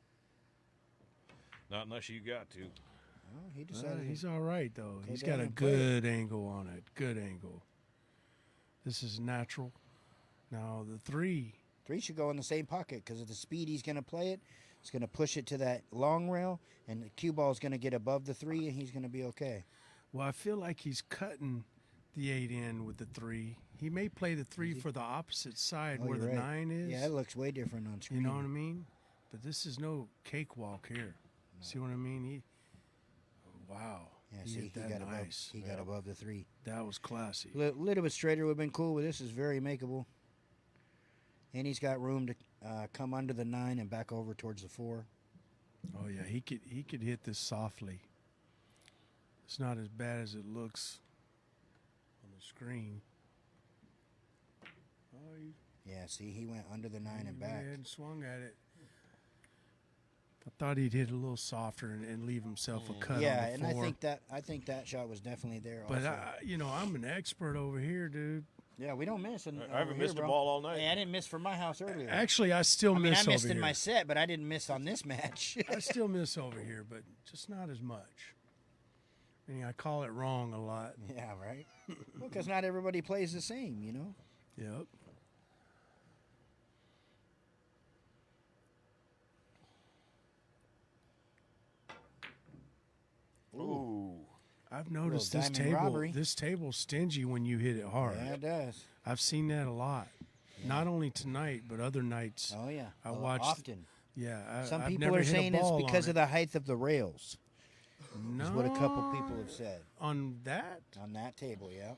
Not unless you got to. Well, he decided He's all right, though. Go He's down got a and play it. good angle on it. Good angle. This is natural. Now, the 3. 3 should go in the same pocket, because of the speed he's going to play it. It's going to push it to that long rail, and the cue ball is going to get above the 3, and he's going to be okay. Well, I feel like he's cutting the 8 in with the 3. He may play the 3 for the opposite side Oh, where you're the right. 9 is. Yeah, it looks way different on You screen. know what I mean? But this is no cakewalk here. See what I mean? Wow. Yeah, he see, hit he that got nice. above. He got above the 3. That was classy. Little bit straighter would have been cool, but this is very makeable. And he's got room to come under the 9 and back over towards the 4. Oh yeah, he could hit this softly. It's not as bad as it looks on the screen. Oh, Yeah, see, he went under the 9 and went back. ahead and swung at it. I thought he'd hit it a little softer and leave himself a cut Yeah, on and the 4. I think that shot was definitely there. But also. I'm an expert over here, dude. Yeah, we don't miss. I haven't missed a ball all night. Hey, I didn't miss from my house earlier. Actually, I still I mean, miss I missed over in here. my set, but I didn't miss on this match. I still miss over here, but just not as much. I mean, I call it wrong a lot. Yeah, right. Well, because not everybody plays the same, you know. Yep. Ooh. I've noticed Little this diamond table. robbery. This table's stingy when you hit it hard. Yeah, it does. I've seen that a lot. Not only tonight, but other nights. Oh yeah, I watched. often. Yeah, Some I've people never are hit a saying it's ball because on of the height of the rails. No, Is what a couple people have said on that. on that table. Yeah,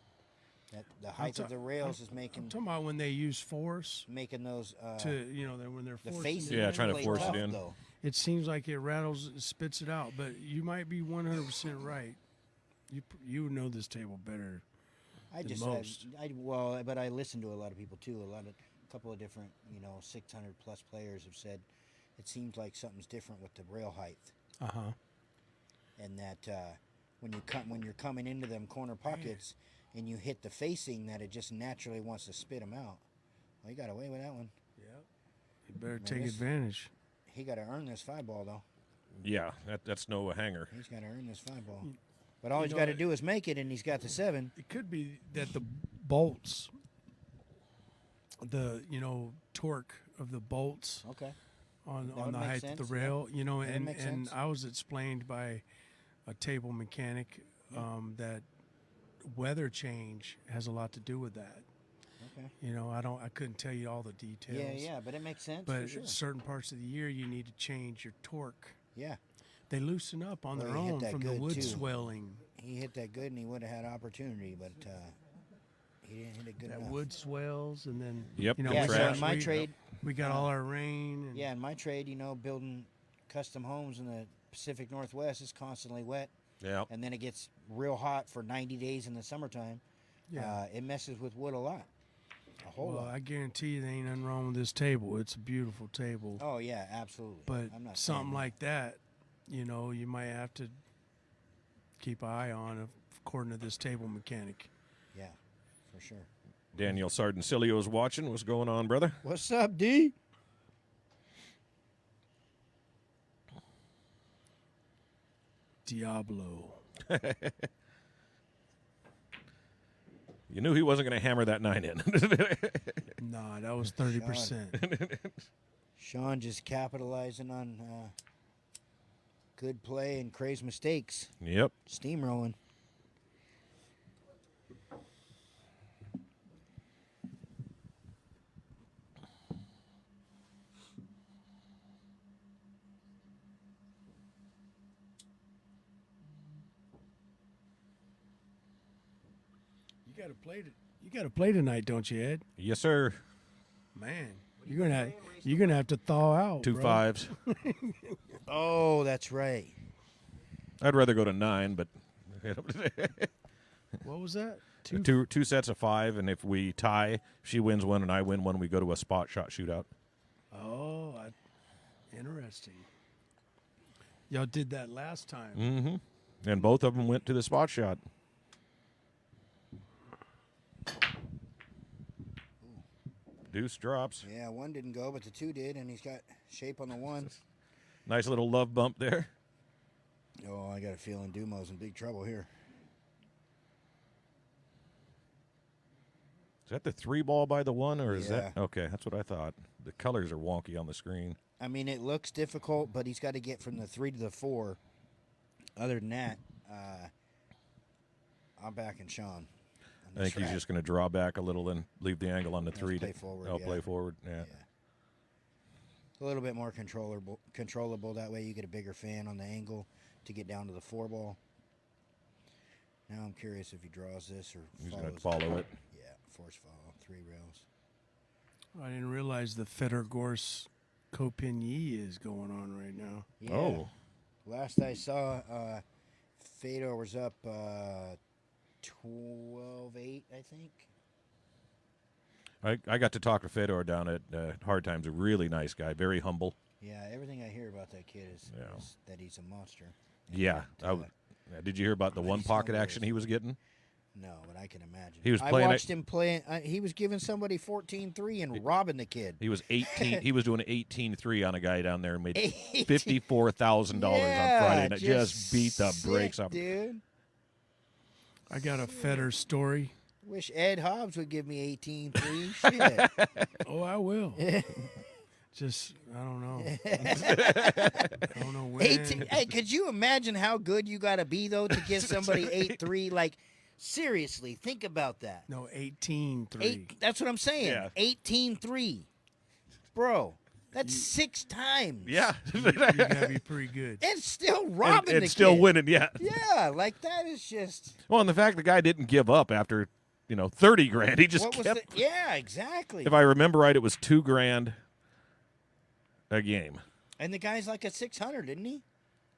that the height of the rails is I'm making talking about when they use force those to, when they're the forcing faces. it Yeah, in. trying to play force it tough, in. Though. It seems like it rattles, spits it out. But you might be 100% right. You know this table better. I than just most. but I listen to a lot of people too. A couple of different 600 plus players have said it seems like something's different with the rail height, and that when you're coming into them corner pockets and you hit the facing, that it just naturally wants to spit them out. Well, he got away with that one. Yep. You better take advantage. He got to earn this 5-ball though. Yeah, that's no hanger. He's got to earn this 5-ball. But all he's got to do is make it, and he's got the 7. It could be that the bolts, the torque of the bolts, on the height of the rail, and I was explained by a table mechanic that weather change has a lot to do with that. Okay. I couldn't tell you all the details. Yeah, but it makes sense. But for sure. certain parts of the year, you need to change your torque. Yeah. They loosen up on Well, their he hit own that from the good, wood too. swelling. He hit that good, and he would have had opportunity, but he didn't hit it good That enough. wood swells, and then Yep. Yeah, so trash. in my trade, we got all our rain. And in my trade, building custom homes in the Pacific Northwest is constantly wet, Yeah. and then it gets real hot for 90 days in the summertime. Yeah. It messes with wood a lot, a whole Well, lot. I guarantee you there ain't nothing wrong with this table. It's a beautiful table. Oh yeah, absolutely. But I'm not something saying like that, you might have to keep an eye on, according to this table mechanic. that. Yeah, for sure. Daniel Sardencilio's watching. What's going on, brother? What's up, D? Diablo. You knew he wasn't going to hammer that 9 in. Nah, that was 30%. Sean just capitalizing on good play and Crieigh's mistakes. Yep. Steamrolling. You got to play tonight, don't you, Ed? Yes, sir. Man, you're gonna have to thaw out. 2 bro. 5s. Oh, that's right. I'd rather go to 9, but What was that? two sets of 5, and if we tie, she wins one and I win one. We go to a spot shot shootout. Oh, interesting. Y'all did that last time. Mm-hmm. And both of them went to the spot shot. Deuce drops. Yeah, one didn't go, but the 2 did, and he's got shape on the 1. Nice little love bump there. Oh, I got a feeling Dumo's in big trouble here. Is that the 3 ball by the 1, or is that Yeah. okay? That's what I thought. The colors are wonky on the screen. I mean, it looks difficult, but he's got to get from the 3 to the 4. Other than that, I'm backing Sean. I think he's just going to draw back a little and leave the angle on the 3 play to forward, Oh, yeah. play forward. Yeah. A little bit more controllable. That way you get a bigger fan on the angle to get down to the 4 ball. Now I'm curious if he draws this or He's going to follows follow it. Yeah, force follow, 3 rails. I didn't realize the Federgorse Copigny is going on right now. Yeah. Oh. Last I saw, Fedor was up 12-8, I think. I got to talk to Fedor down at Hard Times. A really nice guy, very humble. Yeah, everything I hear about that kid is Yeah. that he's a monster. Yeah. And, Did you hear about the but one he's pocket still action he was getting? no, but I can imagine. He was I playing watched him play. He was giving somebody 14-3 and robbing the kid. He was 18. He was doing an 18-3 on a guy down there and made 18. $54,000 on Friday night. Just beat the brakes sick, off. dude. I got a Feder story. Wish Ed Hobbs would give me 18-3. Shit. Oh, I will. Just, I don't know. I don't know when. 18. Hey, could you imagine how good you got to be though to give somebody 8-3? Like, seriously, think about that. No, 18-3. That's what I'm saying. Yeah. 18-3, bro. That's 6 times. Yeah. You gotta be pretty good. And still robbing and the still kid. winning, yeah. Yeah, like that is just. Well, and the fact the guy didn't give up after, 30 grand. He just What was kept. the, yeah, exactly. If I remember right, it was $2 grand a game. And the guy's like a 600, isn't he?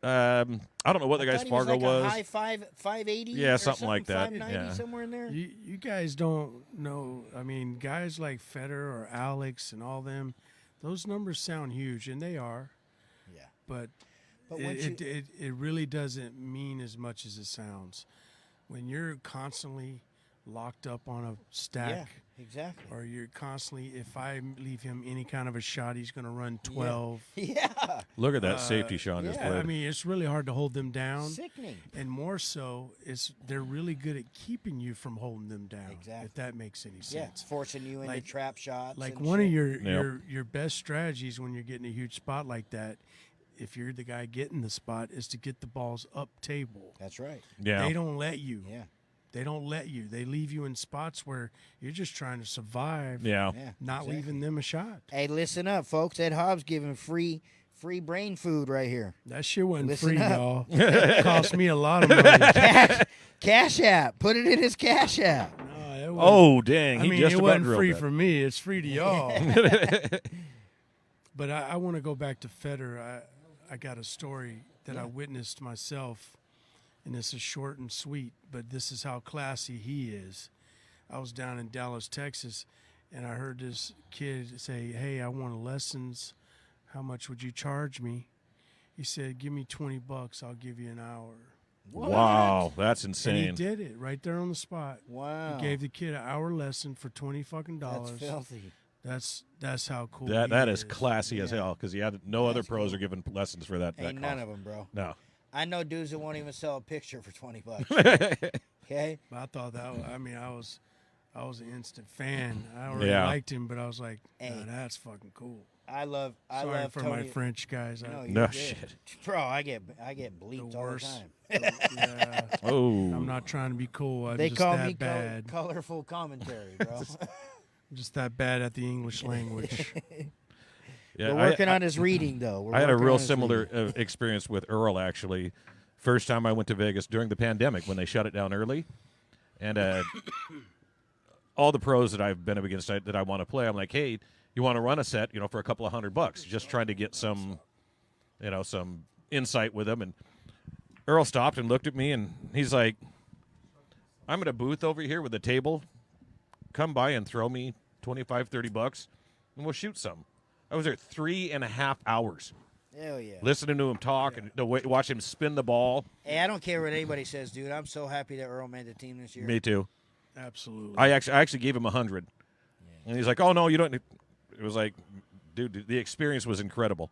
I don't know what the I guy's thought he was Fargo like was. a high 580. Yeah, or something like that, 590, yeah. somewhere in there. You guys don't know. I mean, guys like Feder or Alex and all them, those numbers sound huge, and they are. but But once it really doesn't mean as much as it sounds. When you're constantly locked up on a stack, exactly. or you're constantly, if I leave him any kind of a shot, he's going to run 12. Yeah. Look at that safety Sean just yeah. played. I mean, it's really hard to hold them down. Sickening. And more so, they're really good at keeping you from holding them down. Exactly. If that makes any Yeah, sense. forcing you into trap shots. Like and one shit. of your best strategies when you're getting a huge spot like that, if you're the guy getting the spot, is to get the balls up table. That's right. Yeah. They don't let you. Yeah. They don't let you. They leave you in spots where you're just trying to survive. Yeah. Not exactly. leaving them a shot. Hey, listen up, folks. Ed Hobbs giving free brain food right here. That shit wasn't Listen free, up. y'all. It cost me a lot of money. Cash app. Put it in his cash app. No, it wasn't. Oh, dang. I He mean, just it about wasn't drilled free that. for me. It's free to y'all. But I want to go back to Federer. I got a story that I witnessed myself, and this is short and sweet, but this is how classy he is. I was down in Dallas, Texas, and I heard this kid say, "Hey, I want lessons. How much would you charge me?" He said, "Give me $20. I'll give you an hour." Wow, that's And insane. he did it right there on the spot. Wow. He gave the kid an hour lesson for $20 fucking That's dollars. filthy. That's how cool That he is classy as hell because no other pros are giving lessons for that. Ain't that none cost. of them, bro. No. I know dudes that won't even sell a picture for $20. Okay. But I thought that. I was an instant fan. I already Yeah. liked him, but I was like, Hey. "No, that's fucking cool." I love Sorry for Tony. my French guys. No, I, you're No good. shit. Bro, I get bleeped The all worst. the time. yeah, Oh. I'm not trying to be cool. I'm They just call that me bad. colorful commentary, bro. Just that bad at the English language. Yeah, We're working on his reading, though. We're I had a working real on his similar reading. experience with Earl, actually. First time I went to Vegas during the pandemic when they shut it down early. And all the pros that I've been up against that I want to play, I'm like, hey, you want to run a set, for a couple of $100, just trying to get some insight with them. And Earl stopped and looked at me, and he's like, I'm at a booth over here with a table. Come by and throw me $25-$30, and we'll shoot some. I was there 3.5 hours. Hell yeah. Listening to him talk and watch him spin the ball. Hey, I don't care what anybody says, dude. I'm so happy that Earl made the team this year. Me too. Absolutely. I actually gave him 100, and he's like, "Oh no, you don't." It was like, dude, the experience was incredible.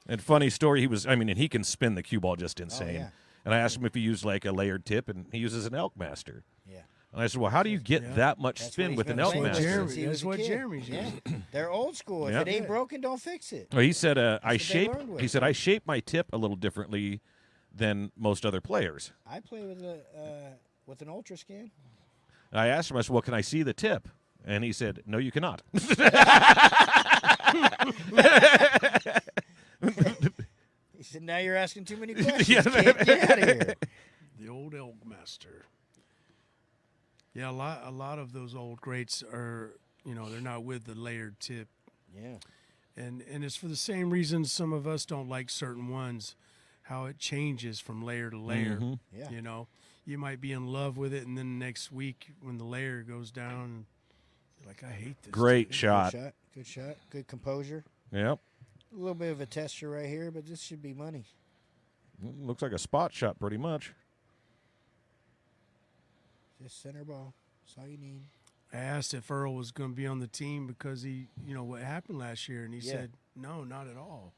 And funny story, and he can spin the cue ball just insane. yeah. And I asked him if he used like a layered tip, and he uses an Elk Master. Yeah. And I said, well, how do you get that much That's what spin he's with been an Elk playing with Master? since he That's was a what kid. Jeremy's Yeah. using. They're old school. Yeah. If it ain't broken, don't fix it. Well, he said, I what they shape. learned with. He said I shape my tip a little differently than most other players. I play with an ultra scan. And I asked him, I said, well, can I see the tip? And he said, no, you cannot. He said, "Now you're asking too many questions. Yeah. Kid. Get out of here." The old Elk Master. Yeah, a lot of those old greats are, they're not with the layered tip. Yeah. And it's for the same reason some of us don't like certain ones, how it changes from layer to layer. Yeah. You might be in love with it, and then next week when the layer goes down, you're like, I hate this. Great dude." shot. Good shot. Good composure. Yep. A little bit of a tester right here, but this should be money. Looks like a spot shot pretty much. Just center ball. That's all you need. I asked if Earl was going to be on the team because he, what happened last year, and he Yeah. said, no, not at all.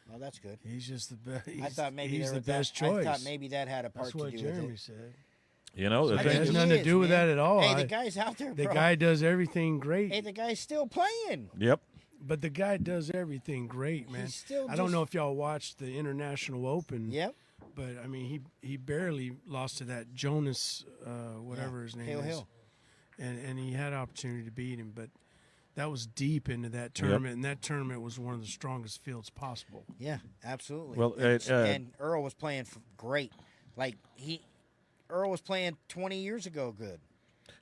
Well, that's good. He's just the best. I thought maybe he's there the was best choice. I thought maybe that had a part That's to what do Jeremy with it. said. The It think has he nothing to is, do with man. that at all. Hey, the guy's out there, The bro. guy does everything great. Hey, the guy's still playing. Yep. But the guy does everything great, man. He's still I don't just- know if y'all watched the International Open. Yep. But I mean, he barely lost to that Jonas, whatever his name is. Hill. And he had opportunity to beat him, but that was deep into that tournament, and that tournament was one of the strongest fields possible. Yeah, absolutely. Well, and Earl was playing great. Earl was playing 20 years ago good.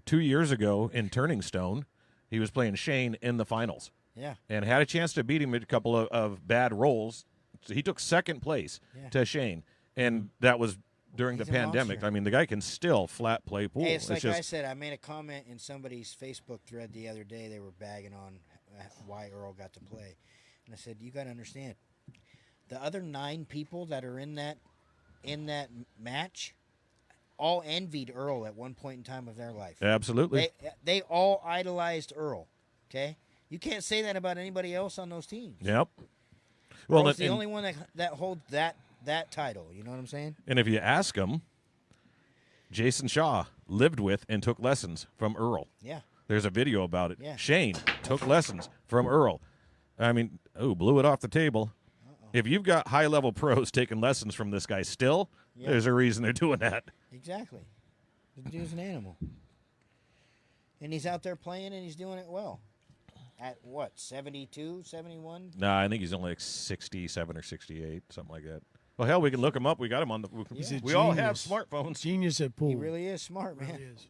2 years ago in Turning Stone, he was playing Shane in the finals. Yeah. And had a chance to beat him at a couple of bad rolls. So he took second place to Shane. And that was during He's the a pandemic. monster. I mean, the guy can still flat play pool. Hey, it's like just, I said, I made a comment in somebody's Facebook thread the other day. They were bagging on why Earl got to play. And I said, you got to understand, the other 9 people that are in that match all envied Earl at one point in time of their life. Absolutely. They all idolized Earl. Okay, you can't say that about anybody else on those teams. Yep. Well, Earl's the only one that holds that title. You know what I'm saying? and if you ask him, Jason Shaw lived with and took lessons from Earl. Yeah. There's a video about it. Yeah. Shane took lessons from Earl. I mean, blew it off the table. If you've got high-level pros taking lessons from this guy still, there's a reason they're doing that. Exactly. The dude's an animal. And he's out there playing, and he's doing it well. At what, 72, 71? Nah, I think he's only like 67 or 68, something like that. Well, hell, we can look him up. We got him on the. He's a We all have genius. smartphones. Genius at pool. He really is smart, man. Really is.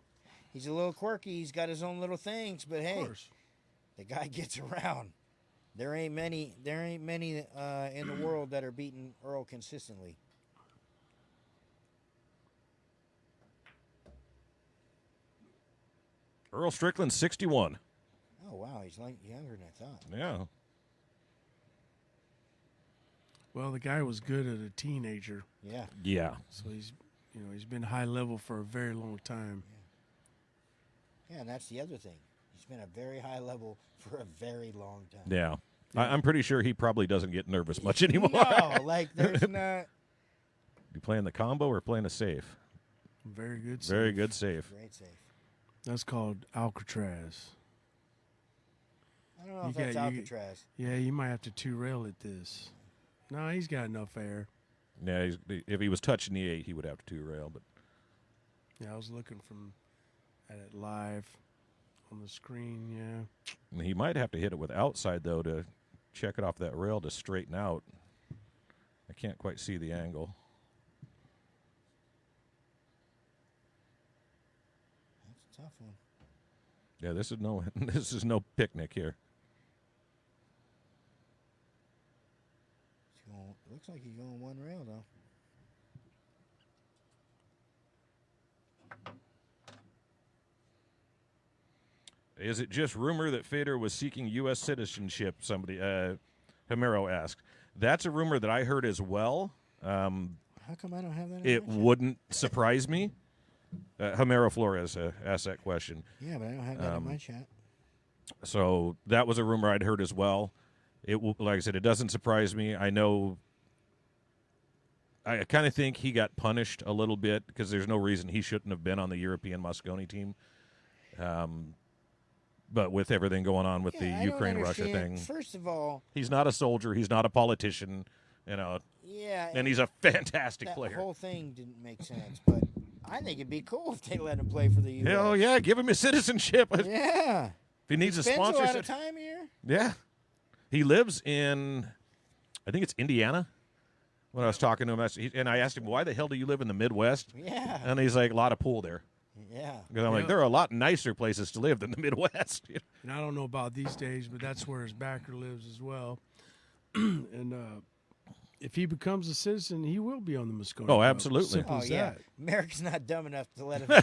He's a little quirky. He's got his own little things, but hey, Of course. the guy gets around. There ain't many in the world that are beating Earl consistently. Earl Strickland, 61. Oh wow, he's like younger than I thought. Yeah. Well, the guy was good at a teenager, Yeah. Yeah. so he's been high level for a very long time. Yeah, and that's the other thing. He's been a very high level for a very long time. Yeah. I'm pretty sure he probably doesn't get nervous much anymore. No, like there's not. You playing the combo or playing a safe? Very good. Very save. good save. Great save. That's called Alcatraz. I don't know You if that's got- you- Alcatraz. Yeah, you might have to 2-rail at this. No, he's got enough air. Yeah, if he was touching the 8, he would have to 2-rail. But Yeah, I was looking at it live on the screen. Yeah. he might have to hit it with outside, though, to check it off that rail to straighten out. I can't quite see the angle. That's a tough one. Yeah, this is no picnic here. Looks like he's going one rail though. Is it just rumor that Feder was seeking U.S. citizenship? Somebody, Homero asked. That's a rumor that I heard as well. How come I don't have that? It wouldn't surprise me. Homero Flores asked that question. Yeah, but I don't have that in my chat. So that was a rumor I'd heard as well. Like I said, it doesn't surprise me. I know. I kind of think he got punished a little bit because there's no reason he shouldn't have been on the European Mosconi team. But with everything going on with the I don't Ukraine-Russia understand. thing, First of all, he's not a soldier. He's not a politician. yeah, And he's a fantastic that player. whole thing didn't make sense. But I think it'd be cool if they let him play for the U.S. Hell yeah, give him his citizenship. If Yeah. he needs a Spends a lot sponsorship. of time here. Yeah. He lives in, I think it's Indiana. When I was talking to him, and I asked him, why the hell do you live in the Midwest? Yeah. And he's like, a lot of pool there. Yeah. Because I'm like, there are a lot nicer places to live than the Midwest. And I don't know about these days, but that's where his backer lives as well. And if he becomes a citizen, he will be on the Mosconi. Oh, Club. absolutely. Simple Oh as yeah. that. America's not dumb enough to let him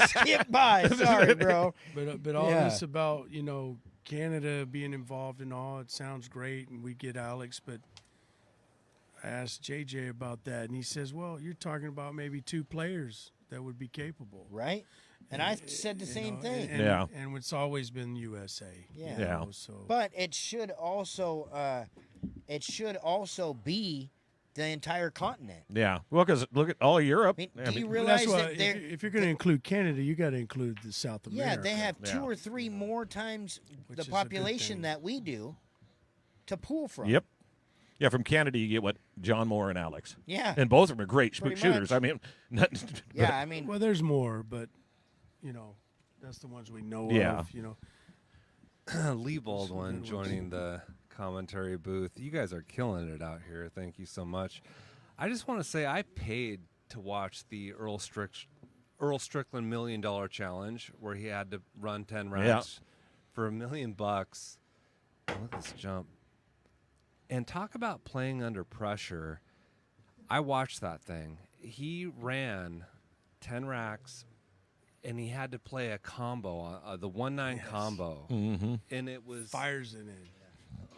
skip by. Sorry, bro. But all Yeah. this about Canada being involved and all, it sounds great, and we get Alex, but I asked JJ about that, and he says, well, you're talking about maybe 2 players that would be capable. Right? And I said the same thing. And, Yeah. And it's always been USA. Yeah. Yeah. So But it should also be the entire continent. Yeah. Well, because look at all Europe. I mean, I do you mean, realize that's why that they're if you're going to include Canada, you got to include the South America. yeah, they have 2 Yeah. or 3 more times Which the is a good population thing. that we do to pull from. Yep. Yeah, from Canada, you get John Moore and Alex. Yeah. And both of them are great Pretty shooters. much. I mean, Yeah, I mean, Well, there's more, but that's the ones we know Yeah. of. Lee Baldwin ones. joining the commentary booth. You guys are killing it out here. Thank you so much. I just want to say I paid to watch the Earl Strickland $1 million challenge where he had to run 10 rounds for $1 million. Look at this jump. And talk about playing under pressure. I watched that thing. He ran 10 racks, and he had to play a combo, the 1-9 combo. Mm-hmm. And it was Fires in it.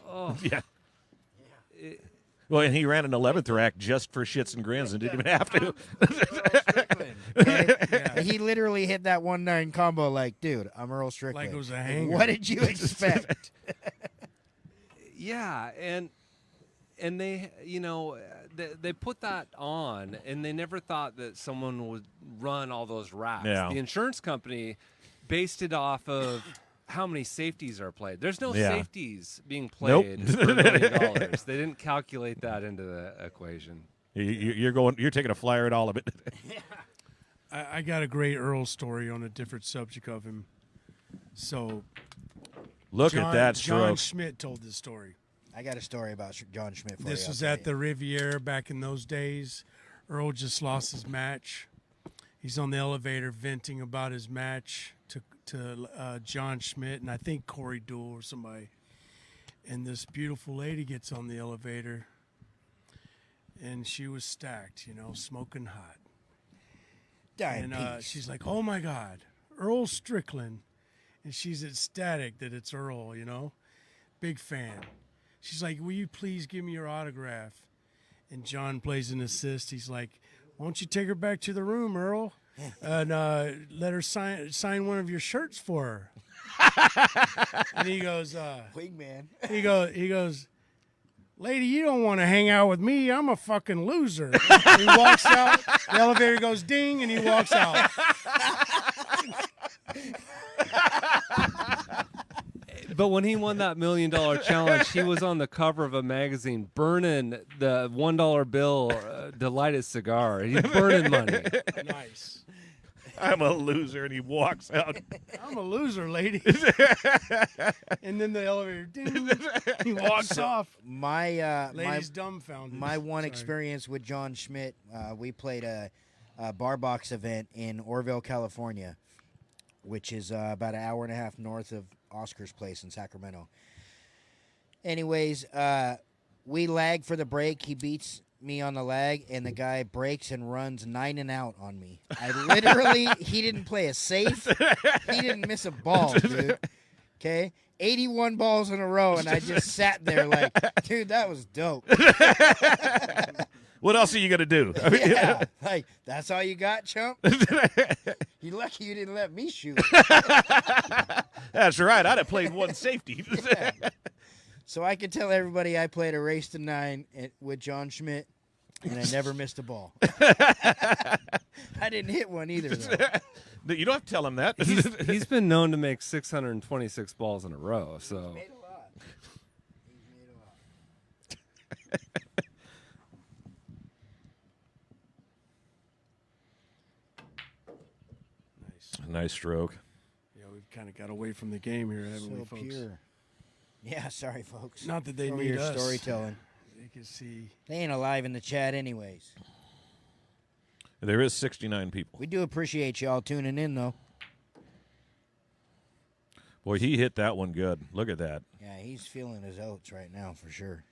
Oh, yeah. Well, and he ran an 11th rack just for shits and grins and didn't even have to. Okay? He literally hit that 1-9 combo like, dude, I'm Earl Strickland. Like it was a hanger. What did you expect? Yeah, and they, they put that on, and they never thought that someone would run all those racks. Yeah. The insurance company based it off of how many safeties are played. There's no Yeah. safeties being Nope. played for $1 million. They didn't calculate that into the equation. You're taking a flyer at all of it. I got a great Earl story on a different subject of him. So Look at that John stroke. Schmidt told this story. I got a story about John Schmidt for This you. was I'll at tell the Riviera back in those days. Earl just lost his match. He's on the elevator venting about his match to John Schmidt and I think Corey Dool or somebody. And this beautiful lady gets on the elevator, and she was stacked, smoking hot. Dying And peace. she's like, "Oh my God, Earl Strickland," and she's ecstatic that it's Earl, big fan. She's like, "Will you please give me your autograph?" And John plays an assist. He's like, "Why don't you take her back to the room, Earl, and let her sign one of your shirts for her?" And he goes, Wingman. he goes, "Lady, you don't want to hang out with me. I'm a fucking loser." He walks out. The elevator goes ding, and he walks out. But when he won that $1 million challenge, he was on the cover of a magazine burning the $1 bill to light his cigar. He's burning money. Nice. I'm a loser, and he walks out. I'm a loser, lady. And then the elevator ding. He walks off. Lady's dumbfounded. My one Sorry. experience with John Schmidt, we played a bar box event in Orville, California, which is about an hour and a half north of Oscar's place in Sacramento. Anyways, we lag for the break. He beats me on the lag, and the guy breaks and runs 9 and out on me. I literally, he didn't play a safe. He didn't miss a ball, dude. Okay? 81 balls in a row, and I just sat there like, dude, that was dope. What else are you going to do? Yeah, like, that's all you got, chump? You're lucky you didn't let me shoot. That's right. I'd have played one safety. So I can tell everybody I played a race to 9 with John Schmidt, and I never missed a ball. I didn't hit one either, though. You don't have to tell him that. He's been known to make 626 balls in a row. So Made a lot. He's made a lot. Nice stroke. Yeah, we've kind of got away from the game here, haven't we, So folks? pure. Yeah, sorry, folks. Not that they Over need your us. storytelling. You can see. They ain't alive in the chat anyways. There is 69 people. We do appreciate y'all tuning in, though. Boy, he hit that one good. Look at that. Yeah, he's feeling his oats right now for sure.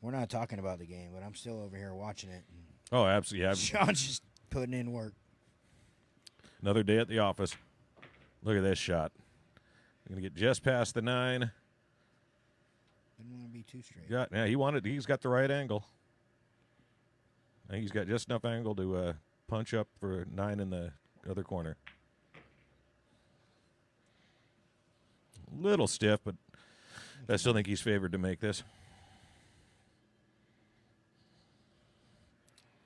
We're not talking about the game, but I'm still over here watching it. Oh, absolutely. Yeah. Sean's just putting in work. Another day at the office. Look at this shot. Going to get just past the 9. Didn't want to be too straight. He's got the right angle. I think he's got just enough angle to punch up for 9 in the other corner. Little stiff, but I still think he's favored to make this.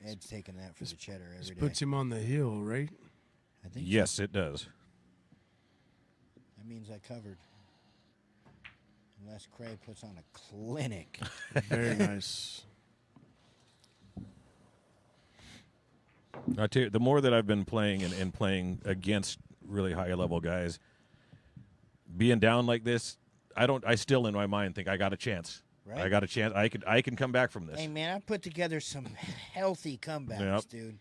Ed's taking that for the cheddar This every day. puts him on the hill, right? I think Yes, it does. that means I covered. Unless Criegh puts on a clinic. Very nice. I tell you, the more that I've been playing and playing against really high level guys, being down like this, I still in my mind think I got a chance. Right. I got a chance. I can come back from this. Hey, man, I put together some healthy comebacks, Yep. dude.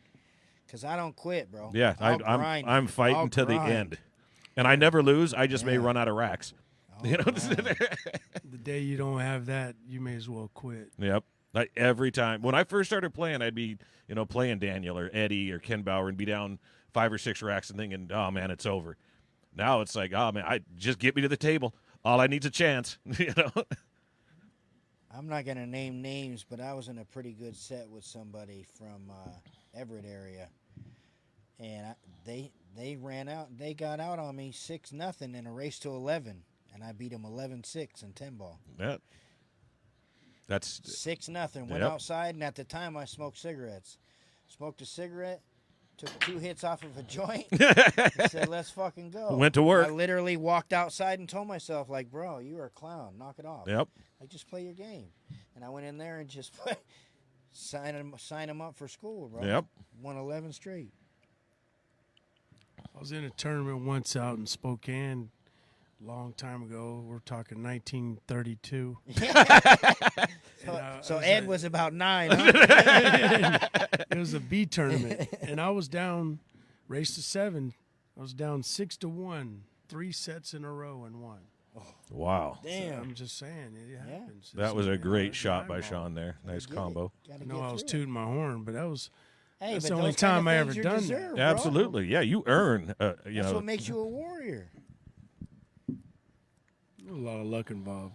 Because I don't quit, bro. Yeah, I'll grind. I'm fighting I'll to the grind. end, and I never lose. I just may Yeah. run out of racks. I'll You know. grind. The day you don't have that, you may as well quit. Yep. Every time when I first started playing, I'd be playing Daniel or Eddie or Ken Bauer and be down 5 or 6 racks and thinking, oh man, it's over. Now it's like, oh man, I just get me to the table. All I need's a chance. I'm not gonna name names, but I was in a pretty good set with somebody from Everett area, and they ran out. They got out on me 6-0 in a race to 11, and I beat them 11-6 in 10 ball. That's 6-0. Went Yep. outside, and at the time I smoked cigarettes. Smoked a cigarette, took 2 hits off of a joint, and said, "Let's fucking go." Went to work. I literally walked outside and told myself, like, "Bro, you are a clown. Knock it off." Yep. Like, just play your game. And I went in there and just sign him up for school, bro. Yep. Won 11 straight. I was in a tournament once out in Spokane a long time ago. We're talking 1932. So Ed was about 9, huh? It was a B tournament, and I was down, race to 7. I was down 6-1, 3 sets in a row and won. wow. Damn. I'm just saying, it happens. That It's, was a you know, great it's shot by eyeball. Sean there. Nice Get it. combo. Gotta I know get I was through it. tooting my horn, but that's Hey, the but only those kind of time I ever things you done deserve, that. bro. Absolutely. Yeah, you earn, That's know. what makes you a warrior. A lot of luck involved.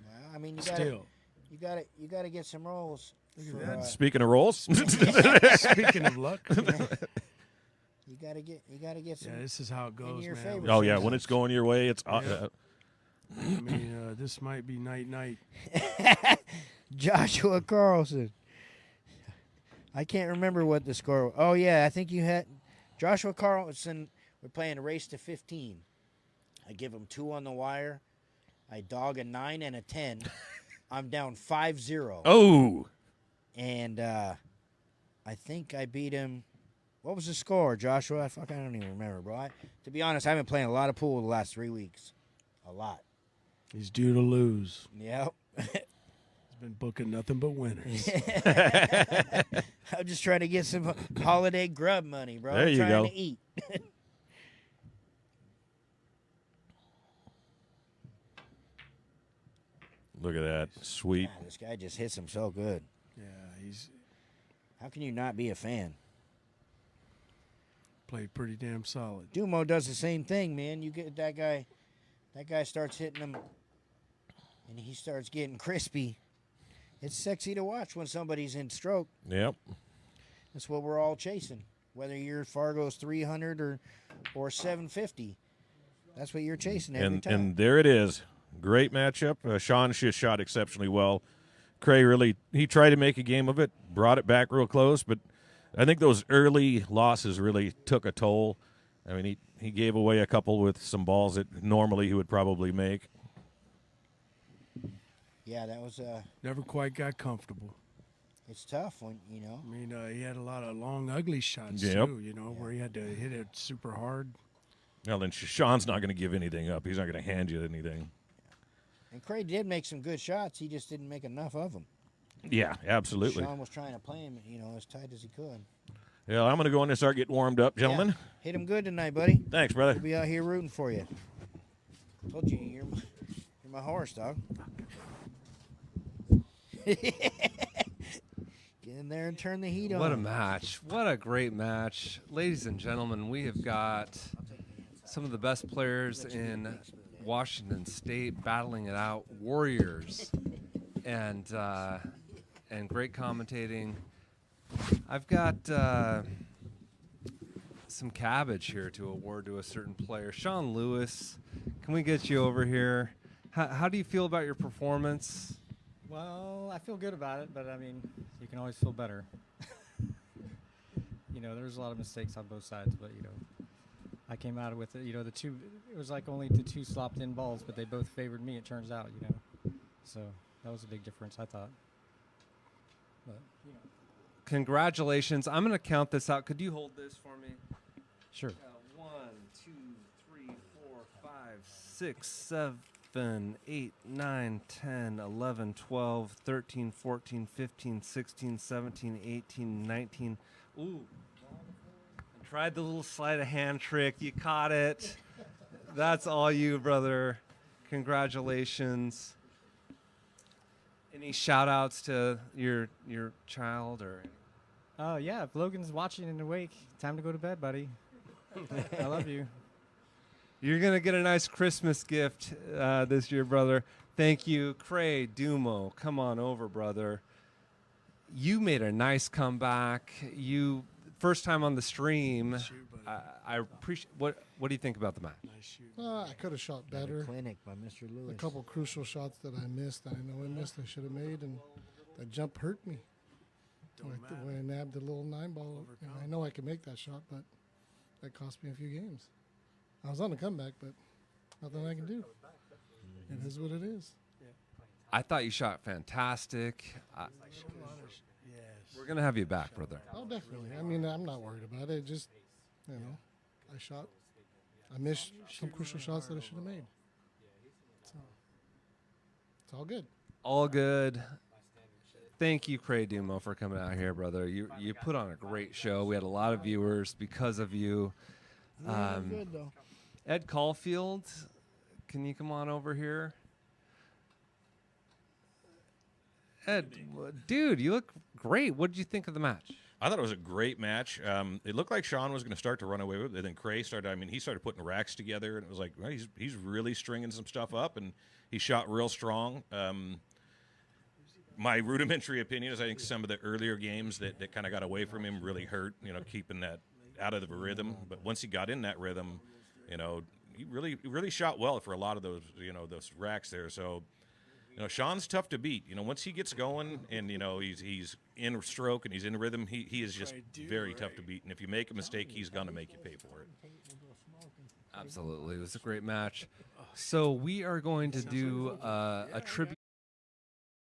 Well, I mean, you Still. gotta get some rolls. Look at for, that. Speaking of rolls, Speaking of luck, you gotta get some. yeah, this is how it goes, your man. favorite oh yeah, Sometimes. when it's going your way, it's Yeah. I mean, this might be night. Joshua Carlson. I can't remember what the score was. Oh, yeah, I think you had Joshua Carlson. We're playing a race to 15. I give him 2 on the wire. I dog a 9 and a 10. I'm down 5-0. Oh, And I think I beat him. What was the score, Joshua? I don't even remember, bro. To be honest, I've been playing a lot of pool the last 3 weeks. A lot. He's due to lose. Yep. He's been booking nothing but winners. I'm just trying to get some holiday grub money, bro. There I'm you trying go. to eat. look at that. Sweet. God, this guy just hits him so good. Yeah, he's How can you not be a fan? played pretty damn solid. Dumo does the same thing, man. You get that guy starts hitting him, and he starts getting crispy. It's sexy to watch when somebody's in stroke. Yep. That's what we're all chasing. Whether your Fargo's 300 or 750, that's what you're chasing every time. And there it is. Great matchup. Sean just shot exceptionally well. Criegh he tried to make a game of it, brought it back real close, but I think those early losses really took a toll. I mean, he gave away a couple with some balls that normally he would probably make. Yeah, that was Never quite got comfortable. it's tough when you know. I mean, he had a lot of long, ugly shots Yep. too. You know, where he had to hit it super hard. Well, then Sean's not going to give anything up. He's not going to hand you anything. And Criegh did make some good shots. He just didn't make enough of them. Yeah, absolutely. Sean was trying to play him, as tight as he could. Yeah, I'm going to go in and start getting warmed up, gentlemen. Yeah. Hit him good tonight, buddy. Thanks, brother. We'll be out here rooting for you. Told you, you're my horse, dog. Get in there and turn the heat on. What a match. What a great match. Ladies and gentlemen, we have got some of the best players in Washington State battling it out. Warriors. And great commentating. I've got some cabbage here to award to a certain player. Sean Lewis, can we get you over here? How do you feel about your performance? Well, I feel good about it, but I mean, you can always feel better. There's a lot of mistakes on both sides, but I came out with it. It was like only the 2 slopped in balls, but they both favored me. It turns out, so that was a big difference, I thought. But Congratulations. I'm going to count this out. Could you hold this for me? sure. 1, 2, 3, 4, 5, 6, 7, 8, 9, 10, 11, 12, 13, 14, 15, 16, 17, 18, 19. Ooh. I tried the little sleight of hand trick. You caught it. That's all you, brother. Congratulations. Any shout outs to your child or? Yeah, if Logan's watching and awake, time to go to bed, buddy. I love you. You're going to get a nice Christmas gift this year, brother. Thank you, Criegh, Dumo. Come on over, brother. You made a nice comeback. You first time on the stream. Shoot, buddy. I appreciate. What do you think about the match? Nice shoot. I could have shot better. Clinic by Mr. Lewis. A couple crucial shots that I missed, that I know I missed, I should have made, and that jump hurt me. When I nabbed the little 9-ball, I know I could make that shot, but that cost me a few games. I was on the comeback, but nothing I can do. It is what it is. I thought you shot fantastic. Yes. We're gonna have you back, brother. Oh, definitely. I mean, I'm not worried about it. Just, I missed some crucial shots that I should have made. So, it's all good. All good. Thank you, Criegh Dumo, for coming out here, brother. You put on a great show. We had a lot of viewers because of you. Good though. Ed Caulfield, can you come on over here? Ed, dude, you look great. What did you think of the match? I thought it was a great match. It looked like Sean was going to start to run away with it, and then Criegh started. I mean, he started putting racks together, and it was like, well, he's really stringing some stuff up, and he shot real strong. My rudimentary opinion is I think some of the earlier games that kind of got away from him really hurt, keeping that out of the rhythm. But once he got in that rhythm, he really shot well for a lot of those, those racks there. So, Sean's tough to beat. Once he gets going and, he's in stroke and he's in rhythm, he is just very tough to beat. And if you make a mistake, he's going to make you pay for it. Absolutely. It was a great match. So we are going to do a tribute.